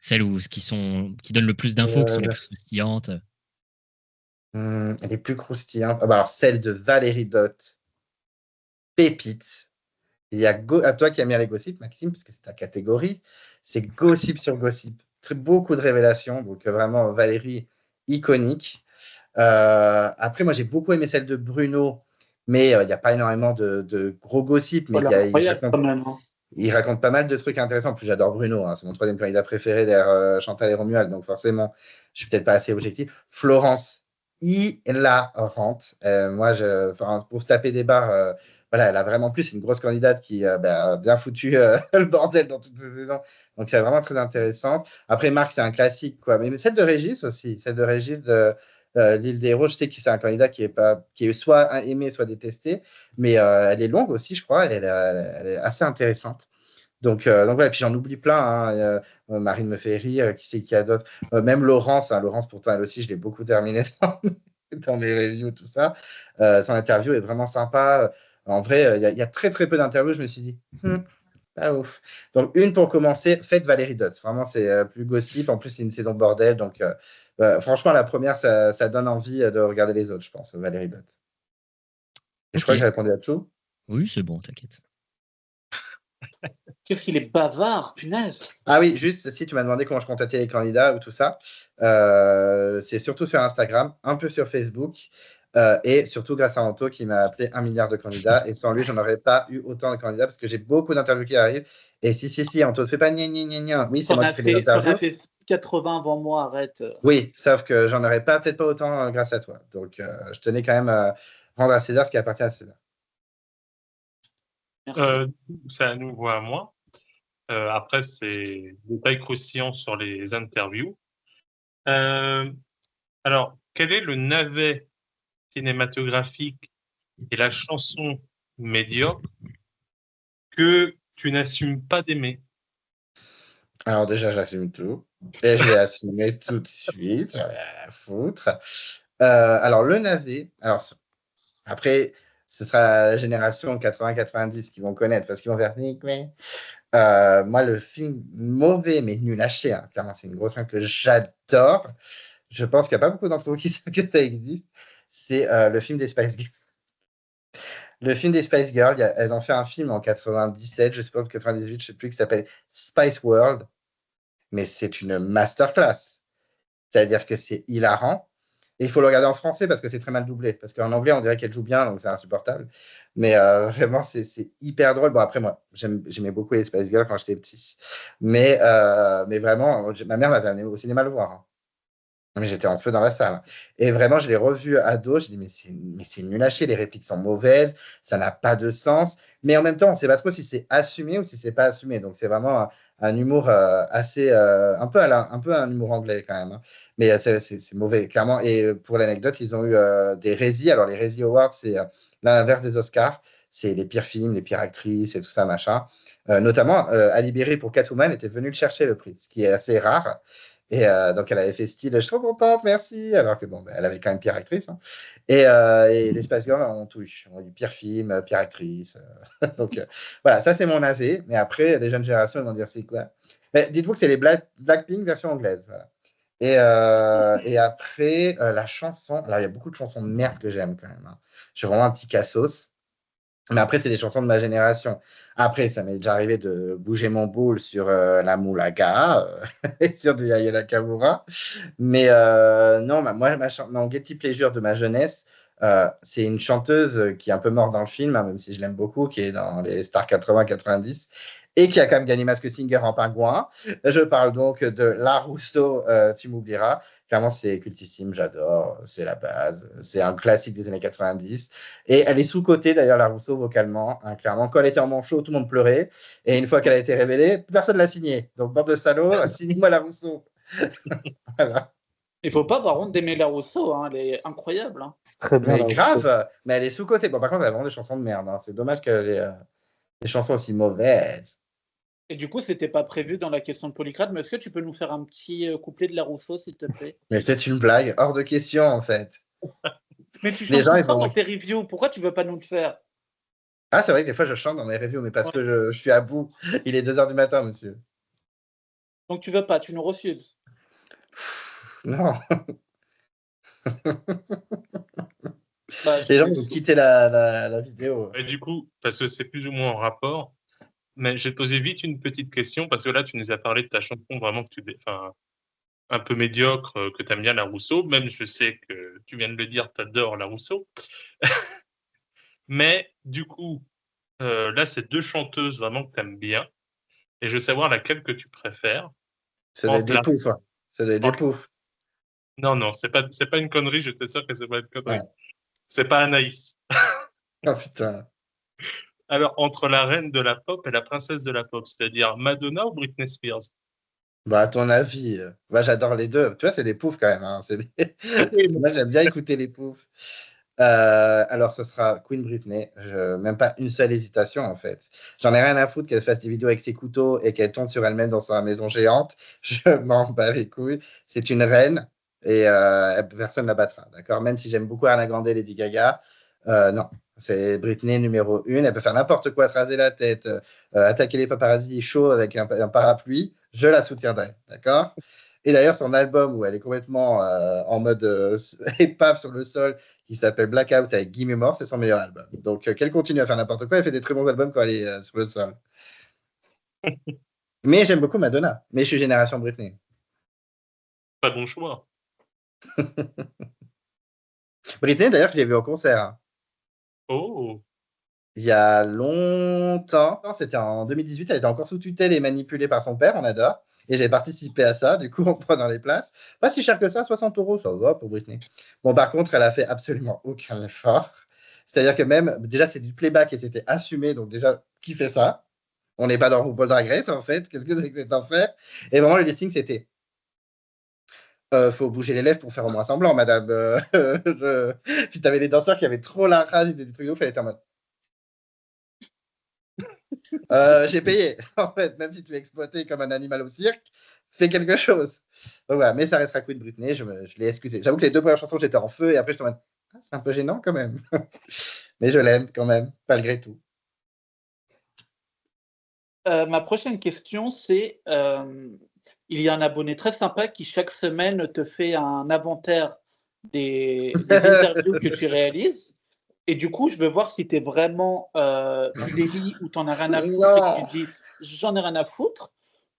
celles qui donnent le plus d'infos, qui sont les plus croustillantes. Les plus croustillantes. Alors celle de Valérie Dott, pépite. Il y a à toi qui aimes bien les gossips, Maxime, parce que c'est ta catégorie. C'est gossip sur gossip. Beaucoup de révélations. Donc vraiment Valérie iconique. Après, moi, j'ai beaucoup aimé celle de Bruno, mais il n'y a pas énormément de gros gossip, mais il raconte pas mal de trucs intéressants. En plus, j'adore Bruno, hein, c'est mon troisième candidat préféré derrière Chantal et Romuald, donc forcément, je suis peut-être pas assez objectif. Florence, hilarante. Moi, pour se taper des barres, voilà, elle a vraiment plus, c'est une grosse candidate qui a bien foutu le bordel dans toutes ces saisons. Donc, c'est vraiment très intéressant. Après, Marc, c'est un classique, quoi. Mais celle de Régis aussi, celle de Régis de l'île des Héros, je sais que c'est un candidat qui est soit aimé, soit détesté, mais elle est longue aussi, je crois, elle est assez intéressante. Donc voilà, puis j'en oublie plein. Hein. Marine me fait rire, qui c'est qu'il y a d'autres même Laurence, hein, Laurence, pourtant, elle aussi, je l'ai beaucoup terminé dans mes reviews, tout ça. Son interview est vraiment sympa. En vrai, il y a très, très peu d'interviews, je me suis dit, pas ouf. Donc, une pour commencer, faites Valérie Dott. Vraiment, c'est plus gossip. En plus, c'est une saison bordel. Donc, franchement, la première, ça donne envie de regarder les autres, je pense, Valérie Dott. Et je crois que j'ai répondu à tout. Oui, c'est bon, t'inquiète. Qu'est-ce qu'il est bavard, punaise. Ah oui, juste, si tu m'as demandé comment je contactais les candidats ou tout ça, c'est surtout sur Instagram, un peu sur Facebook, et surtout grâce à Anto qui m'a appelé 1 milliard de candidats. Et sans lui, je n'aurais pas eu autant de candidats parce que j'ai beaucoup d'interviews qui arrivent. Et si, Anto, ne fais pas gna. Oui, c'est moi qui fais les interviews. Tu as fait 80 avant moi, arrête. Oui, sauf que j'en aurais peut-être pas autant grâce à toi. Donc, je tenais quand même à rendre à César ce qui appartient à César. Merci. C'est à nouveau à moi. Après, c'est détails croustillants sur les interviews. Alors, quel est le navet cinématographique et la chanson médiocre que tu n'assumes pas d'aimer? Alors déjà, j'assume tout. Et je vais assumer tout de suite. J'en ai rien à foutre. Alors, le navet. Alors, après, ce sera la génération 80-90 qui vont connaître parce qu'ils vont faire Nick, mais moi, le film mauvais mais nul à chier, hein, clairement, c'est une grosse film que j'adore. Je pense qu'il n'y a pas beaucoup d'entre vous qui savent que ça existe. C'est le film des Spice Girls. Le film des Spice Girls, elles ont fait un film en 97, je sais pas, 98, je sais plus, qui s'appelle Spice World, mais c'est une masterclass. C'est-à-dire que c'est hilarant. Et il faut le regarder en français parce que c'est très mal doublé. Parce qu'en anglais, on dirait qu'elle joue bien, donc c'est insupportable. Mais vraiment, c'est hyper drôle. Bon, après, moi, j'aimais beaucoup les Spice Girls quand j'étais petit. Mais vraiment, ma mère m'avait amené au cinéma le voir, hein. Mais j'étais en feu dans la salle. Et vraiment, je l'ai revu ado. J'ai dit, mais c'est nul à chier. Les répliques sont mauvaises. Ça n'a pas de sens. Mais en même temps, on ne sait pas trop si c'est assumé ou si c'est pas assumé. Donc, c'est vraiment un humour assez. Un peu un humour anglais quand même, hein. Mais c'est mauvais, clairement. Et pour l'anecdote, ils ont eu des Rési. Alors, les Rési Awards, c'est l'inverse des Oscars. C'est les pires films, les pires actrices et tout ça, machin. Notamment, Ali Berry pour Catwoman était venu le chercher le prix, ce qui est assez rare. Et donc, elle avait fait style, je suis trop contente, merci. Alors que bon, elle avait quand même pire actrice, hein. Et les Spice Girls ont tout eu. Ont eu pire film, pire actrice. Donc, voilà, ça, c'est mon avis. Mais après, les jeunes générations vont dire c'est quoi? Mais dites-vous que c'est les Blackpink version anglaise. Voilà. Et après, la chanson. Alors, il y a beaucoup de chansons de merde que j'aime quand même, hein. J'ai vraiment un petit cassos. Mais après, c'est des chansons de ma génération. Après, ça m'est déjà arrivé de bouger mon boule sur la Moulaga et sur du Aya Nakamura. Mais non, moi, mon guilty pleasure de ma jeunesse, c'est une chanteuse qui est un peu morte dans le film, hein, même si je l'aime beaucoup, qui est dans les Stars 80-90 et qui a quand même gagné Mask Singer en pingouin. Je parle donc de La Rousseau, Tu m'oublieras. Clairement, c'est cultissime, j'adore, c'est la base, c'est un classique des années 90. Et elle est sous-cotée, d'ailleurs, La Rousseau, vocalement, hein, clairement. Quand elle était en manchot, tout le monde pleurait. Et une fois qu'elle a été révélée, personne ne l'a signée. Donc, bande de salauds, signez-moi La Rousseau. Voilà. Il faut pas avoir honte d'aimer la Rousseau, hein, elle est incroyable, hein. Très bien. Mais là, grave, mais elle est sous-cotée. Bon, par contre, elle a vraiment des chansons de merde, hein. C'est dommage qu'elle ait des chansons aussi mauvaises. Et du coup, c'était pas prévu dans la question de Polycrate, mais est-ce que tu peux nous faire un petit couplet de la Rousseau, s'il te plaît? Mais c'est une blague, hors de question, en fait. Mais tu Les chantes gens, tout ils le temps vont- dans tes reviews, pourquoi tu veux pas nous le faire? Ah, c'est vrai que des fois, je chante dans mes reviews, mais parce que je suis à bout. Il est 2h du matin, monsieur. Donc tu veux pas, tu nous refuses. Non. Bah, Les gens vont quitter la vidéo. Et du coup, parce que c'est plus ou moins en rapport, mais je vais te poser vite une petite question, parce que là, tu nous as parlé de ta chanson vraiment enfin, un peu médiocre, que tu aimes bien La Rousseau. Même, je sais que tu viens de le dire, tu adores La Rousseau. Mais du coup, là, c'est deux chanteuses vraiment que tu aimes bien. Et je veux savoir laquelle que tu préfères. C'est des poufs, hein. C'est des poufs. Non, c'est pas une connerie, je t'assure que c'est pas une connerie. Ouais. C'est pas Anaïs. Oh putain. Alors, entre la reine de la pop et la princesse de la pop, c'est-à-dire Madonna ou Britney Spears? Bah, à ton avis, moi j'adore les deux. Tu vois, c'est des poufs quand même, hein. Moi j'aime bien écouter les poufs. Alors, ce sera Queen Britney. Même pas une seule hésitation, en fait. J'en ai rien à foutre qu'elle fasse des vidéos avec ses couteaux et qu'elle tombe sur elle-même dans sa maison géante. Je m'en bats les couilles. C'est une reine et personne ne la battra, d'accord? Même si j'aime beaucoup Ariana Grande et Lady Gaga, non. C'est Britney numéro 1. Elle peut faire n'importe quoi, se raser la tête, attaquer les paparazzis chaud avec un parapluie. Je la soutiendrai, d'accord? Et d'ailleurs, son album où elle est complètement en mode épave sur le sol, qui s'appelle Blackout avec Gimme More, c'est son meilleur album. Donc, qu'elle continue à faire n'importe quoi, elle fait des très bons albums quand elle est sur le sol. Mais j'aime beaucoup Madonna. Mais je suis génération Britney. Pas bon choix. Britney, d'ailleurs, je l'ai vu au concert, hein. Oh, Il y a longtemps, c'était en 2018, elle était encore sous tutelle et manipulée par son père, on adore. Et j'ai participé à ça, du coup, en prenant les places. Pas si cher que ça, 60 €, ça va pour Britney. Bon, par contre, elle a fait absolument aucun effort. C'est-à-dire que même, déjà, c'est du playback et c'était assumé. Donc, déjà, qui fait ça. On n'est pas dans RuPaul Drag Race, en fait. Qu'est-ce que c'est que cet enfer? Et vraiment, le listing, c'était faut bouger les lèvres pour faire au moins semblant, madame. Puis t'avais les danseurs qui avaient trop la rage, ils faisaient des trucs de ouf, elle était en mode. J'ai payé, en fait, même si tu es exploité comme un animal au cirque, fais quelque chose. Donc voilà, mais ça restera Queen Britney, je l'ai excusé. J'avoue que les 2 premières chansons, j'étais en feu et après, je te mode, c'est un peu gênant quand même. Mais je l'aime quand même, malgré tout. Ma prochaine question, c'est il y a un abonné très sympa qui chaque semaine te fait un inventaire des interviews que tu réalises. Et du coup, je veux voir si tu es vraiment tu les lis ou tu n'en as rien à foutre et que tu dis j'en ai rien à foutre.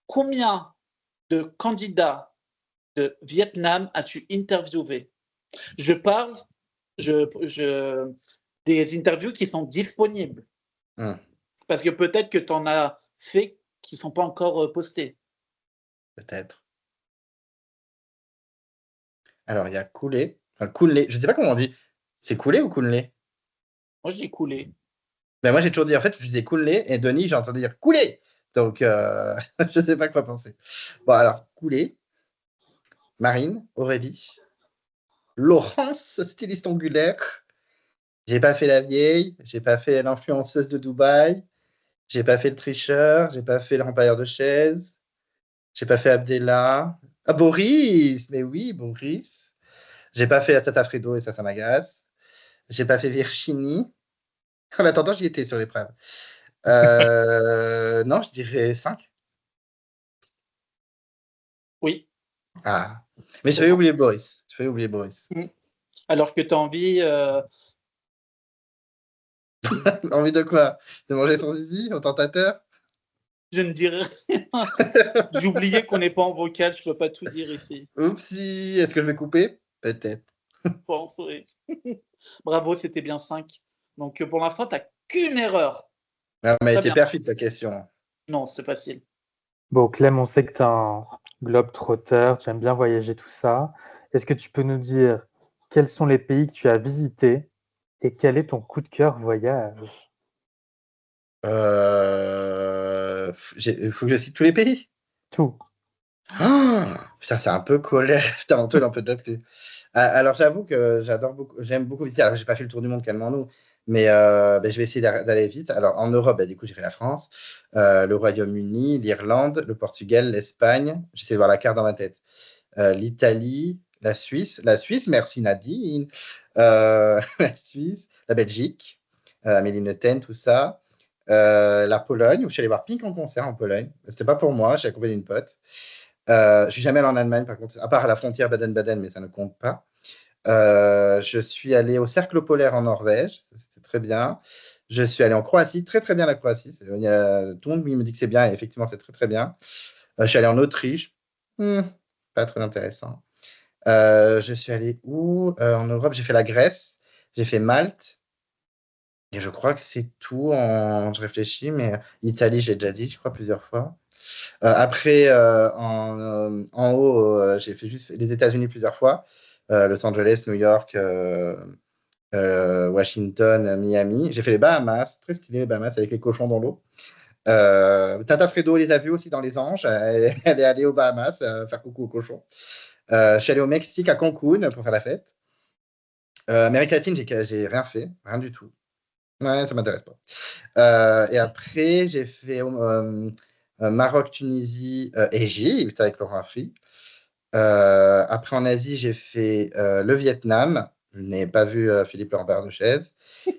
Combien de candidats de Vietnam as-tu interviewé? Je parle des interviews qui sont disponibles. Parce que peut-être que tu en as fait qui ne sont pas encore postés. Peut-être. Alors, il y a Coolé. Enfin, Coolé. Je ne sais pas comment on dit. C'est Coolé ou Coolé? Moi, je dis Coolé. Ben moi, j'ai toujours dit, en fait, je disais Coolé et Denis, j'ai entendu dire Coolé. Donc, je ne sais pas quoi penser. Bon, alors, Coolé, Marine, Aurélie, Laurence, styliste angulaire. J'ai pas fait la vieille, j'ai pas fait l'influenceuse de Dubaï, j'ai pas fait le tricheur, j'ai pas fait le rempart de chaises, j'ai pas fait Abdella. Ah, Boris, mais oui, Boris. J'ai pas fait la Tata Fredo et ça m'agace. J'ai pas fait Virginie. En attendant, j'y étais sur l'épreuve. Non, je dirais 5. Oui. Ah. Mais je vais oublier Boris. Alors que tu as envie. Envie de quoi? De manger son zizi au tentateur? Je ne dirais rien. J'ai oublié qu'on n'est pas en vocal, je ne peux pas tout dire ici. Oupsie, est-ce que je vais couper? Peut-être. Pense, oui. Bravo, c'était bien 5. Donc pour l'instant, tu n'as qu'une erreur. Ah, mais elle Très était bien. perfide ta question. Non, c'était facile. Bon, Clem, on sait que tu es un globe-trotteur, tu aimes bien voyager, tout ça. Est-ce que tu peux nous dire quels sont les pays que tu as visités et quel est ton coup de cœur voyage? Il faut que je cite tous les pays. Tout. Putain, c'est un peu colère. Putain, Antoine, un peu de plus. Alors, j'avoue que j'aime beaucoup visiter. Alors, j'ai pas fait le tour du monde, calmons-nous. Mais je vais essayer d'aller vite. Alors, en Europe, du coup, j'ai fait la France, le Royaume-Uni, l'Irlande, le Portugal, l'Espagne. J'essaie de voir la carte dans ma tête. L'Italie, la Suisse, merci Nadine. La Suisse, la Belgique, Amélie Noten, tout ça. La Pologne, où je suis allé voir Pink en concert en Pologne. C'était pas pour moi, j'ai accompagné une pote. Je suis jamais allé en Allemagne, par contre, à part à la frontière Baden-Baden, mais ça ne compte pas. Je suis allé au Cercle polaire en Norvège, c'était très bien. Je suis allé en Croatie, très très bien la Croatie. Tout le monde me dit que c'est bien, et effectivement, c'est très très bien. Je suis allé en Autriche, pas très intéressant. Je suis allé où en Europe? J'ai fait la Grèce, j'ai fait Malte. Et je crois que c'est tout. Je réfléchis, mais l'Italie, j'ai déjà dit, je crois, plusieurs fois. Après, en haut, j'ai fait juste les États-Unis plusieurs fois. Los Angeles, New York, Washington, Miami. J'ai fait les Bahamas, très stylé les Bahamas avec les cochons dans l'eau. Tata Fredo les a vus aussi dans les anges. Elle est allée aux Bahamas faire coucou aux cochons. Je suis allé au Mexique, à Cancun, pour faire la fête. Amérique latine, j'ai rien fait, rien du tout. Ouais, ça m'intéresse pas. Et après, j'ai fait Maroc, Tunisie, Égypte avec Laurent Afri. Après, en Asie, j'ai fait le Vietnam. Je n'ai pas vu Philippe Lambert de Chaise.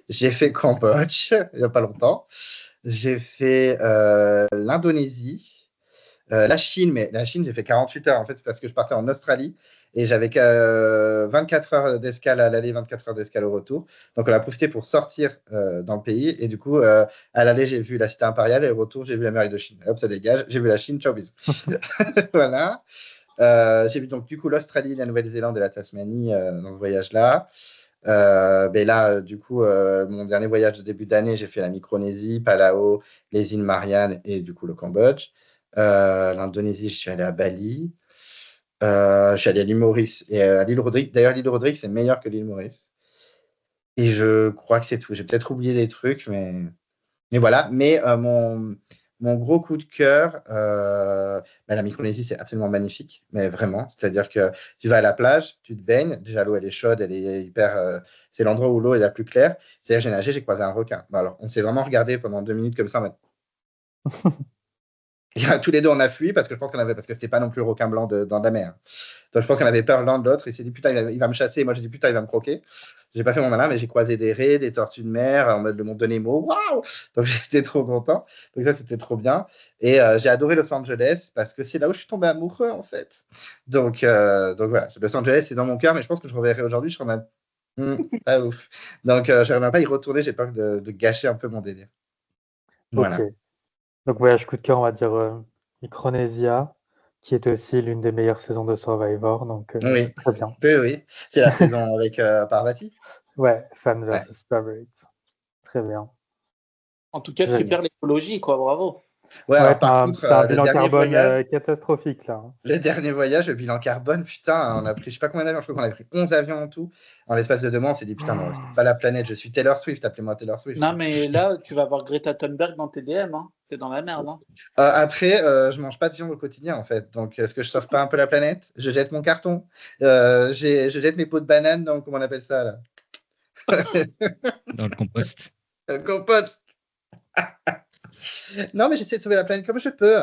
J'ai fait Cambodge, il n'y a pas longtemps. J'ai fait l'Indonésie. La Chine, mais la Chine, j'ai fait 48 heures. En fait, c'est parce que je partais en Australie et j'avais 24 heures d'escale à l'aller, 24 heures d'escale au retour. Donc, on a profité pour sortir dans le pays. Et du coup, à l'aller, j'ai vu la cité impériale et au retour, j'ai vu l'Amérique de Chine. Hop, ça dégage. J'ai vu la Chine. Ciao, bisous. Voilà. J'ai vu donc du coup l'Australie, la Nouvelle-Zélande et la Tasmanie dans ce voyage-là. Du coup, mon dernier voyage de début d'année, j'ai fait la Micronésie, Palau, les îles Mariannes et du coup le Cambodge. L'Indonésie, je suis allé à Bali. Je suis allé à l'île Maurice et à l'île Rodrigue. D'ailleurs, l'île Rodrigue, c'est meilleur que l'île Maurice. Et je crois que c'est tout. J'ai peut-être oublié des trucs, mais Mais voilà, mais mon gros coup de cœur, la Micronésie, c'est absolument magnifique, mais vraiment. C'est-à-dire que tu vas à la plage, tu te baignes, déjà l'eau elle est chaude, elle est hyper. C'est l'endroit où l'eau est la plus claire. C'est-à-dire j'ai nagé, j'ai croisé un requin. Bon, alors, on s'est vraiment regardé pendant 2 minutes comme ça. Tous les deux, on a fui parce que je pense parce que c'était pas non plus le requin blanc dans la mer. Donc je pense qu'on avait peur l'un de l'autre. Il s'est dit putain, il va me chasser. Et moi j'ai dit putain, il va me croquer. J'ai pas fait mon malin, mais j'ai croisé des raies, des tortues de mer en mode le monde de Nemo. Waouh! Donc j'étais trop content. Donc ça c'était trop bien. Et j'ai adoré Los Angeles parce que c'est là où je suis tombé amoureux en fait. Donc voilà, Los Angeles c'est dans mon cœur, mais je pense que je reverrai aujourd'hui. Je serai en mode pas ouf. Donc j'aimerais pas y retourner. J'ai peur de gâcher un peu mon délire. Voilà. Ok. Donc voyage coup de cœur, on va dire Micronésia, qui est aussi l'une des meilleures saisons de Survivor, donc Oui, très bien. oui, oui. C'est la saison avec Parvati. Ouais, fan Ouais. versus favorite. Très bien. En tout cas, Génial. super l'écologie, quoi, bravo. Ouais, Ouais, alors par contre, t'as un le bilan dernier carbone voyage, catastrophique là. le bilan carbone, putain, on a pris, je sais pas combien d'avions, je crois qu'on a pris 11 avions en tout. En l'espace de 2 mois, on s'est dit, putain, non, c'est pas la planète, je suis Taylor Swift, appelez-moi Taylor Swift. Non, mais là, tu vas avoir Greta Thunberg dans tes DM, hein. T'es dans la merde, hein. Après, je mange pas de viande au quotidien, en fait. Donc, est-ce que je sauve pas un peu la planète? Je jette mon carton. Je jette mes pots de banane dans, comment on appelle ça, là? Dans le compost. Le compost. Non, mais j'essaie de sauver la planète comme je peux.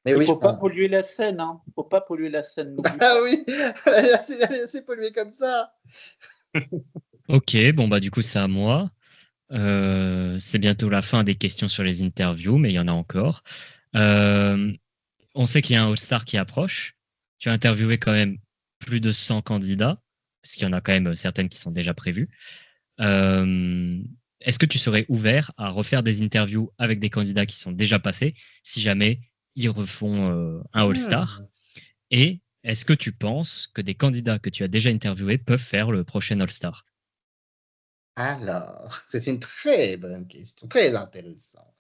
Mais Il oui, faut je pas pense. polluer la Seine, hein. Faut pas polluer la Seine. n'oublie Ah pas. oui, elle est assez polluée comme ça. Ok, bon bah du coup c'est à moi. C'est bientôt la fin des questions sur les interviews, mais il y en a encore. On sait qu'il y a un All-Star qui approche. Tu as interviewé quand même plus de 100 candidats, parce qu'il y en a quand même certaines qui sont déjà prévues. Est-ce que tu serais ouvert à refaire des interviews avec des candidats qui sont déjà passés, si jamais ils refont un All-Star? Et est-ce que tu penses que des candidats que tu as déjà interviewés peuvent faire le prochain All-Star? Alors, c'est une très bonne question, très intéressante.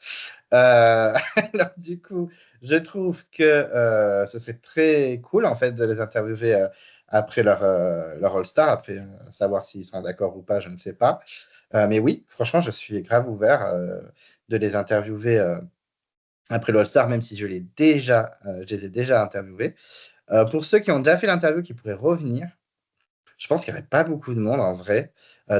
Alors, du coup, je trouve que ce serait très cool, en fait, de les interviewer après leur All-Star, après savoir s'ils sont d'accord ou pas, je ne sais pas. Mais oui, franchement, je suis grave ouvert de les interviewer après le All-Star, même si je les ai déjà interviewés. Pour ceux qui ont déjà fait l'interview, qui pourraient revenir, je pense qu'il n'y aurait pas beaucoup de monde en vrai.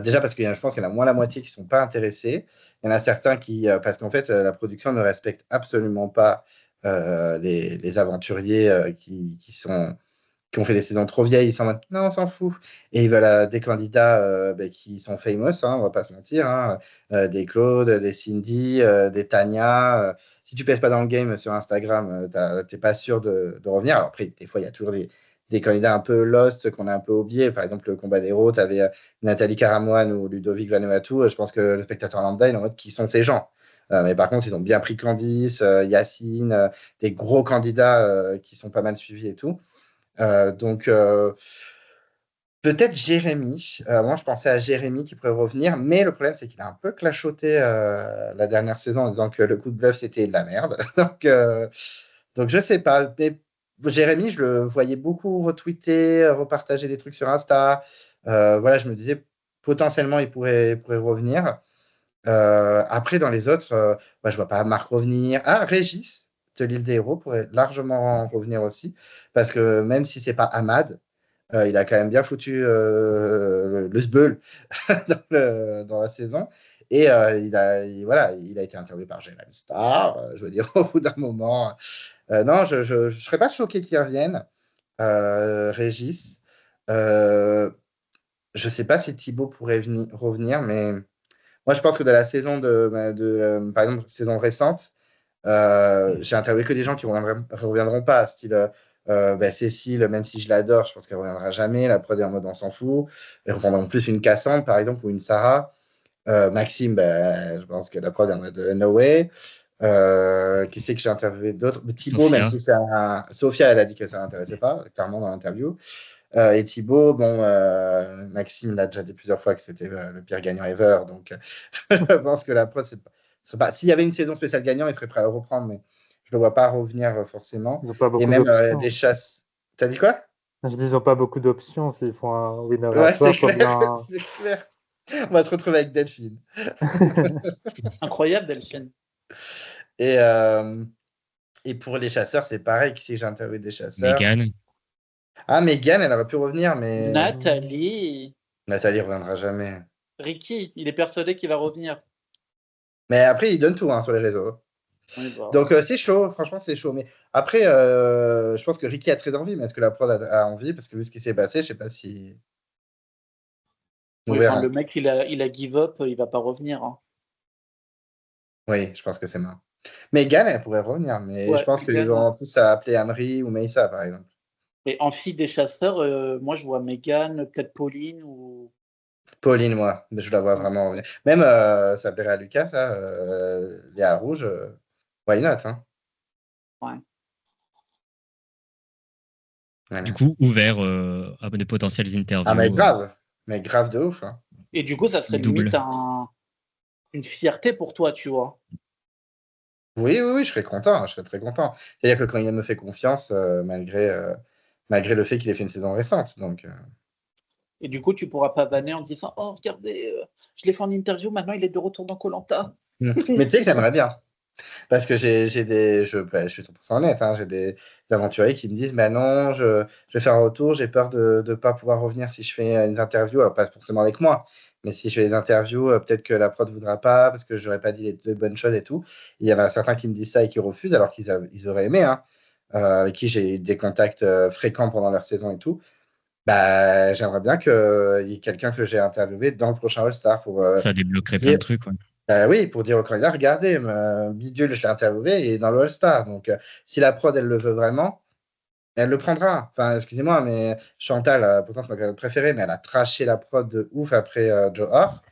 Déjà parce que je pense qu'il y en a moins la moitié qui ne sont pas intéressés. Il y en a certains qui, parce qu'en fait, la production ne respecte absolument pas les aventuriers qui ont fait des saisons trop vieilles. Ils sont en mode, non, on s'en fout. Et ils veulent des candidats qui sont famous, hein, on ne va pas se mentir. Hein, des Claude, des Cindy, des Tania. Si tu ne pèses pas dans le game sur Instagram, tu n'es pas sûr de revenir. Alors après, des fois, il y a toujours des candidats un peu lost qu'on a un peu oubliés. Par exemple, le combat des héros, tu avais Nathalie Caramoine ou Ludovic Vanuatu. Je pense que le spectateur lambda, il est en mode qui sont ces gens. Mais par contre, ils ont bien pris Candice, Yacine, des gros candidats qui sont pas mal suivis et tout. Donc, peut-être Jérémy. Moi, je pensais à Jérémy qui pourrait revenir, mais le problème, c'est qu'il a un peu clachoté la dernière saison en disant que le coup de bluff, c'était de la merde. donc, je sais pas. Mais Jérémy, je le voyais beaucoup retweeter, repartager des trucs sur Insta. Voilà, je me disais potentiellement, il pourrait revenir. Après, dans les autres, je vois pas Marc revenir. Ah, Régis de l'île des héros pourrait largement revenir aussi, parce que même si c'est pas Ahmad, il a quand même bien foutu le sbeul dans la saison. Et voilà, il a été interviewé par Jalen Star. Je veux dire, au bout d'un moment, non, je serais pas choqué qu'il revienne. Régis. Je sais pas si Thibaut pourrait revenir, mais moi, je pense que de la saison par exemple, saison récente, j'ai interviewé que des gens qui ne reviendront pas, style Cécile, même si je l'adore, je pense qu'elle ne reviendra jamais. La prod est en mode on s'en fout. Ils reprendront plus une Cassandre, par exemple, ou une Sarah. Maxime, je pense que la prod est en mode no way. Qui c'est que j'ai interviewé d'autres? Thibaut, Sophia. même si c'est Sophia, elle a dit que ça l'intéressait pas, clairement, dans l'interview. Et Thibaut, Maxime l'a déjà dit plusieurs fois que c'était le pire gagnant ever. Donc, je pense que la prod, serait pas. S'il y avait une saison spéciale gagnant, il serait prêt à le reprendre, mais je ne le vois pas revenir forcément. Ils n'ont pas Et beaucoup même d'options. des chasses. T'as dit quoi? Je dis, ils n'ont pas beaucoup d'options s'ils font un winner Ouais, à toi, c'est clair. C'est clair. On va se retrouver avec Delphine. Incroyable, Delphine. Et pour les chasseurs, c'est pareil. Qui c'est que j'ai interviewé des chasseurs? Mégane. Ah, Mégane, elle aurait pu revenir, mais Nathalie. Nathalie reviendra jamais. Ricky, il est persuadé qu'il va revenir. Mais après, il donne tout sur les réseaux. Oui, bah, Donc, c'est chaud. Franchement, c'est chaud. Mais après, je pense que Ricky a très envie. Mais est-ce que la prod a envie? Parce que vu ce qui s'est passé, je sais pas si. On oui, verra. le mec, il a give up, il va pas revenir. Hein. Oui, je pense que c'est mort. Mégane, elle pourrait revenir. Mais Ouais, je pense qu'ils Mégane, vont en plus appeler Amri ou Meissa, par exemple. Et en fille des chasseurs, moi, je vois Mégane, peut-être Pauline ou. Pauline, moi, mais je la vois vraiment revenir. Même, ça plairait à Lucas, ça, Léa Rouge, why not, hein? Ouais. Voilà. Du coup, ouvert à de potentielles interviews. Ah, mais grave de ouf, hein. Et du coup, ça serait Double. limite une fierté pour toi, tu vois. Oui, je serais content, je serais très content. C'est-à-dire que quand il me fait confiance, malgré le fait qu'il ait fait une saison récente, donc... Et du coup, tu pourras pas vanner en disant oh, regardez, je l'ai fait en interview, maintenant il est de retour dans koh. Mais tu sais que j'aimerais bien. Parce que je suis 100% honnête, hein, j'ai des aventuriers qui me disent, mais non, je vais faire un retour, j'ai peur de ne pas pouvoir revenir si je fais une interview, alors pas forcément avec moi, mais si je fais des interviews, peut-être que la prod ne voudra pas, parce que je n'aurais pas dit les bonnes choses et tout. Il y en a certains qui me disent ça et qui refusent, alors qu'ils auraient aimé, hein, avec qui j'ai eu des contacts fréquents pendant leur saison et tout. Bah, j'aimerais bien qu'il y ait quelqu'un que j'ai interviewé dans le prochain All-Star pour Ça débloquerait plein dire, de trucs. Ouais. oui, pour dire au candidat, regardez, Bidule, je l'ai interviewé et dans le All-Star. Donc, si la prod, elle le veut vraiment, elle le prendra. Enfin, excusez-moi, mais Chantal, pourtant, c'est ma période préférée, mais elle a traché la prod de ouf après Joe Orr.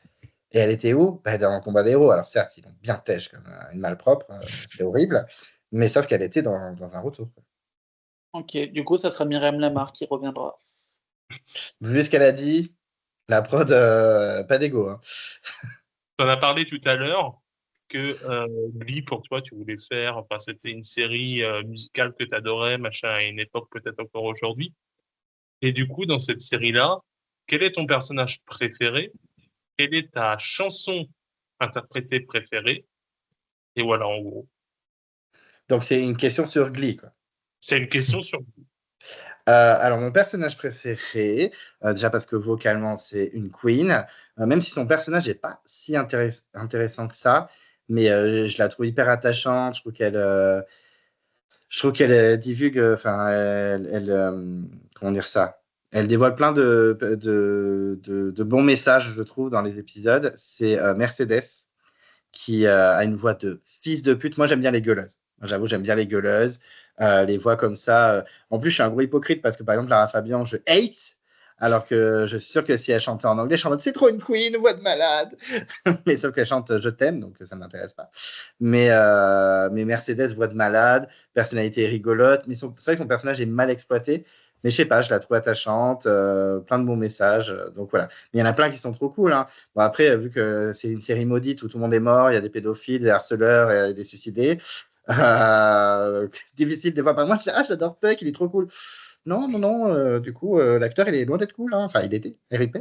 Et elle était où? Bah, dans le combat des héros. Alors, certes, ils l'ont bien têche comme une malpropre. C'était horrible. Mais sauf qu'elle était dans un retour. Ok, du coup, ça sera Myriam Lamar qui reviendra. Vu ce qu'elle a dit, la prod, pas d'ego. Hein. Tu en as parlé tout à l'heure que Glee, pour toi, tu voulais faire, enfin, c'était une série musicale que tu adorais, machin, à une époque, peut-être encore aujourd'hui. Et du coup, dans cette série-là, quel est ton personnage préféré? Quelle est ta chanson interprétée préférée? Et voilà, en gros. Donc, c'est une question sur Glee, quoi. C'est une question sur. Alors, mon personnage préféré, déjà parce que vocalement, c'est une queen, même si son personnage n'est pas si intéressant que ça, mais je la trouve hyper attachante. Je trouve qu'elle divulgue, enfin, comment dire ça? Elle dévoile plein de bons messages, je trouve, dans les épisodes. C'est Mercedes qui a une voix de fils de pute. Moi, j'aime bien les gueuleuses. J'avoue, j'aime bien les gueuleuses, les voix comme ça. En plus, je suis un gros hypocrite parce que, par exemple, Lara Fabian, je hate, alors que je suis sûr que si elle chantait en anglais, je suis en mode c'est trop une queen, voix de malade. Mais sauf qu'elle chante Je t'aime, donc ça ne m'intéresse pas. Mais Mercedes, voix de malade, personnalité rigolote. Mais c'est vrai que son personnage est mal exploité. Mais je sais pas, je la trouve attachante, plein de bons messages. Donc voilà. Mais il y en a plein qui sont trop cool. Hein. Bon, après, vu que c'est une série maudite où tout le monde est mort, il y a des pédophiles, des harceleurs et des suicidés. C'est difficile des fois. Par moi, je dis, j'adore Puck, il est trop cool. Non, du coup, l'acteur, il est loin d'être cool. Hein. Enfin, il était, RIP.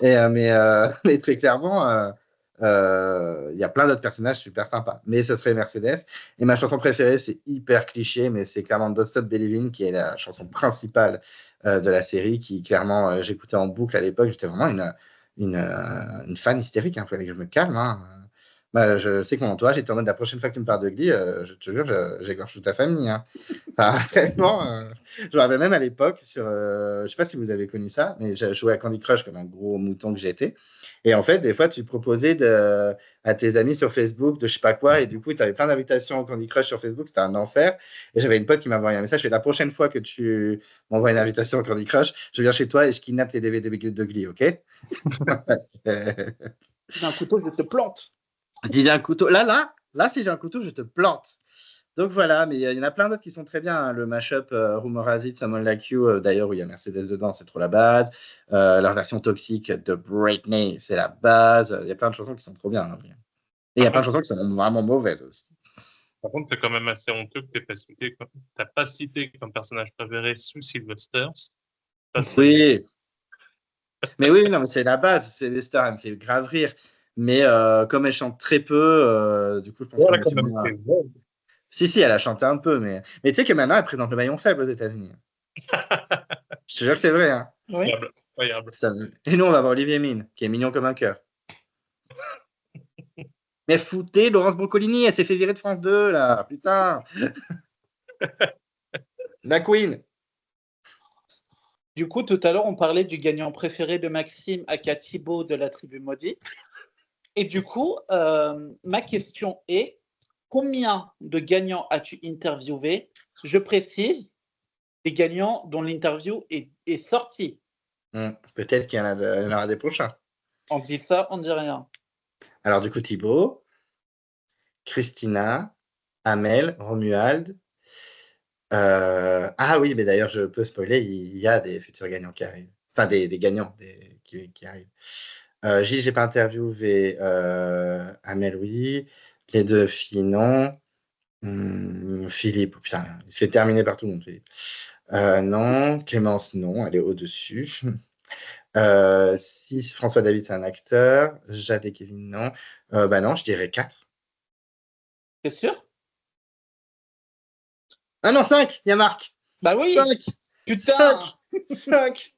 Mais très clairement, il y a plein d'autres personnages super sympas. Mais ce serait Mercedes. Et ma chanson préférée, c'est hyper cliché, mais c'est clairement Don't Stop Believin', qui est la chanson principale de la série, qui clairement, j'écoutais en boucle à l'époque. J'étais vraiment une fan hystérique. Il fallait que je me calme. Hein. Bah, je sais que mon entourage était en mode la prochaine fois que tu me parles de Glee, je te jure, j'égorge toute ta famille. Hein. Enfin, vraiment, je me rappelle même à l'époque, je ne sais pas si vous avez connu ça, mais j'ai joué à Candy Crush comme un gros mouton que j'étais. Et en fait, des fois, tu proposais à tes amis sur Facebook de je sais pas quoi, et du coup, tu avais plein d'invitations au Candy Crush sur Facebook, c'était un enfer. Et j'avais une pote qui m'a envoyé un message, je fais la prochaine fois que tu m'envoies une invitation au Candy Crush, je viens chez toi et je kidnappe tes DVD de Glee, ok? J'ai un couteau, je te plante. Si j'ai un couteau, là, si j'ai un couteau, je te plante. Donc voilà, mais il y en a plein d'autres qui sont très bien. Hein. Le mashup Rumor Has It, Someone Like You, d'ailleurs, où il y a Mercedes dedans, c'est trop la base. Leur version toxique de Britney, c'est la base. Il y a plein de chansons qui sont trop bien. Hein. Et il y a plein de chansons qui sont vraiment mauvaises aussi. Par contre, c'est quand même assez honteux que tu n'as pas cité comme personnage préféré sous Sylvester. Oui. Mais oui, non, mais c'est la base. C'est les stars, elle me fait grave rire. Mais comme elle chante très peu, du coup, je pense que je Voilà, me quand suis même. moins... Si, elle a chanté un peu, mais tu sais que maintenant, elle présente le maillon faible aux États-Unis. Je te jure que c'est vrai. Hein. Oui. Incroyable. Et nous, on va voir Olivier Mine, qui est mignon comme un cœur. Mais foutez Laurence Broccolini, elle s'est fait virer de France 2, là. Putain. La Queen. Du coup, tout à l'heure, on parlait du gagnant préféré de Maxime, aka Thibaut de la tribu maudite. Et du coup, ma question est, combien de gagnants as-tu interviewé? Je précise, des gagnants dont l'interview est sortie. Peut-être qu'il y en aura des prochains. On dit ça, on dit rien. Alors, du coup, Thibaut, Christina, Amel, Romuald. Ah oui, mais d'ailleurs, je peux spoiler, il y a des futurs gagnants qui arrivent. Enfin, des gagnants qui arrivent. Gilles, je n'ai pas interviewé. Amel, oui. Les deux filles, non. Philippe, putain, il se fait terminer par tout le monde, Philippe. Non. Clémence, non, elle est au-dessus. Si François David, c'est un acteur. Jade et Kevin, non. Bah non, je dirais 4. T'es sûr? Ah non, 5, il y a Marc. Bah oui. 5. Putain. 5.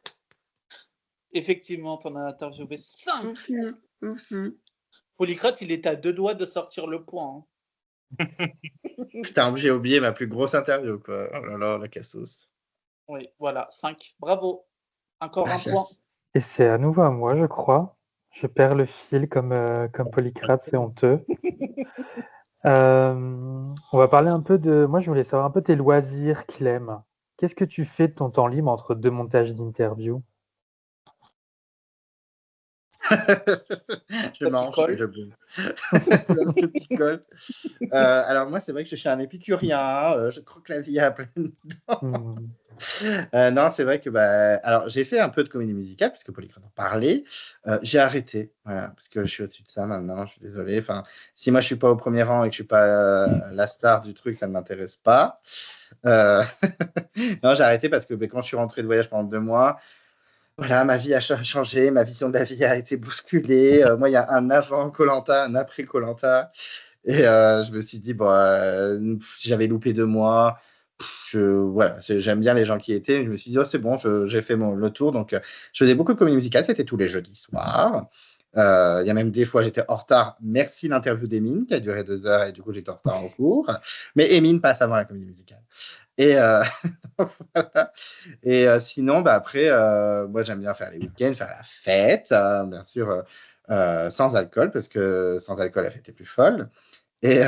Effectivement, t'en as interviewé 5. Polycrate, il était à 2 doigts de sortir le point. Putain, j'ai oublié ma plus grosse interview, quoi. Oh là là, la cassos. Oui, voilà, 5. Bravo. Encore un ça, point. Et c'est à nouveau à moi, je crois. Je perds le fil comme Polycrate, c'est honteux. On va parler un peu de... Moi, je voulais savoir un peu tes loisirs, Clem. Qu'est-ce que tu fais de ton temps libre entre 2 montages d'interviews? Je mange, je bouffe. Je picole. Alors moi, c'est vrai que je suis un épicurien. Je croque la vie à pleines dents. Non, c'est vrai que alors j'ai fait un peu de comédie musicale puisque Polycrate en parlait. J'ai arrêté, voilà, parce que je suis au-dessus de ça maintenant. Je suis désolé. Enfin, si moi je suis pas au premier rang et que je suis pas la star du truc, ça ne m'intéresse pas. Non, j'ai arrêté parce que quand je suis rentré de voyage pendant 2 mois, voilà, ma vie a changé, ma vision de la vie a été bousculée. Moi, il y a un avant Koh-Lanta, un après Koh-Lanta. Et je me suis dit, j'avais loupé 2 mois. Voilà, j'aime bien les gens qui étaient. Je me suis dit, oh, c'est bon, j'ai fait le tour. Donc, je faisais beaucoup de comédie musicale. C'était tous les jeudis soirs. Il y a même des fois, j'étais en retard. Merci l'interview d'Emine, qui a duré 2 heures. Et du coup, j'étais en retard au cours. Mais Emine passe avant la comédie musicale. Et, voilà. Et sinon, après, moi, j'aime bien faire les week-ends, faire la fête, bien sûr, sans alcool, parce que sans alcool, la fête est plus folle. Et,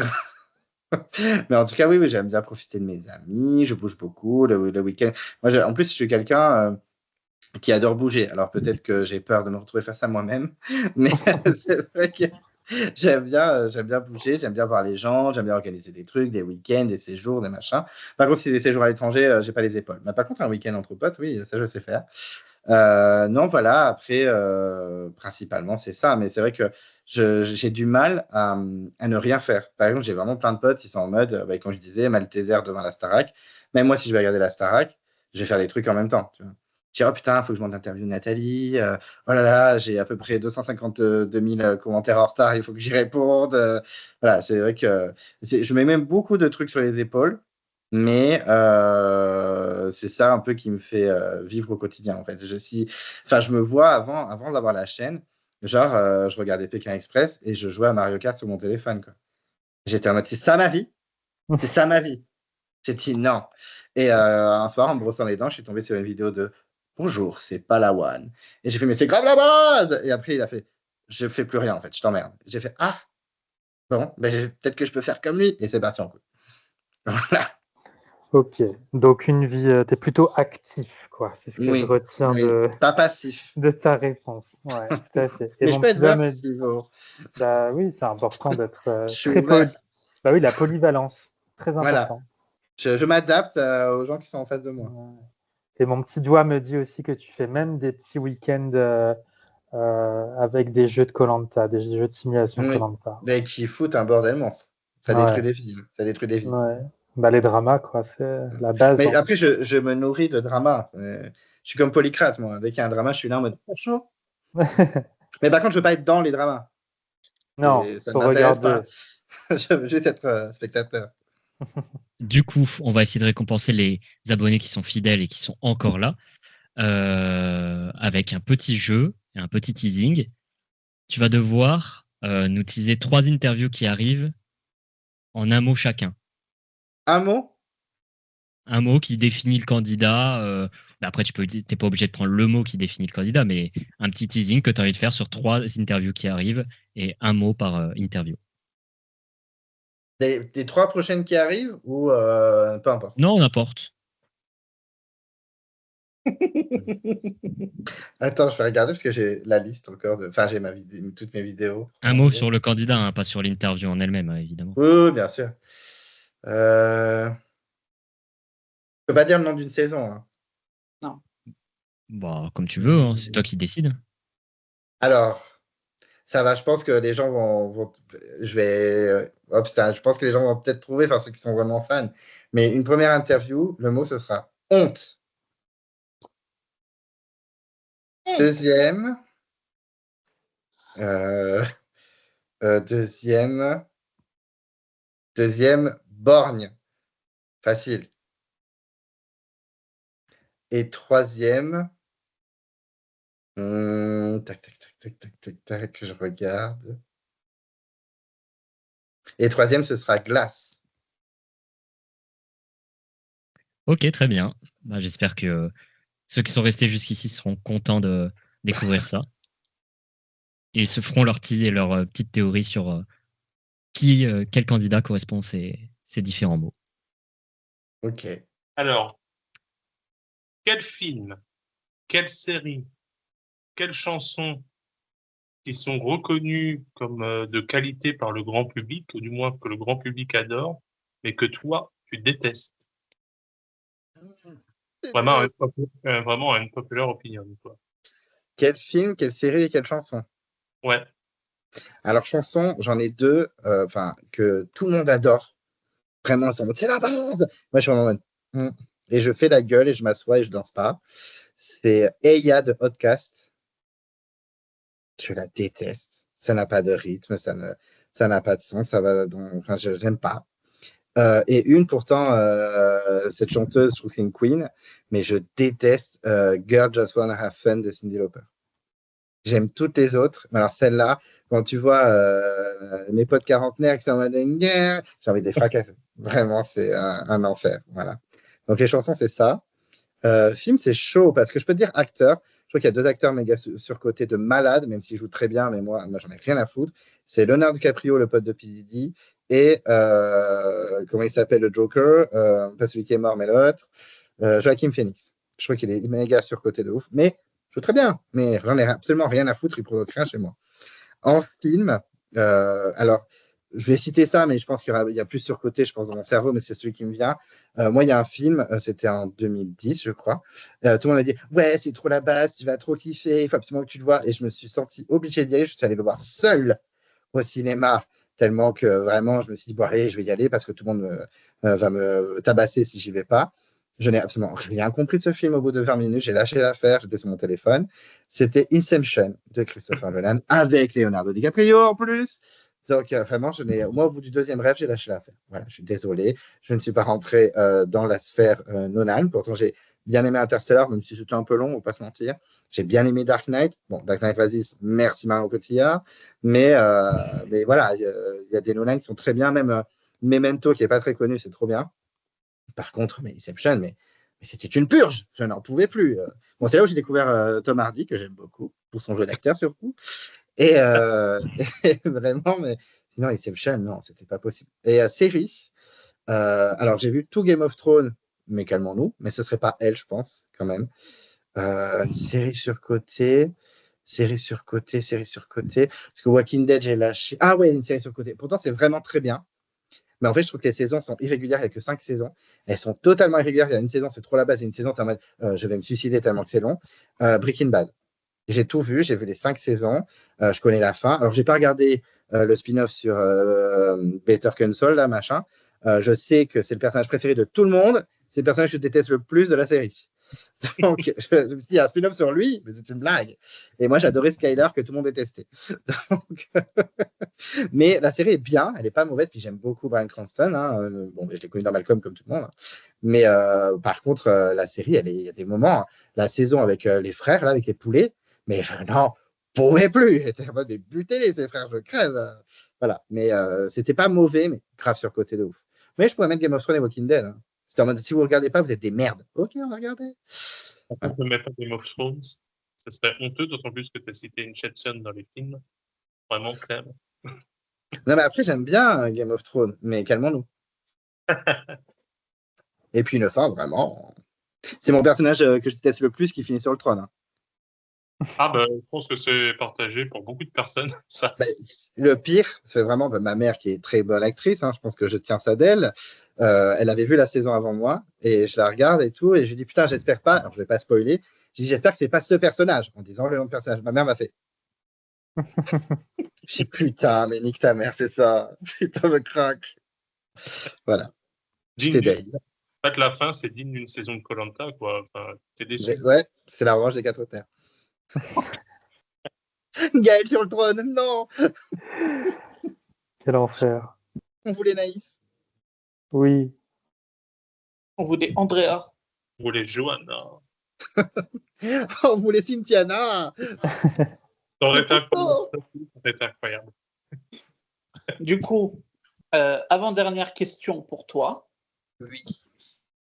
mais en tout cas, oui, j'aime bien profiter de mes amis, je bouge beaucoup le week-end. Moi, en plus, je suis quelqu'un qui adore bouger. Alors, peut-être que j'ai peur de me retrouver face à moi-même, mais c'est vrai que j'aime bien bouger, j'aime bien voir les gens, j'aime bien organiser des trucs, des week-ends, des séjours, des machins. Par contre, si c'est des séjours à l'étranger, j'ai pas les épaules. Mais par contre, un week-end entre potes, oui, ça je sais faire. Non, voilà, après, principalement, c'est ça. Mais c'est vrai que j'ai du mal à ne rien faire. Par exemple, j'ai vraiment plein de potes, ils sont en mode, comme je disais, Malteser devant la Starac. Même moi, si je vais regarder la Starac, je vais faire des trucs en même temps. Tu vois. Je dis, oh putain, il faut que je monte interview Nathalie. Oh là là, j'ai à peu près 252 000 commentaires en retard, il faut que j'y réponde. Voilà, c'est vrai que je mets même beaucoup de trucs sur les épaules, mais c'est ça un peu qui me fait vivre au quotidien, en fait. Je me vois avant d'avoir la chaîne, genre, je regardais Pékin Express et je jouais à Mario Kart sur mon téléphone, quoi. J'étais en mode, c'est ça ma vie? C'est ça ma vie? J'ai dit non. Et un soir, en me brossant les dents, je suis tombé sur une vidéo de Bonjour, c'est Palawan. Et j'ai fait, mais c'est grave la base! Et après, il a fait, je fais plus rien, en fait, je t'emmerde. J'ai fait, ah, bon, peut-être que je peux faire comme lui. Et c'est parti en couille. Voilà. Ok, donc une vie, t'es plutôt actif, quoi. C'est ce que je retiens pas passif. De ta réponse. Ouais, tout à fait. Et mais je peux être versif. Bah oui, c'est important d'être très Bah oui, la polyvalence, très important. Voilà. Je m'adapte aux gens qui sont en face de moi. Ouais. Et mon petit doigt me dit aussi que tu fais même des petits week-ends avec des jeux de Koh-Lanta, des jeux de simulation Koh-Lanta. Et qui foutent un bordel monstre. Ça détruit des filles. Ça détruit des vies. Ouais. Bah, les dramas, quoi, c'est la base. Mais après, je me nourris de drama. Je suis comme Polycrate, moi. Dès qu'il y a un drama, je suis là en mode chaud. Mais par contre, je veux pas être dans les dramas. Non, Et ça ne faut m'intéresse regarder. pas. Je veux juste être spectateur. Du coup, on va essayer de récompenser les abonnés qui sont fidèles et qui sont encore là avec un petit jeu et un petit teasing. Tu vas devoir nous teaser 3 interviews qui arrivent en un mot chacun. Un mot? Un mot qui définit le candidat. Après, t'es pas obligé de prendre le mot qui définit le candidat, mais un petit teasing que tu as envie de faire sur 3 interviews qui arrivent et un mot par interview. Des 3 prochaines qui arrivent ou peu importe? Non, n'importe. Attends, je vais regarder parce que j'ai la liste encore de. Enfin, j'ai toutes mes vidéos. Un mot sur le candidat, hein, pas sur l'interview en elle-même, hein, évidemment. Oui, bien sûr. Je peux pas dire le nom d'une saison. Hein. Bah, comme tu veux, hein, c'est toi qui décides. Alors, ça va, je pense que les gens vont je vais. Hop, ça, je pense que les gens vont peut-être trouver, enfin, ceux qui sont vraiment fans. Mais une première interview, le mot, ce sera honte. Deuxième. Deuxième, borgne. Facile. Et troisième. Tac, tac, tac, tac, tac, tac, tac, je regarde. Et troisième, ce sera glace. Ok, très bien. Bah, j'espère que ceux qui sont restés jusqu'ici seront contents de découvrir ça. Et se feront leur petite théorie sur quel candidat correspond ces différents mots. Ok. Alors, quel film, quelle série, quelles chansons qui sont reconnues comme de qualité par le grand public, ou du moins que le grand public adore, mais que toi, tu détestes? Vraiment une populaire opinion, quoi. Quel film, quelle série et quelle chanson? Ouais. Alors, chanson, j'en ai 2 que tout le monde adore. Vraiment, c'est la base. Moi, je suis vraiment en mode, et je fais la gueule et je m'assois et je danse pas. C'est Eya de Outcast. Je la déteste. Ça n'a pas de rythme, ça n'a pas de son, ça va enfin, je n'aime pas. Et pourtant, cette chanteuse, je trouve que c'est une queen, mais je déteste Girl Just Wanna Have Fun de Cyndi Lauper. J'aime toutes les autres, mais alors celle-là, quand tu vois mes potes quarantenaires qui sont en mode j'ai envie de les fracasser. Vraiment, c'est un enfer. Voilà. Donc les chansons, c'est ça. Film, c'est chaud parce que je peux te dire acteur. Je crois qu'il y a 2 acteurs méga surcotés de malade, même s'ils jouent très bien, mais moi j'en ai rien à foutre. C'est Leonardo DiCaprio, le pote de P. Diddy, et comment il s'appelle le Joker, pas celui qui est mort, mais l'autre, Joaquin Phoenix. Je crois qu'il est méga surcoté de ouf, mais je joue très bien, mais j'en ai absolument rien à foutre, il provoque rien chez moi. En film, alors je vais citer ça, mais je pense qu'il y a plus surcoté, je pense, dans mon cerveau, mais c'est celui qui me vient. Moi, il y a un film, c'était en 2010, je crois. Tout le monde m'a dit ouais, c'est trop la base, tu vas trop kiffer, il faut absolument que tu le vois. Et je me suis senti obligé d'y aller. Je suis allé le voir seul au cinéma, tellement que vraiment, je me suis dit bon, allez, je vais y aller parce que tout le monde va me tabasser si j'y vais pas. Je n'ai absolument rien compris de ce film au bout de 20 minutes. J'ai lâché l'affaire, j'étais sur mon téléphone. C'était Inception de Christopher Nolan avec Leonardo DiCaprio en plus. Donc, vraiment, moi, au bout du 2e rêve, j'ai lâché l'affaire. Voilà, je suis désolé. Je ne suis pas rentré dans la sphère Nolan. Pourtant, j'ai bien aimé Interstellar, même si c'était un peu long, on ne va pas se mentir. J'ai bien aimé Dark Knight. Bon, Dark Knight Rises, merci Marion Cotillard. Mais voilà, il y a des Nolan qui sont très bien. Même Memento, qui n'est pas très connu, c'est trop bien. Par contre, mais Inception, mais c'était une purge. Je n'en pouvais plus. Bon, c'est là où j'ai découvert Tom Hardy, que j'aime beaucoup, pour son jeu d'acteur surtout. Et vraiment, mais sinon, Inception, non, c'était pas possible. Et série, alors j'ai vu tout Game of Thrones, mais calmons-nous, mais ce serait pas elle, je pense, quand même. Une série surcotée, parce que Walking Dead, j'ai lâché. Ah ouais, une série surcotée. Pourtant, c'est vraiment très bien. Mais en fait, je trouve que les saisons sont irrégulières. Il n'y a que 5 saisons. Elles sont totalement irrégulières. Il y a une saison, c'est trop la base. Et une saison, tu es en mode, je vais me suicider tellement que c'est long. Breaking Bad. J'ai tout vu. J'ai vu les 5 saisons. Je connais la fin. Alors, je n'ai pas regardé le spin-off sur Better Call Saul, là, machin. je sais que c'est le personnage préféré de tout le monde, c'est le personnage que je déteste le plus de la série. Donc, je me suis dit, il y a un spin-off sur lui, mais c'est une blague. Et moi, j'adorais Skyler, que tout le monde détestait. Donc, mais la série est bien, elle n'est pas mauvaise, puis j'aime beaucoup Bryan Cranston. Bon, je l'ai connu dans Malcolm comme tout le monde. Mais par contre, la série, il y a des moments, la saison avec les frères, là, avec les poulets, mais je n'en pouvais plus. J'étais en mode, mais butez-les, ces frères, je crève. Voilà, mais c'était pas mauvais, mais grave surcoté de ouf. Mais je pourrais mettre Game of Thrones et Walking Dead. C'était en mode, si vous ne regardez pas, vous êtes des merdes. Ok, on va regarder. Je ne mets pas Game of Thrones. Ça serait honteux, d'autant plus que tu as cité une Chetson dans les films. Vraiment, Clem. Non, mais après, j'aime bien Game of Thrones, mais calmons-nous. Et puis, une fin, vraiment. C'est mon personnage que je déteste le plus qui finit sur le trône. Ah, ben, je pense que c'est partagé pour beaucoup de personnes, ça. Le pire, c'est vraiment ma mère qui est très bonne actrice. Je pense que je tiens ça d'elle. Elle avait vu la saison avant moi et je la regarde et tout. Et je lui dis, putain, j'espère pas. Alors, je vais pas spoiler. Je dis, j'espère que c'est pas ce personnage en disant le nom de personnage. Ma mère m'a fait. Je dis, putain, mais nique ta mère, c'est ça. Putain, me craque. Voilà. J'étais deg. En fait, la fin, c'est digne d'une saison de Koh-Lanta, quoi. Enfin, t'es déçu. Ouais, c'est la revanche des 4 terres. Gaël sur le trône, non. Quel enfer. On voulait Naïs. Oui. On voulait Andrea. On voulait Johanna. On voulait Cynthiana. Ça aurait été incroyable. Du coup, avant-dernière question pour toi. Oui.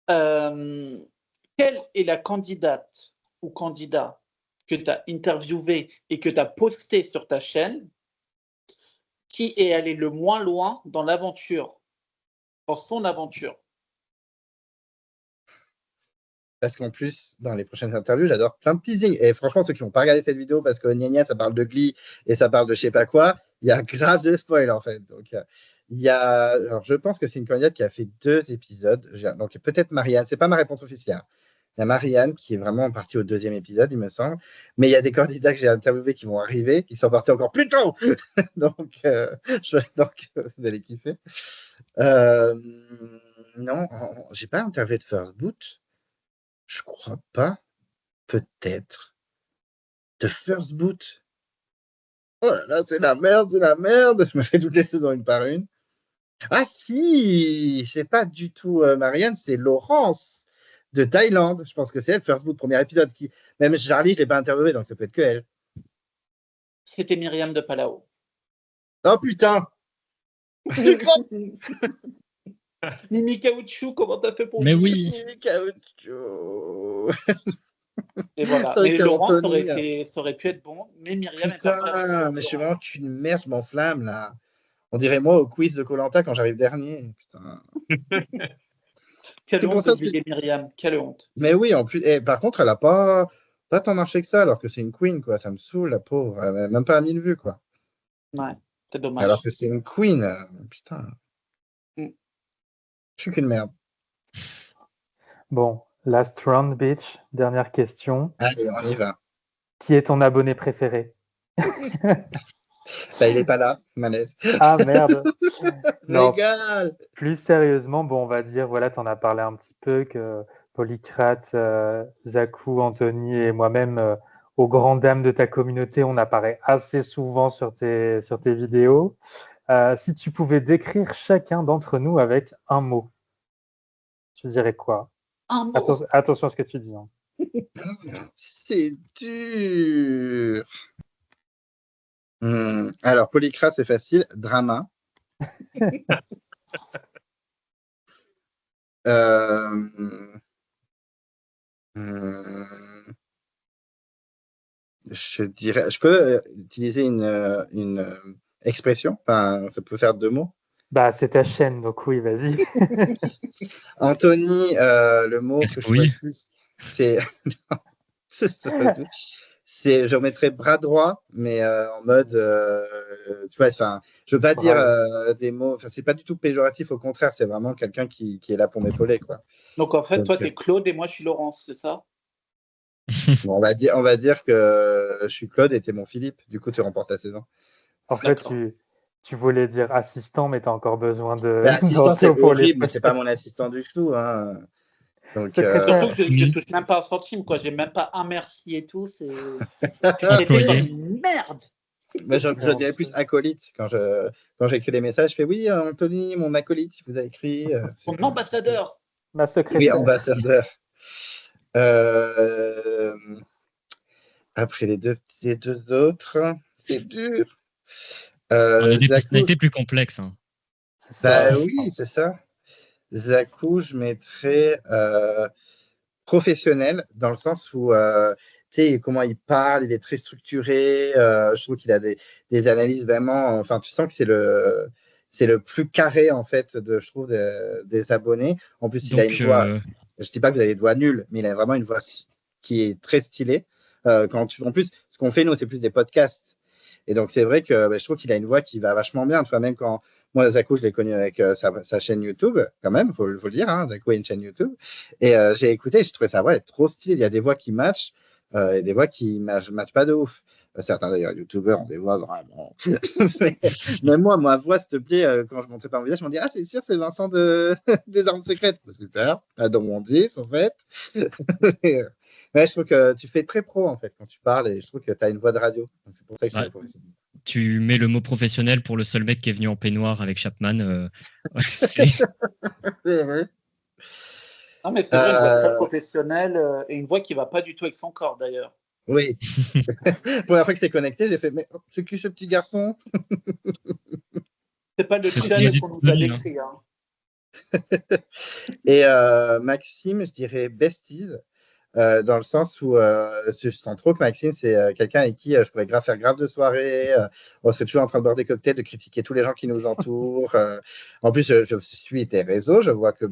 Quelle est la candidate ou candidat que tu as interviewé et que tu as posté sur ta chaîne qui est allé le moins loin dans l'aventure, dans son aventure? Parce qu'en plus, dans les prochaines interviews, j'adore plein de teasing. Et franchement, ceux qui n'ont pas regardé cette vidéo, parce que gna ça parle de Glee et ça parle de je sais pas quoi, il y a grave de spoil en fait. Donc, alors, je pense que c'est une candidate qui a fait 2 épisodes. Donc, peut-être Marianne, c'est pas ma réponse officielle. Il y a Marianne qui est vraiment partie au 2e épisode, il me semble. Mais il y a des candidats que j'ai interviewés qui vont arriver, qui sont partis encore plus tôt. Donc, vous allez kiffer. Non, j'ai pas interviewé de First Boot. Je crois pas. Peut-être. The First Boot. Oh là là, c'est la merde, c'est la merde. Je me fais toutes les saisons une par une. Ah si, c'est pas du tout Marianne, c'est Laurence de Thaïlande. Je pense que c'est elle, First Boot, premier épisode. Même Charlie, je l'ai pas interviewé, donc ça peut être que elle. C'était Myriam de Palao. Oh putain. Mimi Caoutchouc, comment t'as fait pour Mais oui. Mimi Caoutchouc. Et voilà. Mais Laurent, ça aurait pu être bon, mais Myriam putain, mais je suis vraiment qu'une merde, je m'enflamme là. On dirait moi au quiz de Koh-Lanta quand j'arrive dernier. Putain. Quelle honte de juger Myriam, quelle honte. Mais oui, en plus, par contre, elle a pas tant marché que ça, alors que c'est une queen, quoi. Ça me saoule, la pauvre. Elle n'a même pas 1000 vues, quoi. Ouais, c'est dommage. Alors que c'est une queen. Putain. Je suis qu'une merde. Bon, last round, bitch. Dernière question. Allez, on y va. Qui est ton abonné préféré? Bah, il est pas là, malaise. Ah merde. Non, Légal. plus sérieusement, bon, on va dire, voilà, tu en as parlé un petit peu, que Polycrate, Zakou, Anthony et moi-même, aux grandes dames de ta communauté, on apparaît assez souvent sur tes vidéos. Si tu pouvais décrire chacun d'entre nous avec un mot, tu dirais quoi? Un mot. Attention à ce que tu dis. Hein. C'est dur. Alors, Polycrate, c'est facile. Drama. Je dirais, je peux utiliser une expression. Enfin, ça peut faire 2 mots. Bah, c'est ta chaîne, donc oui, vas-y. Anthony, le mot que je pourrais plus, c'est je remettrais bras droit, mais en mode, tu vois, enfin, je veux pas dire des mots, enfin, c'est pas du tout péjoratif, au contraire, c'est vraiment quelqu'un qui est là pour m'épauler, quoi. Donc en fait, toi, t'es Claude et moi, je suis Laurence, c'est ça? Bon, on va dire que je suis Claude et t'es mon Philippe, du coup, tu remportes la saison. En fait, Tu voulais dire assistant, mais tu as encore besoin L'assistant, c'est d'ortho pour les horrible, mais c'est pas mon assistant du tout. Hein. Donc, secrétaire. Surtout que je touche même pas un centime, quoi. J'ai même pas un merci et tout. C'est Employé. comme une merde. mais je dirais plus acolyte. Quand j'écris des messages, je fais oui, Anthony, mon acolyte, si vous avez écrit. Mon ambassadeur. Ma Oui, secrétaire. ambassadeur. Après les deux autres, c'est dur. On a des Zakou, personnalités plus complexes. Hein. bah oui, c'est ça. Zakou, je mettrais professionnel dans le sens où tu sais comment il parle, il est très structuré. Je trouve qu'il a des analyses vraiment. Enfin, tu sens que c'est le plus carré en fait je trouve des abonnés. En plus, il a une voix. Je dis pas que vous avez une voix nulle, mais il a vraiment une voix qui est très stylée. En plus, ce qu'on fait nous, c'est plus des podcasts. Et donc, c'est vrai que je trouve qu'il a une voix qui va vachement bien. Tu vois, même quand moi, Zakou, je l'ai connu avec sa chaîne YouTube, quand même, faut le dire. Hein, Zakou a une chaîne YouTube. Et j'ai écouté, j'ai trouvé sa voix trop stylée. Il y a des voix qui matchent et des voix qui ne matchent pas de ouf. Certains d'ailleurs, YouTubeurs ont des voix vraiment. Même moi, ma voix, s'il te plaît, quand je montrais pas mon visage, je me dis, ah, c'est sûr, c'est Vincent des Armes Secrètes. Super, dans mon 10, en fait. Mais je trouve que tu fais très pro, en fait, quand tu parles, et je trouve que tu as une voix de radio. Donc, c'est pour ça que je suis professionnel. Tu mets le mot professionnel pour le seul mec qui est venu en peignoir avec Chapman. C'est vrai. Non, mais c'est vrai, une voix très professionnelle et une voix qui va pas du tout avec son corps d'ailleurs. Oui. Première fois que c'est connecté, j'ai fait, mais c'est qui ce petit garçon? C'est pas le challenge qu'on nous a décrit. Hein. Et Maxime, je dirais besties. Dans le sens où je sens trop que Maxime, c'est quelqu'un avec qui je pourrais faire grave de soirée. On serait toujours en train de boire des cocktails, de critiquer tous les gens qui nous entourent. En plus, je suis tes réseaux, je vois que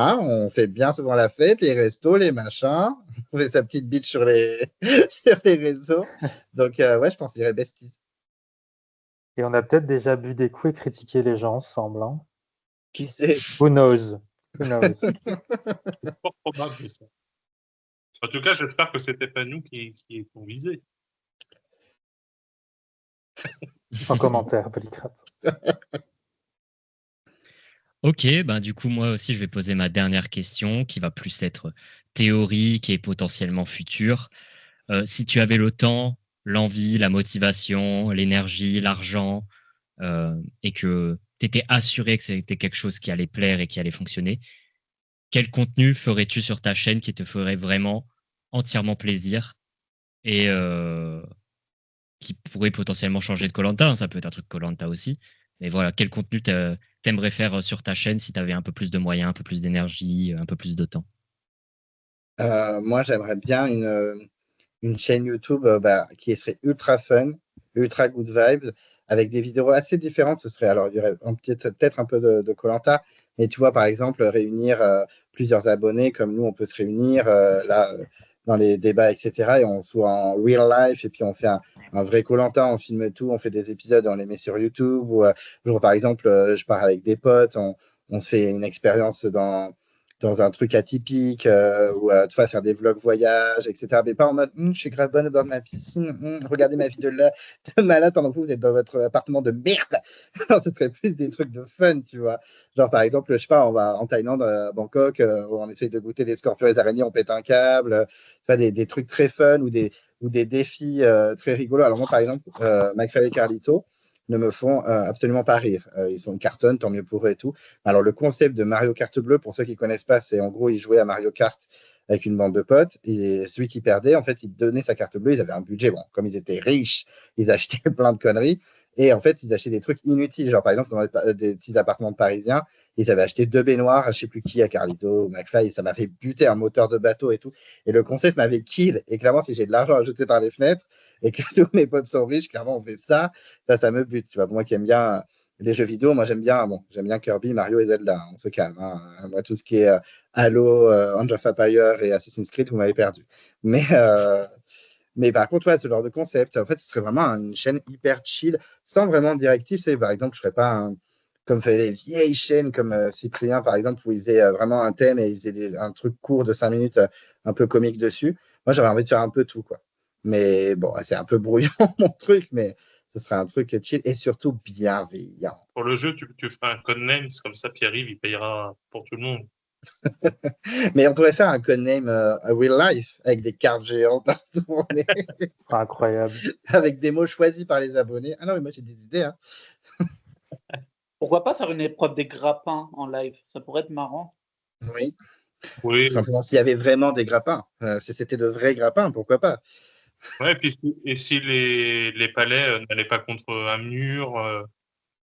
on fait bien souvent la fête, les restos, les machins. On fait sa petite bitch sur les, sur les réseaux. Donc, ouais, je pense que je dirais besties. Et on a peut-être déjà bu des coups et critiqué les gens ensemble. Hein. Qui sait? Who knows? Who knows? C'est fort probable, ça. En tout cas, j'espère que c'était pas nous qui étions visés. En commentaire, Polycrate. Ok, du coup, moi aussi, je vais poser ma dernière question qui va plus être théorique et potentiellement future. Si tu avais le temps, l'envie, la motivation, l'énergie, l'argent, et que tu étais assuré que c'était quelque chose qui allait plaire et qui allait fonctionner, quel contenu ferais-tu sur ta chaîne qui te ferait vraiment entièrement plaisir et qui pourrait potentiellement changer de Koh-Lanta? Ça peut être un truc Koh-Lanta aussi. Mais voilà, quel contenu t'aimerais faire sur ta chaîne si tu avais un peu plus de moyens, un peu plus d'énergie, un peu plus de temps? Moi, j'aimerais bien une chaîne YouTube qui serait ultra fun, ultra good vibes, avec des vidéos assez différentes. Alors, il y aurait peut-être un peu de Koh-Lanta, mais tu vois, par exemple, réunir plusieurs abonnés, comme nous, on peut se réunir là, dans les débats, etc. Et on soit en real life, et puis on fait un vrai Koh-Lanta, on filme tout, on fait des épisodes, on les met sur YouTube. Ou, par exemple, je pars avec des potes, on se fait une expérience dans un truc atypique, ou tu vois, faire des vlogs voyages, etc. Mais pas en mode je suis grave bonne au bord de ma piscine, regardez ma vie de malade pendant que vous êtes dans votre appartement de merde. Alors, ce serait plus des trucs de fun, tu vois. Genre, par exemple, je sais pas, on va en Thaïlande, à Bangkok, où on essaye de goûter des scorpions et des araignées, on pète un câble. Tu vois, des trucs très fun ou des défis très rigolos. Alors, moi, par exemple, McFly et Carlito ne me font absolument pas rire. Ils sont cartons, tant mieux pour eux et tout. Alors, le concept de Mario Kart bleu, pour ceux qui ne connaissent pas, c'est en gros, ils jouaient à Mario Kart avec une bande de potes. Et celui qui perdait, en fait, il donnait sa carte bleue. Ils avaient un budget. Bon, comme ils étaient riches, ils achetaient plein de conneries. Et en fait, ils achetaient des trucs inutiles. Genre, par exemple, dans des petits appartements parisiens, ils avaient acheté 2 baignoires à je ne sais plus qui, à Carlito ou McFly. Et ça m'avait buté un moteur de bateau et tout. Et le concept m'avait kill. Et clairement, si j'ai de l'argent à jeter par les fenêtres et que tous mes potes sont riches, clairement, on fait ça. Ça me bute. Tu vois, moi qui aime bien les jeux vidéo, moi j'aime bien Kirby, Mario et Zelda. On se calme. Hein. Moi, tout ce qui est Halo, Age of Empires et Assassin's Creed, vous m'avez perdu. Mais par contre, ouais, ce genre de concept, en fait, ce serait vraiment une chaîne hyper chill, sans vraiment de directive. C'est, par exemple, je ne ferais pas comme fait les vieilles chaînes comme Cyprien, par exemple, où il faisait vraiment un thème et il faisait un truc court de 5 minutes, un peu comique dessus. Moi, j'aurais envie de faire un peu tout, quoi. Mais bon, c'est un peu brouillon, mon truc, mais ce Ce sera un truc chill et surtout bienveillant. Pour le jeu, tu feras un codename, comme ça Pierre-Yves, il payera pour tout le monde. Mais on pourrait faire un codename real life avec des cartes géantes à tourner, C'est incroyable. avec des mots choisis par les abonnés. Ah non, mais moi j'ai des idées. Hein. Pourquoi pas faire une épreuve des grappins en live? Ça pourrait être marrant. Oui, Oui, tout simplement s'il y avait vraiment des grappins. Si c'était de vrais grappins, pourquoi pas? ouais, et si les palais n'allaient pas contre un mur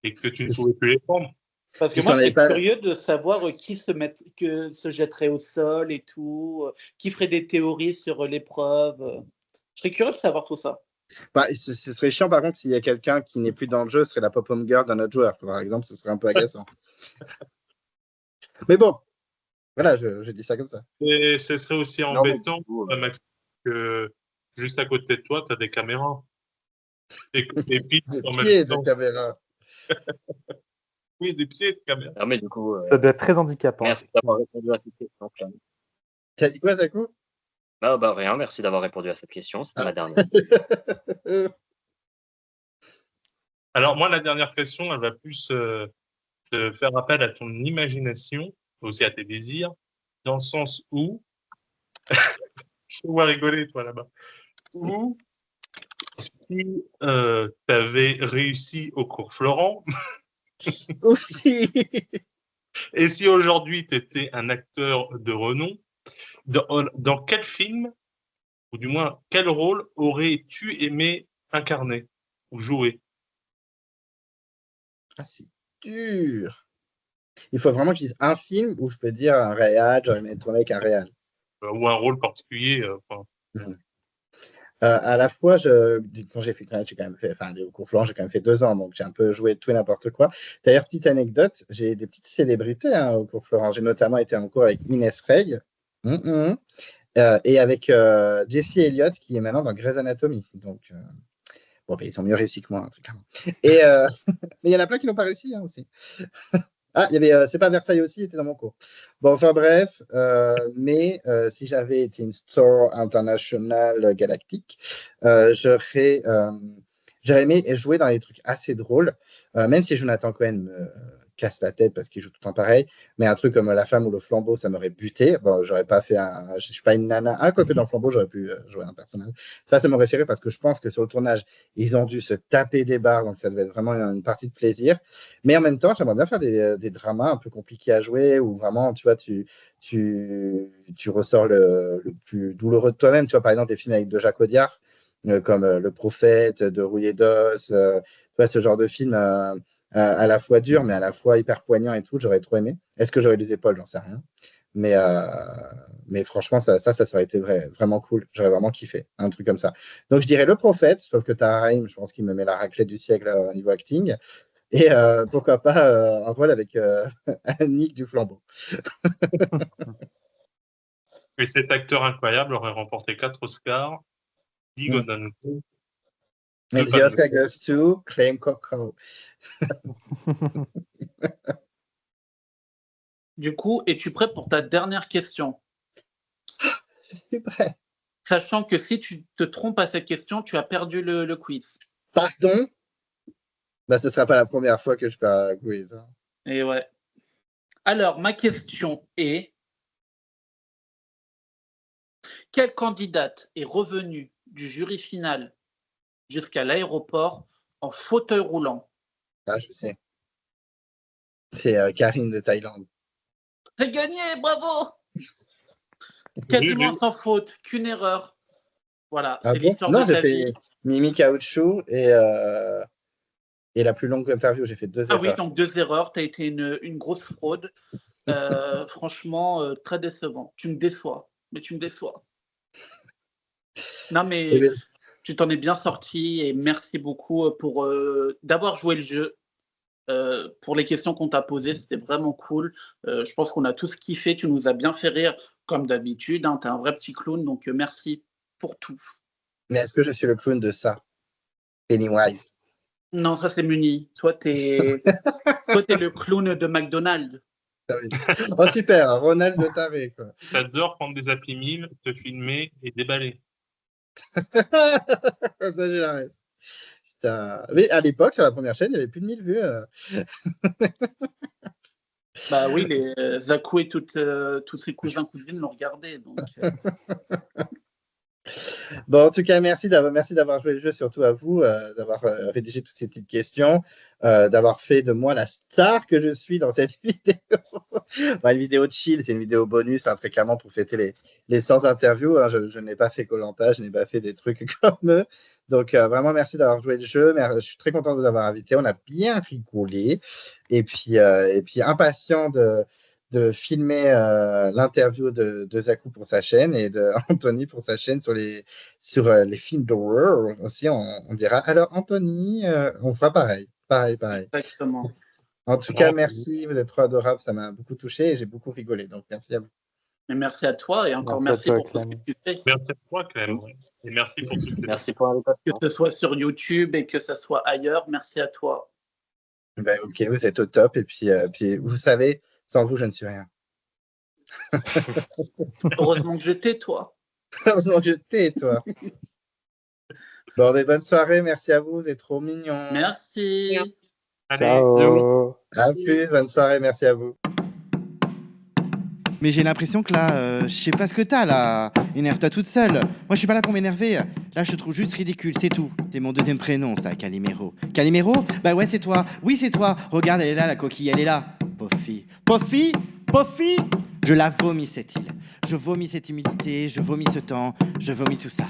et que tu ne pouvais plus les prendre. Parce que Ils moi, s'en je avaient serais pas- curieux de savoir qui se jetterait au sol et tout, qui ferait des théories sur l'épreuve. Je serais curieux de savoir tout ça. Bah, ce serait chiant par contre s'il y a quelqu'un qui n'est plus dans le jeu, ce serait la pop-home girl d'un autre joueur, par exemple, ce serait un peu agaçant. Mais bon, voilà, je dis ça comme ça. Et ce serait aussi Non, mais embêtant, du coup, Maxime, que juste à côté de toi, tu as des caméras. Et puis, Des en pieds même de temps- caméra. oui, des pieds de caméra. non, mais du coup, Ça doit être très handicapant. merci d'avoir répondu à cette question. Clem. T'as dit quoi, Zakou? Bah, rien, merci d'avoir répondu à cette question. C'était ma dernière. Alors, moi, la dernière question, elle va plus te faire appel à ton imagination, aussi à tes désirs, dans le sens où, je te vois rigoler, toi, là-bas, où, si tu avais réussi au cours Florent, Aussi. et si aujourd'hui tu étais un acteur de renom, dans quel film, ou du moins quel rôle aurais-tu aimé incarner ou jouer? Ah, c'est dur. Il faut vraiment que je dise un film où je peux dire un réal, j'aurais aimé tourner avec un réal. Ou un rôle particulier enfin, À la fois, quand j'ai quand même fait, enfin, au cours Florent, j'ai quand même fait 2 ans, donc j'ai un peu joué tout et n'importe quoi. D'ailleurs, petite anecdote, j'ai des petites célébrités au cours Florent. J'ai notamment été en cours avec Inès Reg et avec Jesse Elliott, qui est maintenant dans Grey's Anatomy. Donc, bon, ben, ils sont mieux réussis que moi, hein, très clairement. Et, mais il y en a plein qui n'ont pas réussi aussi. Ah, il y avait C'est pas Versailles aussi, il était dans mon cours. Bon, enfin bref, mais si j'avais été une star internationale galactique, j'aurais aimé jouer dans des trucs assez drôles, même si Jonathan Cohen me casse la tête parce qu'il joue tout le temps pareil, mais un truc comme La Femme ou le Flambeau, ça m'aurait buté. Bon, j'aurais pas fait je suis pas une nana. Ah, quoique dans le Flambeau, j'aurais pu jouer un personnage. Ça m'aurait fait rire parce que je pense que sur le tournage, ils ont dû se taper des barres, donc ça devait être vraiment une partie de plaisir. Mais en même temps, j'aimerais bien faire des dramas un peu compliqués à jouer où vraiment, tu vois, tu ressors le plus douloureux de toi-même. Tu vois, par exemple, des films avec de Jacques Audiard, comme Le Prophète, de Rouillé d'Os, tu vois, ce genre de film à la fois dur, mais à la fois hyper poignant et tout, j'aurais trop aimé. Est-ce que j'aurais les épaules? J'en sais rien. Mais franchement, ça aurait été vraiment cool. J'aurais vraiment kiffé, un truc comme ça. Donc, je dirais Le Prophète, sauf que Tahar, je pense qu'il me met la raclée du siècle au niveau acting. Et pourquoi pas un rôle avec Annick du Flambeau. et cet acteur incroyable aurait remporté 4 Oscars, 10 Golden Globes. And Deux the Oscar Palmes d'Or. goes to Claim Coco. Du coup, es-tu prêt pour ta dernière question? Je suis prêt. Sachant que si tu te trompes à cette question, tu as perdu le quiz. Pardon? Bah, ce ne sera pas la première fois que je perds un quiz. Hein. Et ouais. Alors, ma question est: quelle candidate est revenue du jury final jusqu'à l'aéroport en fauteuil roulant? Ah, je sais. C'est Karine de Thaïlande. C'est gagné, bravo! Quasiment sans faute, qu'une erreur. Voilà, Ah c'est bon? l'histoire Non, de j'ai ta fait vie. Mimi Caoutchouc et la plus longue interview. J'ai fait 2 Ah erreurs. oui, donc 2 erreurs, tu as été une grosse fraude. Franchement, très décevant. Tu me déçois, mais tu me déçois. Non, mais Eh bien, tu t'en es bien sorti et merci beaucoup pour d'avoir joué le jeu. Pour les questions qu'on t'a posées, c'était vraiment cool. Je pense qu'on a tous kiffé. Tu nous as bien fait rire, comme d'habitude. Hein, tu es un vrai petit clown, donc merci pour tout. mais est-ce que je suis le clown de ça? Pennywise. Non, ça c'est Muni. Toi, t'es le clown de McDonald's. Ah oui. Oh, super, Ronald le taré, quoi. T'adores prendre des Happy Meal, te filmer et déballer. Ça, j'ai la ref. Putain. Mais à l'époque, sur la première chaîne, il y avait plus de 1000 vues. Bah oui, les Zakou et tous ses cousins cousines l'ont regardé. Donc, Bon, en tout cas, merci d'avoir joué le jeu, surtout à vous, d'avoir rédigé toutes ces petites questions, d'avoir fait de moi la star que je suis dans cette vidéo. Bah, une vidéo chill, c'est une vidéo bonus, hein, très clairement, pour fêter les 100 interviews. Hein. Je n'ai pas fait Koh-Lanta, je n'ai pas fait des trucs comme eux. Donc, vraiment, merci d'avoir joué le jeu. Je suis très content de vous avoir invité. On a bien rigolé. Et puis impatient de filmer l'interview de Zakou pour sa chaîne et de Anthony pour sa chaîne sur les films d'horreur aussi. On dira, alors Anthony, on fera pareil. exactement. En tout cas, merci, vous êtes trop adorables, ça m'a beaucoup touché et j'ai beaucoup rigolé, donc merci à vous. Et merci à toi et encore Merci merci à toi, pour tout ce que tu fais. Merci à toi, Clem. Ouais. Et merci pour tout. Merci pour l'invitation. Que ce soit sur YouTube et que ce soit ailleurs, merci à toi. Ben, ok, vous êtes au top et puis vous savez, sans vous, je ne suis rien. Heureusement que j'étais toi. Heureusement que je t'ai, toi. Bon, mais bonne soirée, merci à vous, vous êtes trop mignons. Merci. Allez, Ciao. À plus, bonne soirée, merci à vous. Mais j'ai l'impression que là, je sais pas ce que t'as là. Énerve-toi toute seule. Moi, je suis pas là pour m'énerver. Là, je te trouve juste ridicule, c'est tout. C'est mon deuxième prénom, ça, Calimero. Calimero? Bah ouais, c'est toi. Oui, c'est toi. Regarde, elle est là, la coquille, elle est là. Pauvre fille. Pauvre fille? Pauvre fille? Je la vomis, cette île. Je vomis cette humidité, je vomis ce temps, je vomis tout ça.